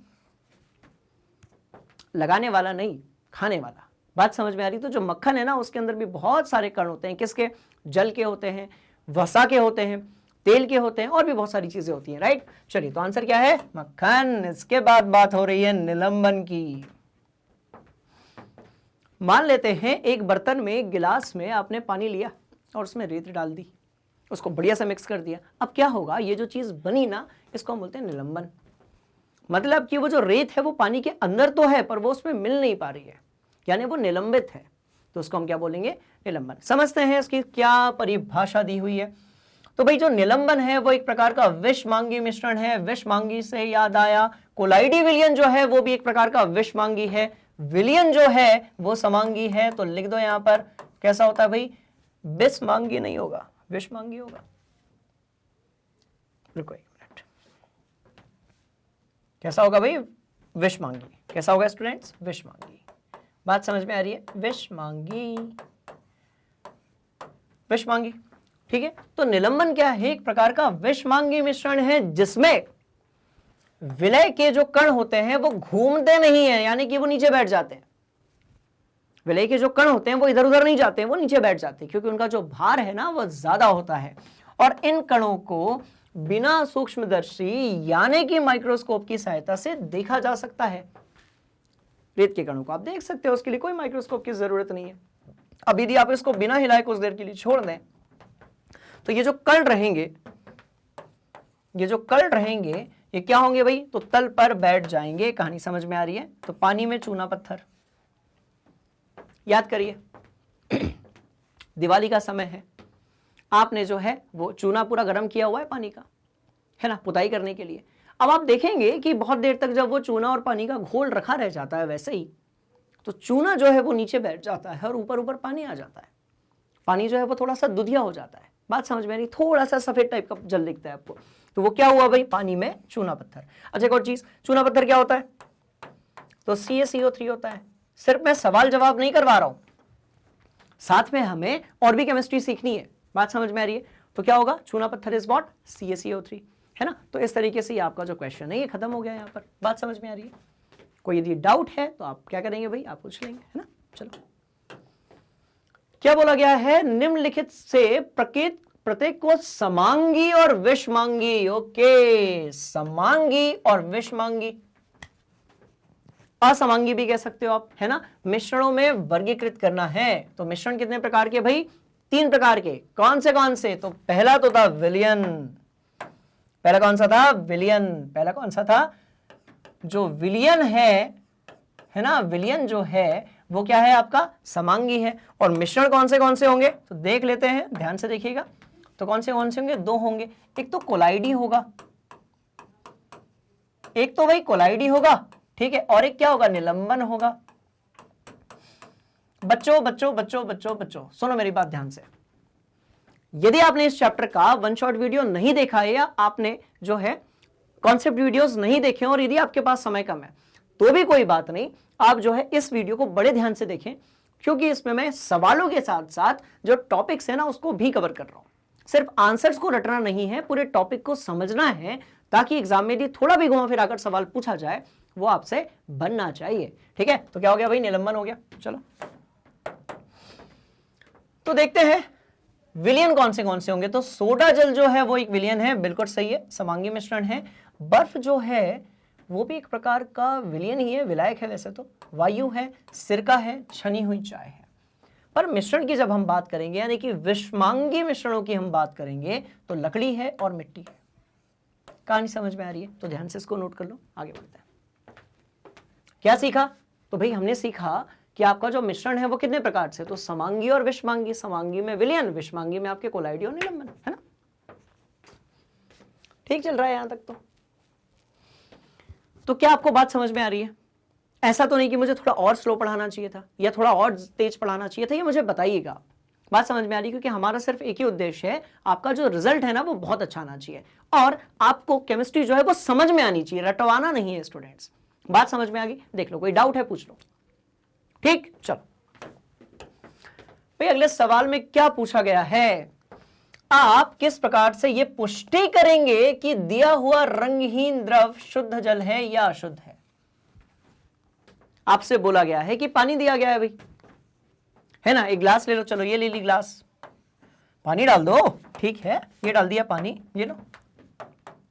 Speaker 1: लगाने वाला नहीं, खाने वाला। बात समझ में आ रही? तो जो मक्खन है ना, उसके अंदर भी बहुत सारे कण होते हैं। किसके? जल के होते हैं, वसा के होते हैं, तेल के होते हैं, और भी बहुत सारी चीजें होती हैं, राइट? चलिए, तो आंसर क्या है? मक्खन। इसके बाद बात हो रही है निलंबन की। मान लेते हैं एक बर्तन में, एक गिलास में आपने पानी लिया और उसमें रेत डाल दी, उसको बढ़िया से मिक्स कर दिया। अब क्या होगा? ये जो चीज बनी ना, इसको हम बोलते हैं निलंबन। मतलब कि वो जो रेत है वो पानी के अंदर तो है, पर वो उसमें मिल नहीं पा रही है, यानी वो निलंबित है, तो उसको हम क्या बोलेंगे? निलंबन। समझते हैं इसकी क्या परिभाषा दी हुई है। तो भाई जो निलंबन है वो एक प्रकार का विषमांगी मिश्रण है। विषमांगी से याद आया, कोलाइडी विलयन जो है वो भी एक प्रकार का विषमांगी है। विलयन जो है वो समांगी है, तो लिख दो यहां पर कैसा होता है भाई? विषमांगी नहीं होगा, विषमांगी होगा। रुको एक मिनट, कैसा होगा भाई? विषमांगी। कैसा होगा स्टूडेंट्स? विषमांगी। बात समझ में आ रही है? विषमांगी, विषमांगी, ठीक है। तो निलंबन क्या है? एक प्रकार का विषमांगी मिश्रण है जिसमें विलय के जो कण होते हैं वो घूमते नहीं है, यानी कि वो नीचे बैठ जाते हैं। विलय के जो कण होते हैं वो इधर उधर नहीं जाते हैं, वो नीचे बैठ जाते हैं, क्योंकि उनका जो भार है ना वो ज्यादा होता है। और इन कणों को बिना सूक्ष्मदर्शी यानी कि माइक्रोस्कोप की सहायता से देखा जा सकता है। रेत के कणों को आप देख सकते हो, उसके लिए कोई माइक्रोस्कोप की जरूरत नहीं है। अब यदि आप इसको बिना हिलाए कुछ देर के लिए छोड़ दें तो ये जो कण रहेंगे, ये क्या होंगे भाई, तो तल पर बैठ जाएंगे। कहानी समझ में आ रही है? तो पानी में चूना पत्थर, याद करिए दिवाली का समय है, आपने जो है वो चूना पूरा गर्म किया हुआ है पानी का, है ना, पुताई करने के लिए। अब आप देखेंगे कि बहुत देर तक जब वो चूना और पानी का घोल रखा रह जाता है वैसे ही, तो चूना जो है वो नीचे बैठ जाता है और ऊपर ऊपर पानी आ जाता है। पानी जो है वो थोड़ा सा दुधिया हो जाता है। बात समझ में आ रही? थोड़ा सा सफेद टाइप का जल दिखता है आपको, तो वो क्या हुआ भाई, पानी में चूना पत्थर। अच्छा एक और चीज, चूना पत्थर क्या होता है, तो CaCO3 होता है। सिर्फ मैं सवाल जवाब नहीं करवा रहा हूं, साथ में हमें और भी केमिस्ट्री सीखनी है। बात समझ में आ रही है? तो क्या होगा, चूना पत्थर इज व्हाट, CaCO3, है ना। तो इस तरीके से आपका जो क्वेश्चन है ये खत्म हो गया यहाँ पर। बात समझ में आ रही है? कोई यदि डाउट है तो आप क्या करेंगे भाई, आप पूछ लेंगे, है ना। चलो क्या बोला गया है, निम्नलिखित से प्रत्येक को समांगी और विषमांगी, ओके, समांगी और विषमांगी, असमांगी भी कह सकते हो आप, है ना, मिश्रणों में वर्गीकृत करना है। तो मिश्रण कितने प्रकार के भाई, 3 प्रकार के। कौन से? तो पहला तो था विलयन। पहला कौन सा था, विलयन। पहला कौन सा था, जो विलयन है ना, विलयन जो है वो क्या है आपका, समांगी है। और मिश्रण कौन से होंगे, तो देख लेते हैं, ध्यान से देखिएगा। तो कौन से होंगे, 2 होंगे। एक तो कोलाइडी होगा, एक तो भाई कोलाइडी होगा, ठीक है, और एक क्या होगा, निलंबन होगा। बच्चों सुनो मेरी बात ध्यान से। यदि आपने इस चैप्टर का 1 शॉट वीडियो नहीं देखा है, या आपने जो है कॉन्सेप्ट वीडियोस नहीं देखे, और यदि आपके पास समय कम है तो भी कोई बात नहीं, आप जो है इस वीडियो को बड़े ध्यान से देखें, क्योंकि इसमें मैं सवालों के साथ साथ जो टॉपिक्स है ना उसको भी कवर कर रहा हूं। सिर्फ आंसर्स को रटना नहीं है, पूरे टॉपिक को समझना है, ताकि एग्जाम में यदि थोड़ा भी घुमा फिरा कर सवाल पूछा जाए वो आपसे बनना चाहिए। ठीक है, तो क्या हो गया भाई, निलंबन हो गया। चलो तो देखते हैं विलयन कौन से होंगे। तो सोडा जल जो है वो एक विलयन है, बिल्कुल सही है, समांगी मिश्रण है। बर्फ जो है वो भी एक प्रकार का विलयन ही है, विलायक है वैसे तो। वायु है, सिरका है, छनी हुई चाय है। पर मिश्रण की जब हम बात करेंगे, यानी कि विषमांगी मिश्रणों की हम बात करेंगे, तो लकड़ी है और मिट्टी है। कहानी समझ में आ रही है? तो ध्यान से इसको नोट कर लो, आगे बढ़ते हैं। क्या सीखा? तो भाई हमने सीखा कि आपका जो मिश्रण है वो कितने प्रकार से, तो समांगी और विषमांगी। समांगी में विलयन, विषमांगी में आपके कोलाइडी और निलंबन, है ना। ठीक चल रहा है यहां तक? तो क्या आपको बात समझ में आ रही है? ऐसा तो नहीं कि मुझे थोड़ा और स्लो पढ़ाना चाहिए था या थोड़ा और तेज पढ़ाना चाहिए था, ये मुझे बताइएगा। बात समझ में आ रही है? क्योंकि हमारा सिर्फ एक ही उद्देश्य है, आपका जो रिजल्ट है ना वो बहुत अच्छा आना चाहिए, और आपको केमिस्ट्री जो है वो समझ में आनी चाहिए, रटवाना नहीं है स्टूडेंट्स। बात समझ में आ गई? देख लो, कोई डाउट है पूछ लो। ठीक, चलो भाई अगले सवाल में क्या पूछा गया है, आप किस प्रकार से यह पुष्टि करेंगे कि दिया हुआ रंगहीन द्रव शुद्ध जल है या अशुद्ध है। आपसे बोला गया है कि पानी दिया गया है भाई, है ना, एक गिलास ले लो, चलो ये ले ली गिलास, पानी डाल दो, ठीक है, ये डाल दिया पानी, ये लो,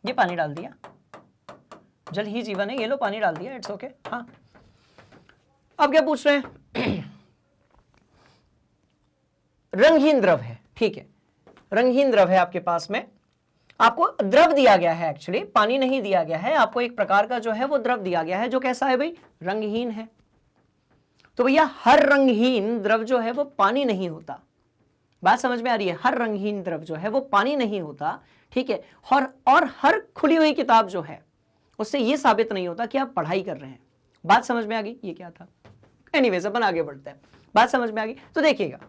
Speaker 1: ये पानी डाल दिया, जल ही जीवन है, ये लो पानी डाल दिया, इट्स ओके। हाँ, अब क्या पूछ रहे हैं, रंगहीन द्रव है, ठीक है, रंगहीन द्रव है आपके पास में, आपको द्रव दिया गया है, एक्चुअली पानी नहीं दिया गया है, आपको एक प्रकार का जो है वो द्रव दिया गया है, जो कैसा है भाई, रंगहीन है। तो भैया हर रंगहीन द्रव जो है वो पानी नहीं होता। बात समझ में आ रही है? हर रंगहीन द्रव जो है वो पानी नहीं होता, ठीक है, और हर खुली हुई किताब जो है उससे ये साबित नहीं होता कि आप पढ़ाई कर रहे हैं। बात समझ में आ गई? ये क्या था? एनीवेज अपन आगे बढ़ते हैं। बात समझ में आ गई? तो देखिएगा,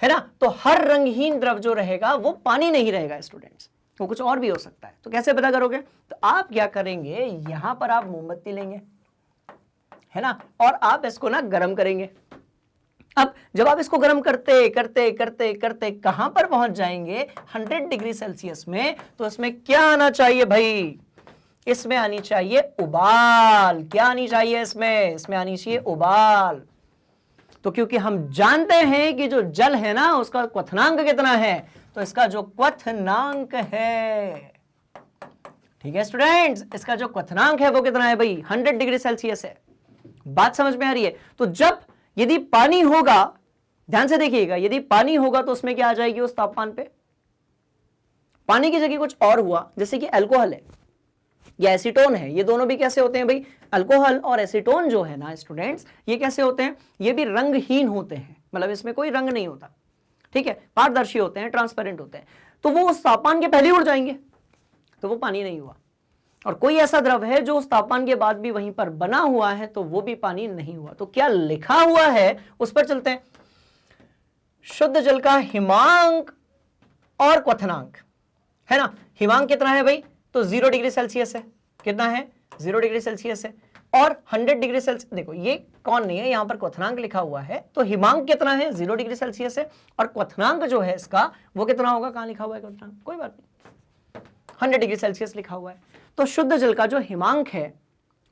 Speaker 1: है ना, तो हर रंगहीन द्रव जो रहेगा वो पानी नहीं रहेगा स्टूडेंट्स, वो कुछ और भी हो सकता है। तो कैसे पता करोगे? तो आप क्या करेंगे, यहां पर आप मोमबत्ती लेंगे, है ना, और आप इसको ना गर्म करेंगे। अब जब आप इसको गर्म करते करते करते करते कहां पर पहुंच जाएंगे, 100 डिग्री सेल्सियस में, तो इसमें क्या आना चाहिए भाई, इसमें आनी चाहिए उबाल। क्या आनी चाहिए इसमें आनी चाहिए उबाल। तो क्योंकि हम जानते हैं कि जो जल है ना उसका क्वथनांक कितना है, तो इसका जो क्वथनांक है, ठीक है स्टूडेंट्स, इसका जो क्वथनांक है वो कितना है भाई, 100 डिग्री सेल्सियस है। बात समझ में आ रही है? तो जब यदि पानी होगा, ध्यान से देखिएगा, यदि पानी होगा तो उसमें क्या आ जाएगी उस तापमान पे, पानी की जगह कुछ और हुआ, जैसे कि अल्कोहल है या एसीटोन है। ये दोनों भी कैसे होते हैं भाई, अल्कोहल और एसीटोन जो है ना स्टूडेंट्स, ये कैसे होते हैं, ये भी रंगहीन होते हैं, मतलब इसमें कोई रंग नहीं होता, ठीक है, पारदर्शी होते हैं, ट्रांसपेरेंट होते हैं। तो वो उस तापमान के पहले उड़ जाएंगे, तो वो पानी नहीं हुआ। और कोई ऐसा द्रव है जो उस तापमान के बाद भी वहीं पर बना हुआ है, तो वो भी पानी नहीं हुआ। तो क्या लिखा हुआ है उस पर चलते हैं। शुद्ध जल का हिमांक और क्वथनांक है ना, हिमांक कितना है भाई, तो 0 डिग्री सेल्सियस है। कितना है, 0 डिग्री सेल्सियस है। और 100 डिग्री सेल्सियस, देखो ये कौन नहीं है, यहां पर क्वथनांक लिखा हुआ है, तो हिमांक कितना है, 0 डिग्री सेल्सियस है, और क्वथनांक जो है इसका वो कितना होगा, कहां लिखा हुआ है क्वथनांक, कोई बात नहीं, 100 डिग्री सेल्सियस लिखा हुआ है। तो शुद्ध जल का जो हिमांक है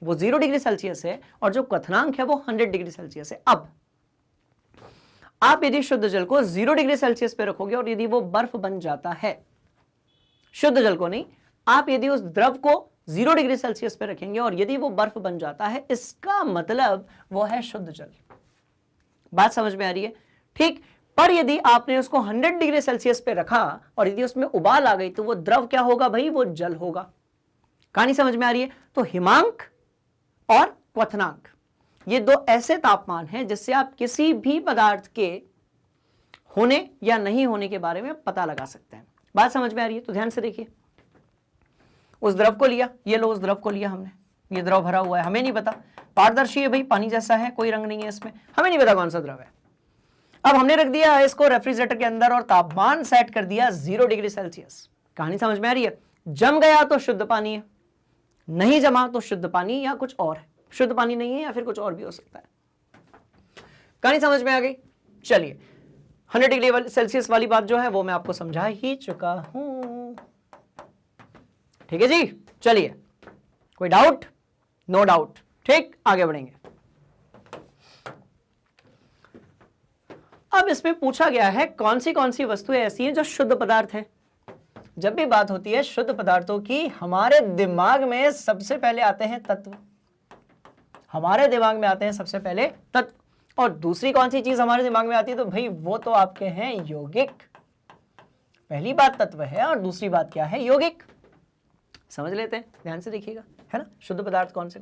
Speaker 1: वो 0 डिग्री सेल्सियस है, और जो क्वथनांक है वो 100 डिग्री सेल्सियस है। अब आप यदि शुद्ध जल को 0 डिग्री सेल्सियस पे रखोगे और यदि वो बर्फ बन जाता है, शुद्ध जल को नहीं, आप यदि उस द्रव को 0 डिग्री सेल्सियस पे रखेंगे और यदि वो बर्फ बन जाता है, इसका मतलब वो है शुद्ध जल। बात समझ में आ रही है? ठीक। पर यदि आपने उसको 100 डिग्री सेल्सियस पे रखा और यदि उसमें उबाल आ गई, तो वो द्रव क्या होगा भाई, वो जल होगा। कहानी समझ में आ रही है? तो हिमांक और क्वथनांक, ये दो ऐसे तापमान हैं जिससे आप किसी भी पदार्थ के होने या नहीं होने के बारे में पता लगा सकते हैं। बात समझ में आ रही है? तो ध्यान से देखिए, उस द्रव को लिया, ये लो, उस द्रव को लिया हमने, ये द्रव भरा हुआ है, हमें नहीं पता, पारदर्शी है भाई, पानी जैसा है, कोई रंग नहीं है इसमें, हमें नहीं पता कौन सा द्रव है। अब हमने रख दिया इसको रेफ्रिजरेटर के अंदर और तापमान सेट कर दिया 0 डिग्री सेल्सियस। कहानी समझ में आ रही है? जम गया तो शुद्ध पानी है, नहीं जमा तो शुद्ध पानी या कुछ और है, शुद्ध पानी नहीं है या फिर कुछ और भी हो सकता है। कहानी समझ में आ गई? चलिए, 100 डिग्री सेल्सियस वाली बात जो है वो मैं आपको समझा ही चुका हूं, ठीक है जी। चलिए, कोई डाउट? No doubt. ठीक, आगे बढ़ेंगे। अब इसमें पूछा गया है कौन सी वस्तुएं ऐसी हैं जो शुद्ध पदार्थ है। जब भी बात होती है शुद्ध पदार्थों की, हमारे दिमाग में सबसे पहले आते हैं तत्व, हमारे दिमाग में आते हैं सबसे पहले तत्व। और दूसरी कौन सी चीज हमारे दिमाग में आती है, तो भाई वो तो आपके हैं यौगिक। पहली बात तत्व है और दूसरी बात क्या है, यौगिक। समझ लेते हैं, ध्यान से देखिएगा, है ना। शुद्ध पदार्थ कौन से?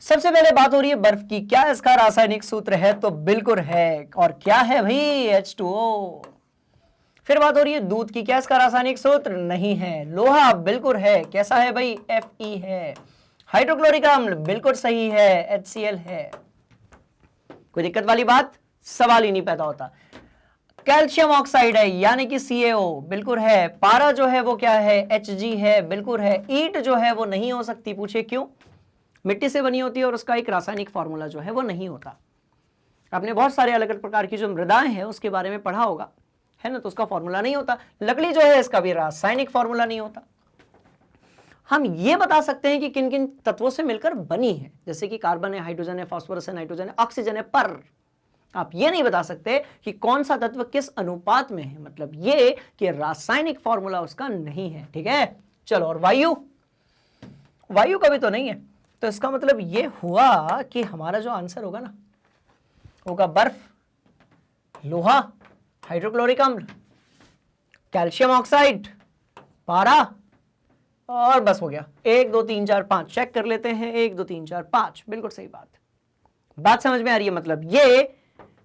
Speaker 1: सबसे पहले बात हो रही है बर्फ की। क्या इसका रासायनिक सूत्र है, तो बिल्कुल है। और क्या है भाई, H2O। फिर बात हो रही है दूध की। क्या इसका रासायनिक सूत्र? नहीं है। लोहा बिल्कुल है। कैसा है भाई, Fe है। हाइड्रोक्लोरिक अम्ल बिल्कुल सही है, HCl है। कोई दिक्कत वाली बात, सवाल ही नहीं पैदा होता। कैल्शियम ऑक्साइड है यानी कि CaO, बिल्कुल है। पारा जो है वो क्या है, Hg है, बिल्कुल है। ईंट जो है वो नहीं हो सकती, पूछे क्यों? मिट्टी से बनी होती है और उसका एक रासायनिक फॉर्मूला जो है वो नहीं होता। आपने बहुत सारे अलग अलग प्रकार की जो मृदाएं हैं उसके बारे में पढ़ा होगा, है ना, तो उसका फॉर्मूला नहीं होता। लकड़ी जो है इसका भी रासायनिक फॉर्मूला नहीं होता। हम ये बता सकते हैं कि किन किन तत्वों से मिलकर बनी है, जैसे कि कार्बन है, हाइड्रोजन है, फास्फोरस है, नाइट्रोजन है, ऑक्सीजन है, पर आप ये नहीं बता सकते कि कौन सा तत्व किस अनुपात में है, मतलब ये कि रासायनिक फॉर्मूला उसका नहीं है, ठीक है। चलो, और वायु, वायु का भी तो नहीं है, तो इसका मतलब ये हुआ कि हमारा जो आंसर होगा ना, होगा बर्फ, लोहा, हाइड्रोक्लोरिक अम्ल, कैल्शियम ऑक्साइड, पारा, और बस हो गया। 1 2 3 4 5 चेक कर लेते हैं। 1 2 3 4 5, बिल्कुल सही बात समझ में आ रही है? मतलब ये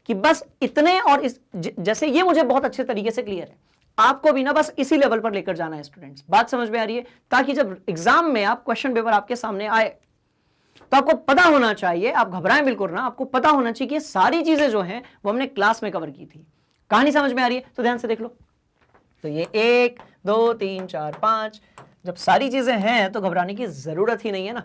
Speaker 1: कि बस इतने, और इस जैसे ये मुझे बहुत अच्छे तरीके से क्लियर है, आपको भी ना बस इसी लेवल पर लेकर जाना है स्टूडेंट्स। बात समझ में आ रही है? ताकि जब एग्जाम में आप क्वेश्चन पेपर आपके सामने आए तो आपको पता होना चाहिए, आप घबराएं बिल्कुल ना, आपको पता होना चाहिए कि ये सारी चीजें जो हैं वो हमने क्लास में कवर की थी। कहानी समझ में आ रही है? तो ध्यान से देख लो। तो ये 1 2 3 4 5, जब सारी चीजें हैं तो घबराने की जरूरत ही नहीं है ना।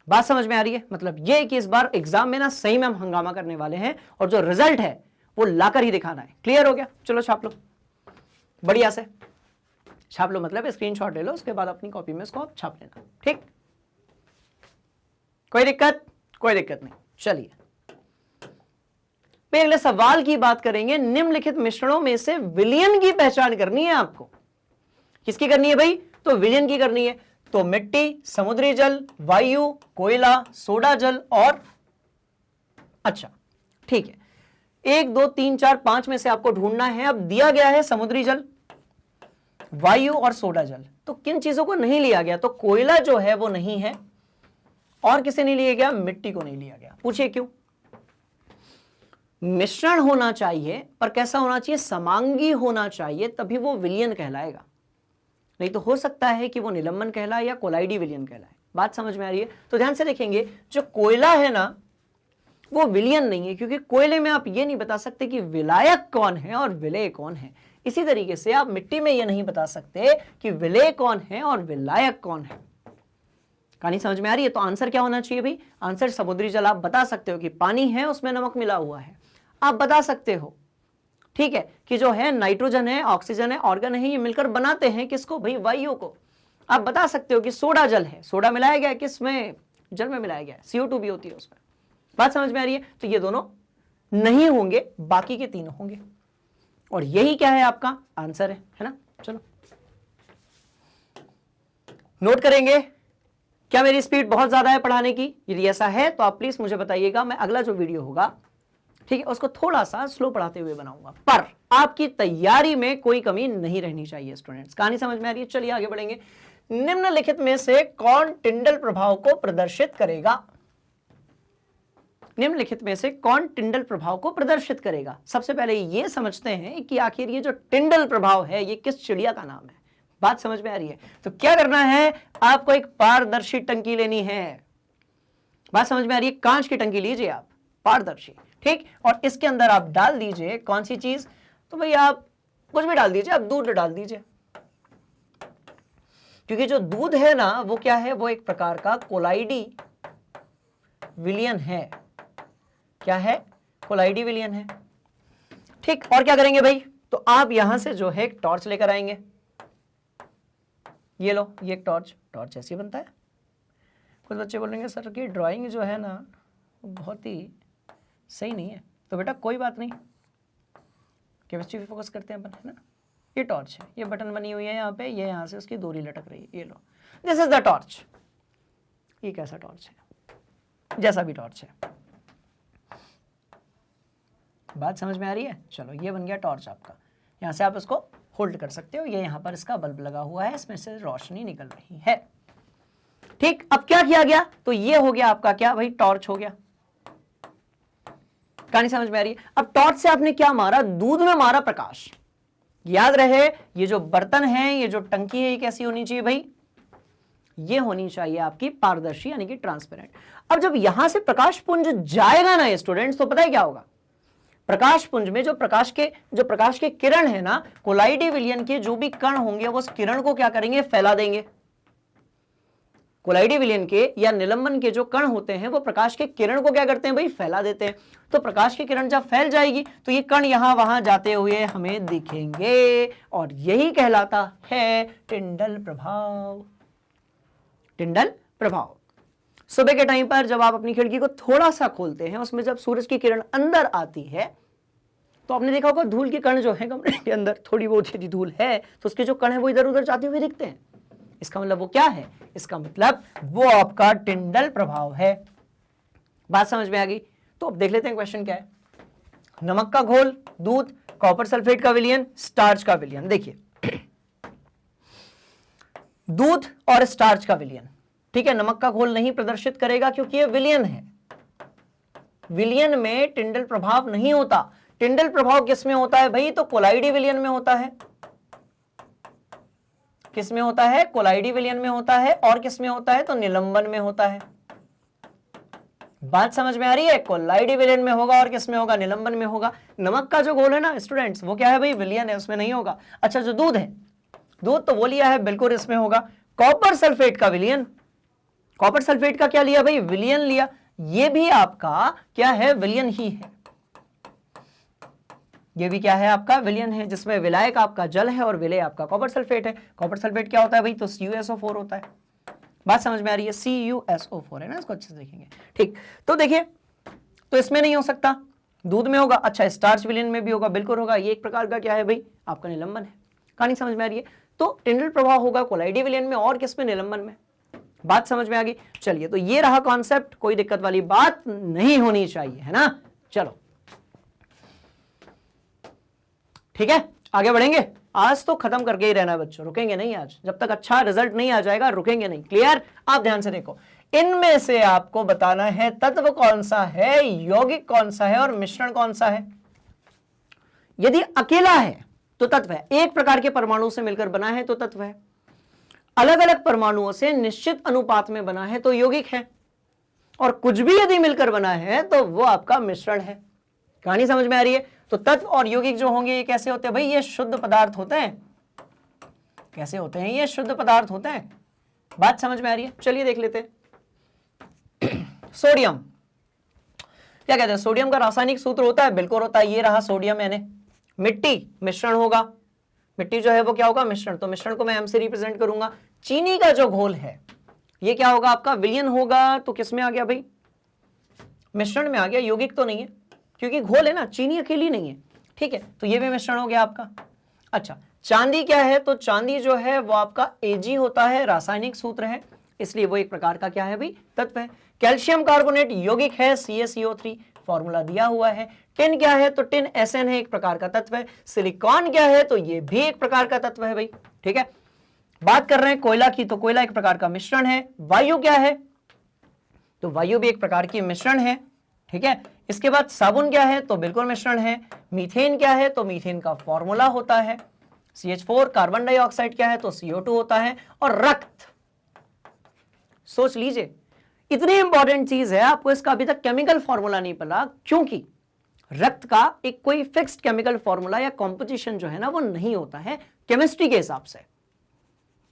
Speaker 1: बात समझ में आ रही है? मतलब ये कि इस बार एग्जाम में ना सही में हम हंगामा करने वाले हैं और जो रिजल्ट है वो लाकर ही दिखाना है। क्लियर हो गया? चलो छाप लो बढ़िया से। छाप लो मतलब स्क्रीनशॉट ले लो, उसके बाद अपनी कॉपी में इसको आप छाप लेना। ठीक, कोई दिक्कत? कोई दिक्कत नहीं। चलिए अगले सवाल की बात करेंगे। निम्नलिखित मिश्रणों में से विलयन की पहचान करनी है आपको। किसकी करनी है भाई? तो विलयन की करनी है। तो मिट्टी, समुद्री जल, वायु, कोयला, सोडा जल और अच्छा ठीक है, 1 2 3 4 5 में से आपको ढूंढना है। अब दिया गया है समुद्री जल, वायु और सोडा जल, तो किन चीजों को नहीं लिया गया? तो कोयला जो है वो नहीं है, और किसे नहीं लिया गया? मिट्टी को नहीं लिया गया। पूछिए क्यों? मिश्रण होना चाहिए, पर कैसा होना चाहिए? समांगी होना चाहिए, तभी वो विलयन कहलाएगा। नहीं तो हो सकता है कि वो निलंबन कहलाए या कोलाइडी विलयन कहलाए। बात समझ में आ रही है? तो ध्यान से देखेंगे, जो कोयला है ना वो विलयन नहीं है, क्योंकि कोयले में आप ये नहीं बता सकते कि विलायक कौन है और विलेय कौन है। इसी तरीके से आप मिट्टी में ये नहीं बता सकते कि विलेय कौन है और विलायक कौन है। कहानी समझ में आ रही है? तो आंसर क्या होना चाहिए भाई? आंसर समुद्री जल। आप बता सकते हो कि पानी है, उसमें नमक मिला हुआ है। आप बता सकते हो, ठीक है, कि जो है नाइट्रोजन है, ऑक्सीजन है, ऑर्गन है, ये मिलकर बनाते हैं किसको भाई? वायु को। आप बता सकते हो कि सोडा जल है, सोडा मिलाया गया है किसमें? जल में मिलाया गया है, CO2 भी होती है उसमें। बात समझ में आ रही है? तो ये दोनों नहीं होंगे, बाकी के तीनों होंगे, और यही क्या है? आपका आंसर है ना? चलो नोट करेंगे। क्या मेरी स्पीड बहुत ज्यादा है पढ़ाने की? यदि ऐसा है तो आप प्लीज मुझे बताइएगा। मैं अगला जो वीडियो होगा, ठीक है, उसको थोड़ा सा स्लो पढ़ाते हुए बनाऊंगा, पर आपकी तैयारी में कोई कमी नहीं रहनी चाहिए स्टूडेंट्स। कहानी समझ में आ रही है? चलिए आगे बढ़ेंगे। निम्नलिखित में से कौन टिंडल प्रभाव को प्रदर्शित करेगा? निम्नलिखित में से कौन टिंडल प्रभाव को प्रदर्शित करेगा? सबसे पहले ये समझते हैं कि आखिर ये जो टिंडल प्रभाव है ये किस चिड़िया का नाम है। बात समझ में आ रही है? तो क्या करना है? आपको एक पारदर्शी टंकी लेनी है। बात समझ में आ रही है? कांच की टंकी लीजिए आप, पारदर्शी, ठीक, और इसके अंदर आप डाल दीजिए कौन सी चीज? तो भाई आप कुछ भी डाल दीजिए, आप दूध डाल दीजिए, क्योंकि जो दूध है ना वो क्या है? वो एक प्रकार का कोलाइडी विलयन है। क्या है? कोलाइडी विलयन है। ठीक, और क्या करेंगे भाई? तो आप यहां से जो है एक टॉर्च लेकर आएंगे। ये लो, ये एक टॉर्च, टॉर्च ऐसे बनता है। कुछ बच्चे बोलेंगे सर की ड्राइंग जो है ना वो बहुत ही सही नहीं है, तो बेटा कोई बात नहीं, केमिस्ट्री पे फोकस करते हैं अपन, है ना। ये टॉर्च है, ये बटन बनी हुई है यहाँ पे, ये यहाँ से उसकी डोरी लटक रही है, ये लो, दिस इज द टॉर्च। ये कैसा टॉर्च है? जैसा भी टॉर्च है। बात समझ में आ रही है? चलो ये बन गया टॉर्च आपका। यहाँ से आप इसको होल्ड कर सकते हो, ये यहाँ पर इसका बल्ब लगा हुआ है, इसमें से रोशनी निकल रही है। ठीक, अब क्या किया गया? तो ये हो गया आपका क्या भाई? टॉर्च हो गया। कहानी समझ में आ रही है? अब टॉर्च से आपने क्या मारा? दूध में मारा प्रकाश। याद रहे, ये जो बर्तन है, ये जो टंकी है, ये कैसी होनी चाहिए भाई? ये होनी चाहिए आपकी पारदर्शी, यानी कि ट्रांसपेरेंट। अब जब यहां से प्रकाश पुंज जाएगा ना स्टूडेंट्स, तो पता है क्या होगा? प्रकाश पुंज में जो प्रकाश के किरण है ना, कोलाइडी विलयन के जो भी कण होंगे वो उस किरण को क्या करेंगे? फैला देंगे। कोलाइडी विलयन के या निलंबन के जो कण होते हैं वो प्रकाश के किरण को क्या करते हैं भाई? फैला देते हैं। तो प्रकाश की किरण जब फैल जाएगी तो ये कण यहां वहां जाते हुए हमें दिखेंगे, और यही कहलाता है टिंडल प्रभाव। टिंडल प्रभाव। सुबह के टाइम पर जब आप अपनी खिड़की को थोड़ा सा खोलते हैं, उसमें जब सूरज की किरण अंदर आती है तो आपने देखा होगा धूल के कण जो है कमरे के अंदर, थोड़ी बहुत यदि धूल है तो उसके जो कण है वो इधर उधर जाते हुए दिखते हैं। इसका मतलब वो क्या है? इसका मतलब वो आपका टिंडल प्रभाव है। बात समझ में आ गई? तो अब देख लेते हैं क्वेश्चन क्या है। नमक का घोल, दूध, कॉपर सल्फेट का विलयन, स्टार्च का विलयन। देखिए, दूध और स्टार्च का विलयन, ठीक है, नमक का घोल नहीं प्रदर्शित करेगा क्योंकि ये विलयन है। विलयन में टिंडल प्रभाव नहीं होता। टिंडल प्रभाव किस में होता है भाई? तो कोलाइडी विलयन में होता है। किस में होता है? कोलाइडी विलयन में होता है। और किस में होता है? तो निलंबन में होता है। बात समझ में आ रही है? कोलाइडी विलयन में होगा, और किस में होगा? निलंबन में होगा। नमक का जो घोल है ना स्टूडेंट्स, वो क्या है भाई? विलयन है, उसमें नहीं होगा। अच्छा, जो दूध है, दूध तो वो लिया है, बिल्कुल इसमें होगा। कॉपर सल्फेट का विलयन, कॉपर सल्फेट का क्या लिया भाई? विलयन लिया। ये भी आपका क्या है? विलयन ही है। ये भी क्या है आपका विलयन है, जिसमें विलायक आपका जल है और विलय आपका कॉपर सल्फेट है। कॉपर सल्फेट क्या होता है भाई, तो CuSO4 होता है। बात समझ में आ रही है, CuSO4 है ना, इसको अच्छे से देखेंगे। ठीक, तो देखिए, तो इसमें नहीं हो सकता, दूध में होगा। अच्छा, स्टार्च विलयन में भी होगा, बिल्कुल होगा। ये एक प्रकार का क्या है भाई, आपका निलंबन है। कहानी समझ में आ रही है। तो टिंडल प्रभाव होगा कोलाइडी विलयन में और किसमें, निलंबन में। बात समझ में आ गई। चलिए, तो ये रहा कॉन्सेप्ट, कोई दिक्कत वाली बात नहीं होनी चाहिए, है ना। चलो ठीक है, आगे बढ़ेंगे। आज तो खत्म करके ही रहना है बच्चों, रुकेंगे नहीं आज, जब तक अच्छा रिजल्ट नहीं आ जाएगा रुकेंगे नहीं। क्लियर। आप ध्यान से देखो, इनमें से आपको बताना है तत्व कौन सा है, यौगिक कौन सा है और मिश्रण कौन सा है। यदि अकेला है तो तत्व है, एक प्रकार के परमाणु से मिलकर बना है तो तत्व है, अलग अलग परमाणुओं से निश्चित अनुपात में बना है तो यौगिक है, और कुछ भी यदि मिलकर बना है तो वो आपका मिश्रण है। कहानी समझ में आ रही है। तो तत्व और यौगिक जो होंगे ये कैसे होते हैं भाई, ये शुद्ध पदार्थ होते हैं। कैसे होते हैं, ये शुद्ध पदार्थ होते हैं। बात समझ में आ रही है। चलिए देख लेते हैं। सोडियम क्या कहते हैं, सोडियम का रासायनिक सूत्र होता है, बिल्कुल होता है। ये रहा सोडियम, यानी मिट्टी मिश्रण होगा, मिट्टी जो है वो क्या होगा, मिश्रण। तो मिश्रण को मैं एम से रिप्रेजेंट करूंगा। चीनी का जो घोल है ये क्या होगा आपका, विलयन होगा। तो किस में आ गया भाई, मिश्रण में आ गया, यौगिक तो नहीं है क्योंकि घोल है ना, चीनी अकेली नहीं है। ठीक है, तो ये भी मिश्रण हो गया आपका। अच्छा, चांदी क्या है, तो चांदी जो है वो आपका Ag होता है, रासायनिक सूत्र है, इसलिए वो एक प्रकार का क्या है भाई, तत्व है। कैल्शियम कार्बोनेट यौगिक है, CaCO3 फॉर्मूला दिया हुआ है। टिन क्या है, तो टिन SN है, एक प्रकार का तत्व है। सिलिकॉन क्या है, तो ये भी एक प्रकार का तत्व है भाई। ठीक है, बात कर रहे हैं कोयला की, तो कोयला एक प्रकार का मिश्रण है। वायु क्या है, तो वायु भी एक प्रकार की मिश्रण है। ठीक है, इसके बाद साबुन क्या है, तो बिल्कुल मिश्रण है। मीथेन क्या है, तो मीथेन का फॉर्मूला होता है CH4। कार्बन डाइऑक्साइड क्या है, तो CO2 होता है। और रक्त, सोच लीजिए, इतनी इंपॉर्टेंट चीज है, आपको इसका अभी तक केमिकल फॉर्मूला नहीं पता, क्योंकि रक्त का एक कोई फिक्स्ड केमिकल फॉर्मूला या कॉम्पोजिशन जो है ना वो नहीं होता है केमिस्ट्री के हिसाब से।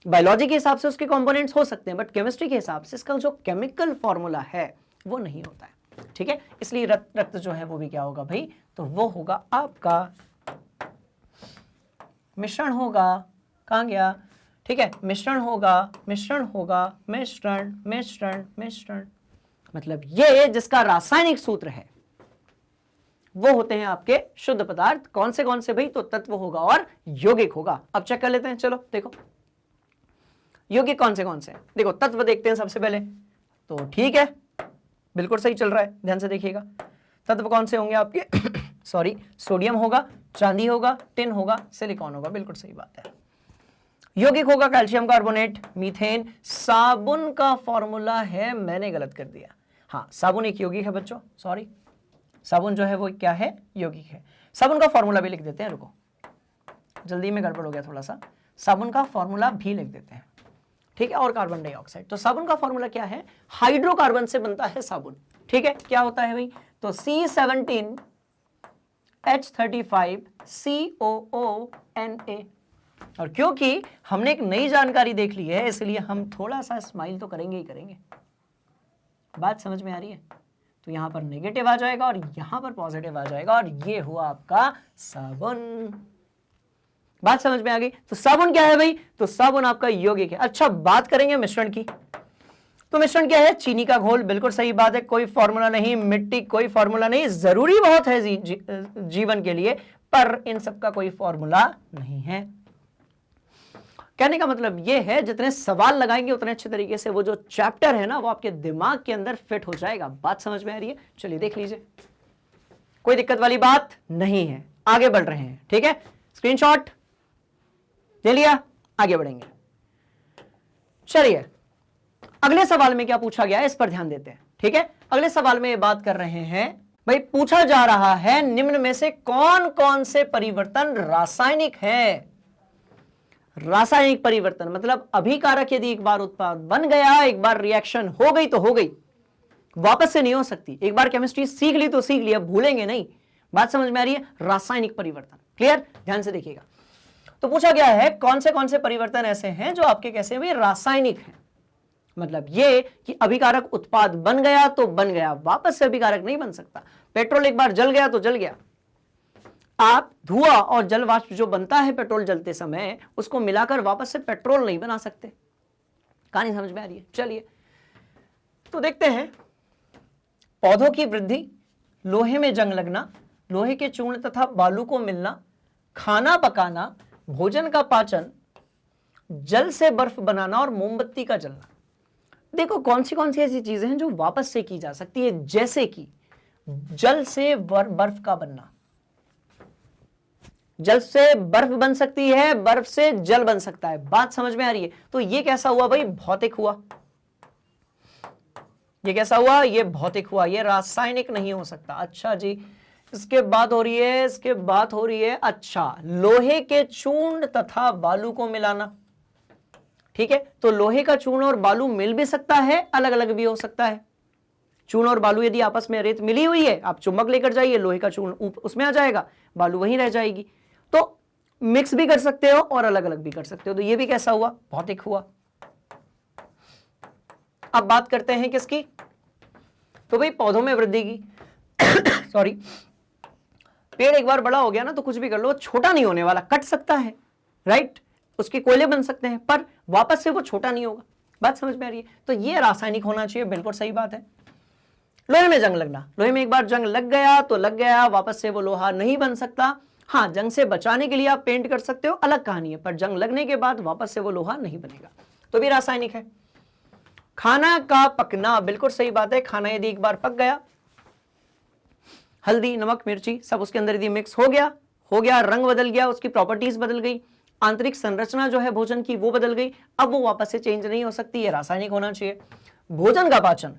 Speaker 1: बायोलॉजी के हिसाब से उसके कंपोनेंट्स हो सकते हैं, बट केमिस्ट्री के हिसाब से इसका जो केमिकल फॉर्मूला है वो नहीं होता है। ठीक है, इसलिए रक्त जो है वो भी क्या होगा भाई, तो वो होगा आपका मिश्रण होगा। कहां गया, ठीक है, मिश्रण होगा, मिश्रण होगा, मिश्रण मिश्रण मिश्रण, मतलब ये जिसका रासायनिक सूत्र है वो होते हैं आपके शुद्ध पदार्थ। कौन से भाई, तो तत्व होगा और यौगिक होगा। अब चेक कर लेते हैं, चलो देखो यौगिक कौन से हैं। देखो तत्व देखते हैं सबसे पहले, तो ठीक है बिल्कुल सही चल रहा है, ध्यान से देखिएगा। तत्व कौन से होंगे आपके सॉरी, सोडियम होगा, चांदी होगा, टिन होगा, सिलिकॉन होगा, बिल्कुल सही बात है। यौगिक होगा कैल्शियम कार्बोनेट, मीथेन। साबुन का फॉर्मूला है, मैंने गलत कर दिया, हाँ साबुन एक यौगिक है बच्चों, सॉरी, साबुन जो है वो क्या है, यौगिक है। साबुन का फॉर्मूला भी लिख देते हैं, रुको जल्दी में गड़बड़ हो गया थोड़ा सा, साबुन का फॉर्मूला भी लिख देते हैं। ठीक है, और कार्बन डाइऑक्साइड, तो साबुन का फॉर्मूला क्या है, हाइड्रोकार्बन से बनता है साबुन। ठीक है, क्या होता है भाई, तो C17H35COONA। और क्योंकि हमने एक नई जानकारी देख ली है इसलिए हम थोड़ा सा स्माइल तो करेंगे ही करेंगे। बात समझ में आ रही है, तो यहां पर नेगेटिव आ जाएगा और यहां पर पॉजिटिव आ जाएगा, और ये हुआ आपका साबुन। बात समझ में आ गई। तो साबुन क्या है भाई, तो साबुन आपका यौगिक है। अच्छा, बात करेंगे मिश्रण की, तो मिश्रण क्या है, चीनी का घोल, बिल्कुल सही बात है, कोई फॉर्मूला नहीं। मिट्टी, कोई फॉर्मूला नहीं, जरूरी बहुत है जीवन के लिए, पर इन सब का कोई फॉर्मूला नहीं है। कहने का मतलब यह है, जितने सवाल लगाएंगे उतने अच्छे तरीके से वो जो चैप्टर है ना वो आपके दिमाग के अंदर फिट हो जाएगा। बात समझ में आ रही है, चलिए देख लीजिए, कोई दिक्कत वाली बात नहीं है, आगे बढ़ रहे हैं। ठीक है, स्क्रीनशॉट ले लिया, आगे बढ़ेंगे। चलिए अगले सवाल में क्या पूछा गया है इस पर ध्यान देते हैं। ठीक है, अगले सवाल में ये बात कर रहे हैं भाई, पूछा जा रहा है निम्न में से कौन कौन से परिवर्तन रासायनिक है। रासायनिक परिवर्तन मतलब अभिकारक यदि एक बार उत्पाद बन गया, एक बार रिएक्शन हो गई तो हो गई, वापस से नहीं हो सकती। एक बार केमिस्ट्री सीख ली तो सीख ली, अब भूलेंगे नहीं। बात समझ में आ रही है, रासायनिक परिवर्तन। क्लियर, ध्यान से देखिएगा। तो पूछा गया है कौन से परिवर्तन ऐसे हैं जो आपके कैसे भी रासायनिक हैं। मतलब ये कि अभिकारक उत्पाद बन गया तो बन गया, वापस से अभिकारक नहीं बन सकता। पेट्रोल एक बार जल गया तो जल गया, आप धुआं और जल वाष्प जो बनता है पेट्रोल जलते समय, उसको मिलाकर वापस से पेट्रोल नहीं बना सकते। कहानी समझ में आ रही है? चलिए तो देखते हैं। पौधों की वृद्धि, लोहे में जंग लगना, लोहे के चूर्ण तथा बालू को मिलना, खाना पकाना, भोजन का पाचन, जल से बर्फ बनाना और मोमबत्ती का जलना। देखो कौन सी ऐसी चीजें हैं जो वापस से की जा सकती है, जैसे कि जल से बर्फ का बनना, जल से बर्फ बन सकती है, बर्फ से जल बन सकता है। बात समझ में आ रही है? तो ये कैसा हुआ भाई? भौतिक हुआ। ये कैसा हुआ? ये भौतिक हुआ, ये रासायनिक नहीं हो सकता। अच्छा जी, इसके बाद हो रही है, इसके बाद हो रही है, अच्छा, लोहे के चूर्ण तथा बालू को मिलाना। ठीक है, तो लोहे का चूर्ण और बालू मिल भी सकता है, अलग अलग भी हो सकता है। चूर्ण और बालू यदि आपस में रेत मिली हुई है, आप चुम्बक लेकर जाइए, लोहे का चूर्ण उसमें आ जाएगा, बालू वहीं रह जाएगी। तो मिक्स भी कर सकते हो और अलग अलग भी कर सकते हो। तो ये भी कैसा हुआ? भौतिक हुआ। अब बात करते हैं किसकी? तो भाई पौधों में वृद्धि की। सॉरी, पेड़ एक बार बड़ा हो गया ना तो कुछ भी कर लो, छोटा नहीं होने वाला, कट सकता है, राइट? उसके कोयले बन सकते हैं, पर वापस से वो छोटा नहीं होगा। बात समझ में आ रही है? तो ये रासायनिक होना चाहिए, बिल्कुल सही बात है। लोहे में जंग लगना, लोहे में एक बार जंग लग गया तो लग गया, वापस से वो लोहा नहीं बन सकता। हाँ, जंग से बचाने के लिए आप पेंट कर सकते हो, अलग कहानी है, पर जंग लगने के बाद वापस से वो लोहा नहीं बनेगा, तो भी रासायनिक है। खाना का पकना, बिल्कुल सही बात है। खाना यदि एक बार पक गया, हल्दी, नमक, मिर्ची सब उसके अंदर यदि मिक्स हो गया, रंग बदल गया, उसकी प्रॉपर्टीज बदल गई, आंतरिक संरचना जो है भोजन की वो बदल गई, अब वो वापस से चेंज नहीं हो सकती, ये रासायनिक होना चाहिए। भोजन का पाचन,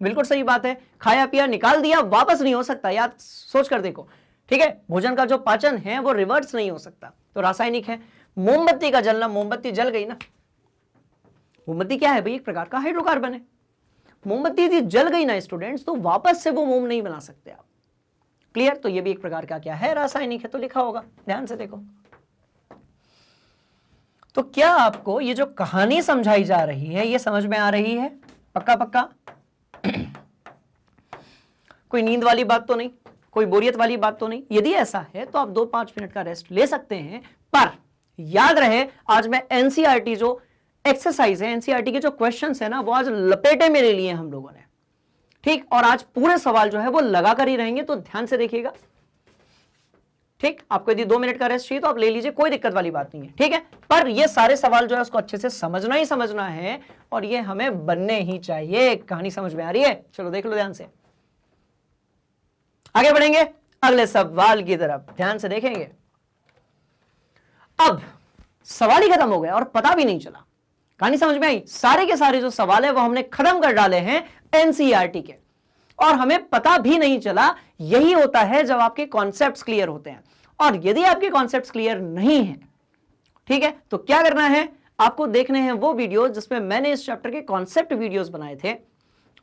Speaker 1: बिल्कुल सही बात है। खाया पिया निकाल दिया, वापस नहीं हो सकता, याद सोच कर देखो। ठीक है, भोजन का जो पाचन है वो रिवर्स नहीं हो सकता, तो रासायनिक है। मोमबत्ती का जलना, मोमबत्ती जल गई ना। मोमबत्ती क्या है भाई? एक प्रकार का हाइड्रोकार्बन है। मोमबत्ती यदि जल गई ना स्टूडेंट्स, तो वापस से वो मोम नहीं बना सकते आप। क्लियर? तो ये भी एक प्रकार का क्या है? रासायनिक है। तो लिखा होगा, ध्यान से देखो। तो क्या आपको ये जो कहानी समझाई जा रही है ये समझ में आ रही है? पक्का पक्का? कोई नींद वाली बात तो नहीं, कोई बोरियत वाली बात तो नहीं? यदि ऐसा है तो आप 2-5 मिनट का रेस्ट ले सकते हैं, पर याद रहे आज मैं एनसीईआरटी जो एक्सरसाइज है, एनसीईआरटी के जो क्वेश्चंस है ना, वो आज लपेटे में ले लिए हम लोगों ने। ठीक, और आज पूरे सवाल जो है वो लगाकर ही रहेंगे, तो ध्यान से देखिएगा। ठीक, आपको यदि 2 मिनट का रेस्ट चाहिए तो आप ले लीजिए, कोई दिक्कत वाली बात नहीं है। ठीक है, पर ये सारे सवाल जो है उसको अच्छे से समझना ही समझना है, और ये हमें बनने ही चाहिए। कहानी समझ में आ रही है? चलो देख लो ध्यान से, आगे बढ़ेंगे अगले सवाल की तरफ, ध्यान से देखेंगे। अब सवाल ही खत्म हो गया और पता भी नहीं चला। कहानी समझ में आई? सारे के सारे जो सवाल है वो हमने खत्म कर डाले हैं एनसीईआरटी के, और हमें पता भी नहीं चला। यही होता है जब आपके कॉन्सेप्ट्स क्लियर होते हैं, और यदि आपके कॉन्सेप्ट्स क्लियर नहीं है, ठीक है, तो क्या करना है? आपको देखने हैं वो वीडियो जिसमें मैंने इस चैप्टर के कॉन्सेप्ट वीडियोस बनाए थे।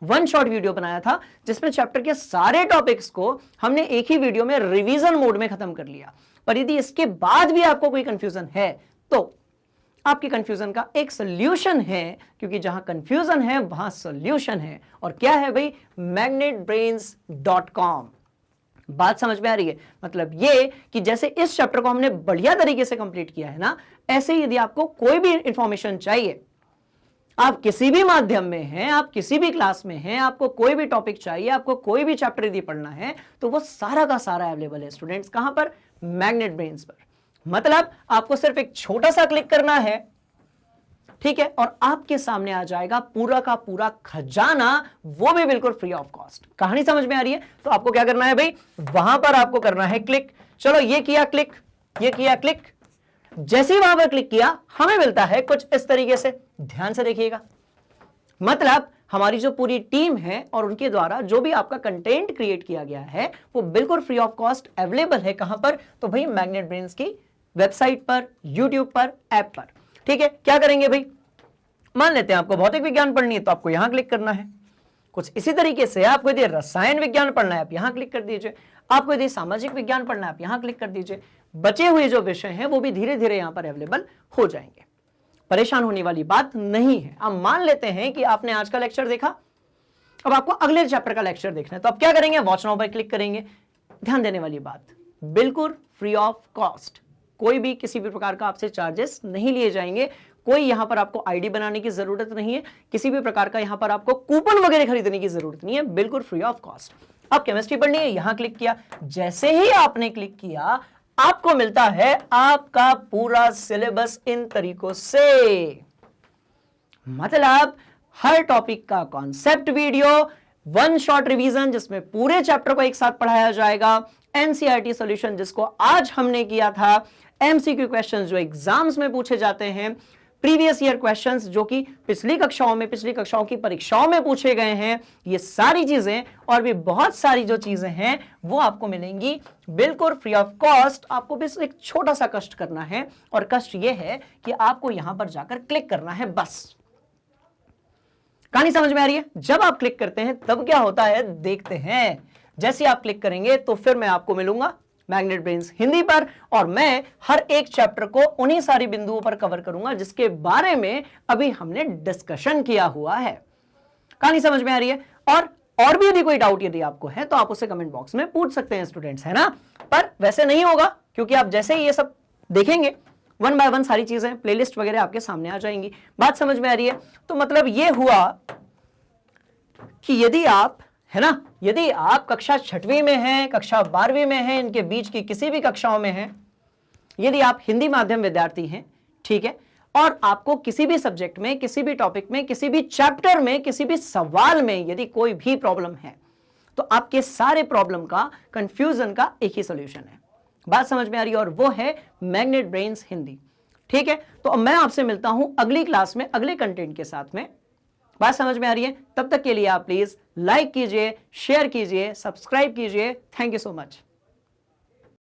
Speaker 1: 1 शॉट वीडियो बनाया था जिसमें चैप्टर के सारे टॉपिक्स को हमने एक ही वीडियो में रिवीजन मोड में खत्म कर लिया। पर यदि इसके बाद भी आपको कोई कंफ्यूजन है तो आपकी कंफ्यूजन का एक सोल्यूशन है, क्योंकि जहां कंफ्यूजन है वहां सोल्यूशन है। और क्या है भाई? magnetbrains.com। बात समझ में आ रही है? मतलब ये कि जैसे इस चैप्टर को हमने बढ़िया तरीके से कंप्लीट किया है ना, ऐसे ही यदि आपको कोई भी इंफॉर्मेशन चाहिए, आप किसी भी माध्यम में हैं, आप किसी भी क्लास में हैं, आपको कोई भी टॉपिक चाहिए, आपको कोई भी चैप्टर यदि पढ़ना है, तो वो सारा का सारा अवेलेबल है स्टूडेंट्स। कहां पर? मैग्नेट ब्रेन्स पर। मतलब आपको सिर्फ एक छोटा सा क्लिक करना है, ठीक है, और आपके सामने आ जाएगा पूरा का पूरा खजाना, वो भी बिल्कुल फ्री ऑफ कॉस्ट। कहानी समझ में आ रही है? तो आपको क्या करना है भाई? वहां पर आपको करना है क्लिक। चलो ये किया क्लिक, ये किया क्लिक, जैसे ही वहां पर क्लिक किया हमें मिलता है कुछ इस तरीके से। ध्यान से देखिएगा, मतलब हमारी जो पूरी टीम है और उनके द्वारा जो भी आपका कंटेंट क्रिएट किया गया है वो बिल्कुल फ्री ऑफ कॉस्ट अवेलेबल है। कहां पर? तो भाई मैग्नेट ब्रेन्स की वेबसाइट पर, यूट्यूब पर, ऐप पर। ठीक है, क्या करेंगे भाई? मान लेते हैं आपको भौतिक विज्ञान पढ़नी है तो आपको यहां क्लिक करना है। कुछ इसी तरीके से आपको यदि रसायन विज्ञान पढ़ना है आप यहां क्लिक कर दीजिए, आपको यदि सामाजिक विज्ञान पढ़ना है आप यहां क्लिक कर दीजिए। बचे हुए जो विषय हैं वो भी धीरे धीरे यहां पर अवेलेबल हो जाएंगे, परेशान होने वाली बात नहीं है। अब मान लेते हैं कि आपने आज का लेक्चर देखा, अब आपको अगले चैप्टर का लेक्चर देखना है, तो आप क्या करेंगे? वॉच नाउ पर क्लिक करेंगे। ध्यान देने वाली बात, बिल्कुल फ्री ऑफ कॉस्ट। कोई भी किसी भी प्रकार का आपसे चार्जेस नहीं लिए जाएंगे, कोई यहां पर आपको आईडी बनाने की जरूरत नहीं है, किसी भी प्रकार का यहां पर आपको कूपन वगैरह खरीदने की जरूरत नहीं है, बिल्कुल फ्री ऑफ कॉस्ट। अब केमिस्ट्री पढ़नी है, यहां क्लिक किया, जैसे ही आपने क्लिक किया आपको मिलता है आपका पूरा सिलेबस इन तरीकों से, मतलब हर टॉपिक का concept video, one shot revision जिसमें पूरे चैप्टर को एक साथ पढ़ाया जाएगा, एनसीईआरटी सॉल्यूशन जिसको आज हमने किया था, एमसीक्यू क्वेश्चंस जो एग्जाम्स में पूछे जाते हैं, प्रीवियस ईयर क्वेश्चंस जो कि पिछली कक्षाओं की परीक्षाओं में पूछे गए हैं, ये सारी चीजें और भी बहुत सारी जो चीजें हैं वो आपको मिलेंगी बिल्कुल फ्री ऑफ कॉस्ट। आपको बस एक छोटा सा कष्ट करना है, और कष्ट ये है कि आपको यहां पर जाकर क्लिक करना है, बस। कहानी समझ में आ रही है? जब आप क्लिक करते हैं तब क्या होता है देखते हैं। जैसे आप क्लिक करेंगे तो फिर मैं आपको मिलूंगा मैग्नेट ब्रेन्स हिंदी पर, और मैं हर एक चैप्टर को उन्हीं सारी बिंदुओं पर कवर करूंगा जिसके बारे में अभी हमने डिस्कशन किया हुआ है। कहानी समझ में आ रही है? और भी यदि कोई डाउट यदि आपको है तो आप उसे कमेंट बॉक्स में पूछ सकते हैं स्टूडेंट्स, है ना। पर वैसे नहीं होगा, क्योंकि आप जैसे ही ये सब देखेंगे वन बाय वन सारी चीजें प्लेलिस्ट वगैरह आपके सामने आ जाएंगी। बात समझ में आ रही है? तो मतलब ये हुआ कि यदि आप, है ना, यदि आप कक्षा 6वीं में हैं, कक्षा 12वीं में हैं, इनके बीच की किसी भी कक्षाओं में हैं, यदि आप हिंदी माध्यम विद्यार्थी हैं, ठीक है, और आपको किसी भी सब्जेक्ट में, किसी भी टॉपिक में, किसी भी चैप्टर में, किसी भी सवाल में यदि कोई भी प्रॉब्लम है, तो आपके सारे प्रॉब्लम का, कंफ्यूजन का एक ही सॉल्यूशन है। बात समझ में आ रही है? और वो है मैग्नेट ब्रेन्स हिंदी, ठीक है। तो अब मैं आपसे मिलता हूं अगली क्लास में अगले कंटेंट के साथ में। बात समझ में आ रही है? तब तक के लिए आप प्लीज लाइक कीजिए, शेयर कीजिए, सब्सक्राइब कीजिए। Thank you so much.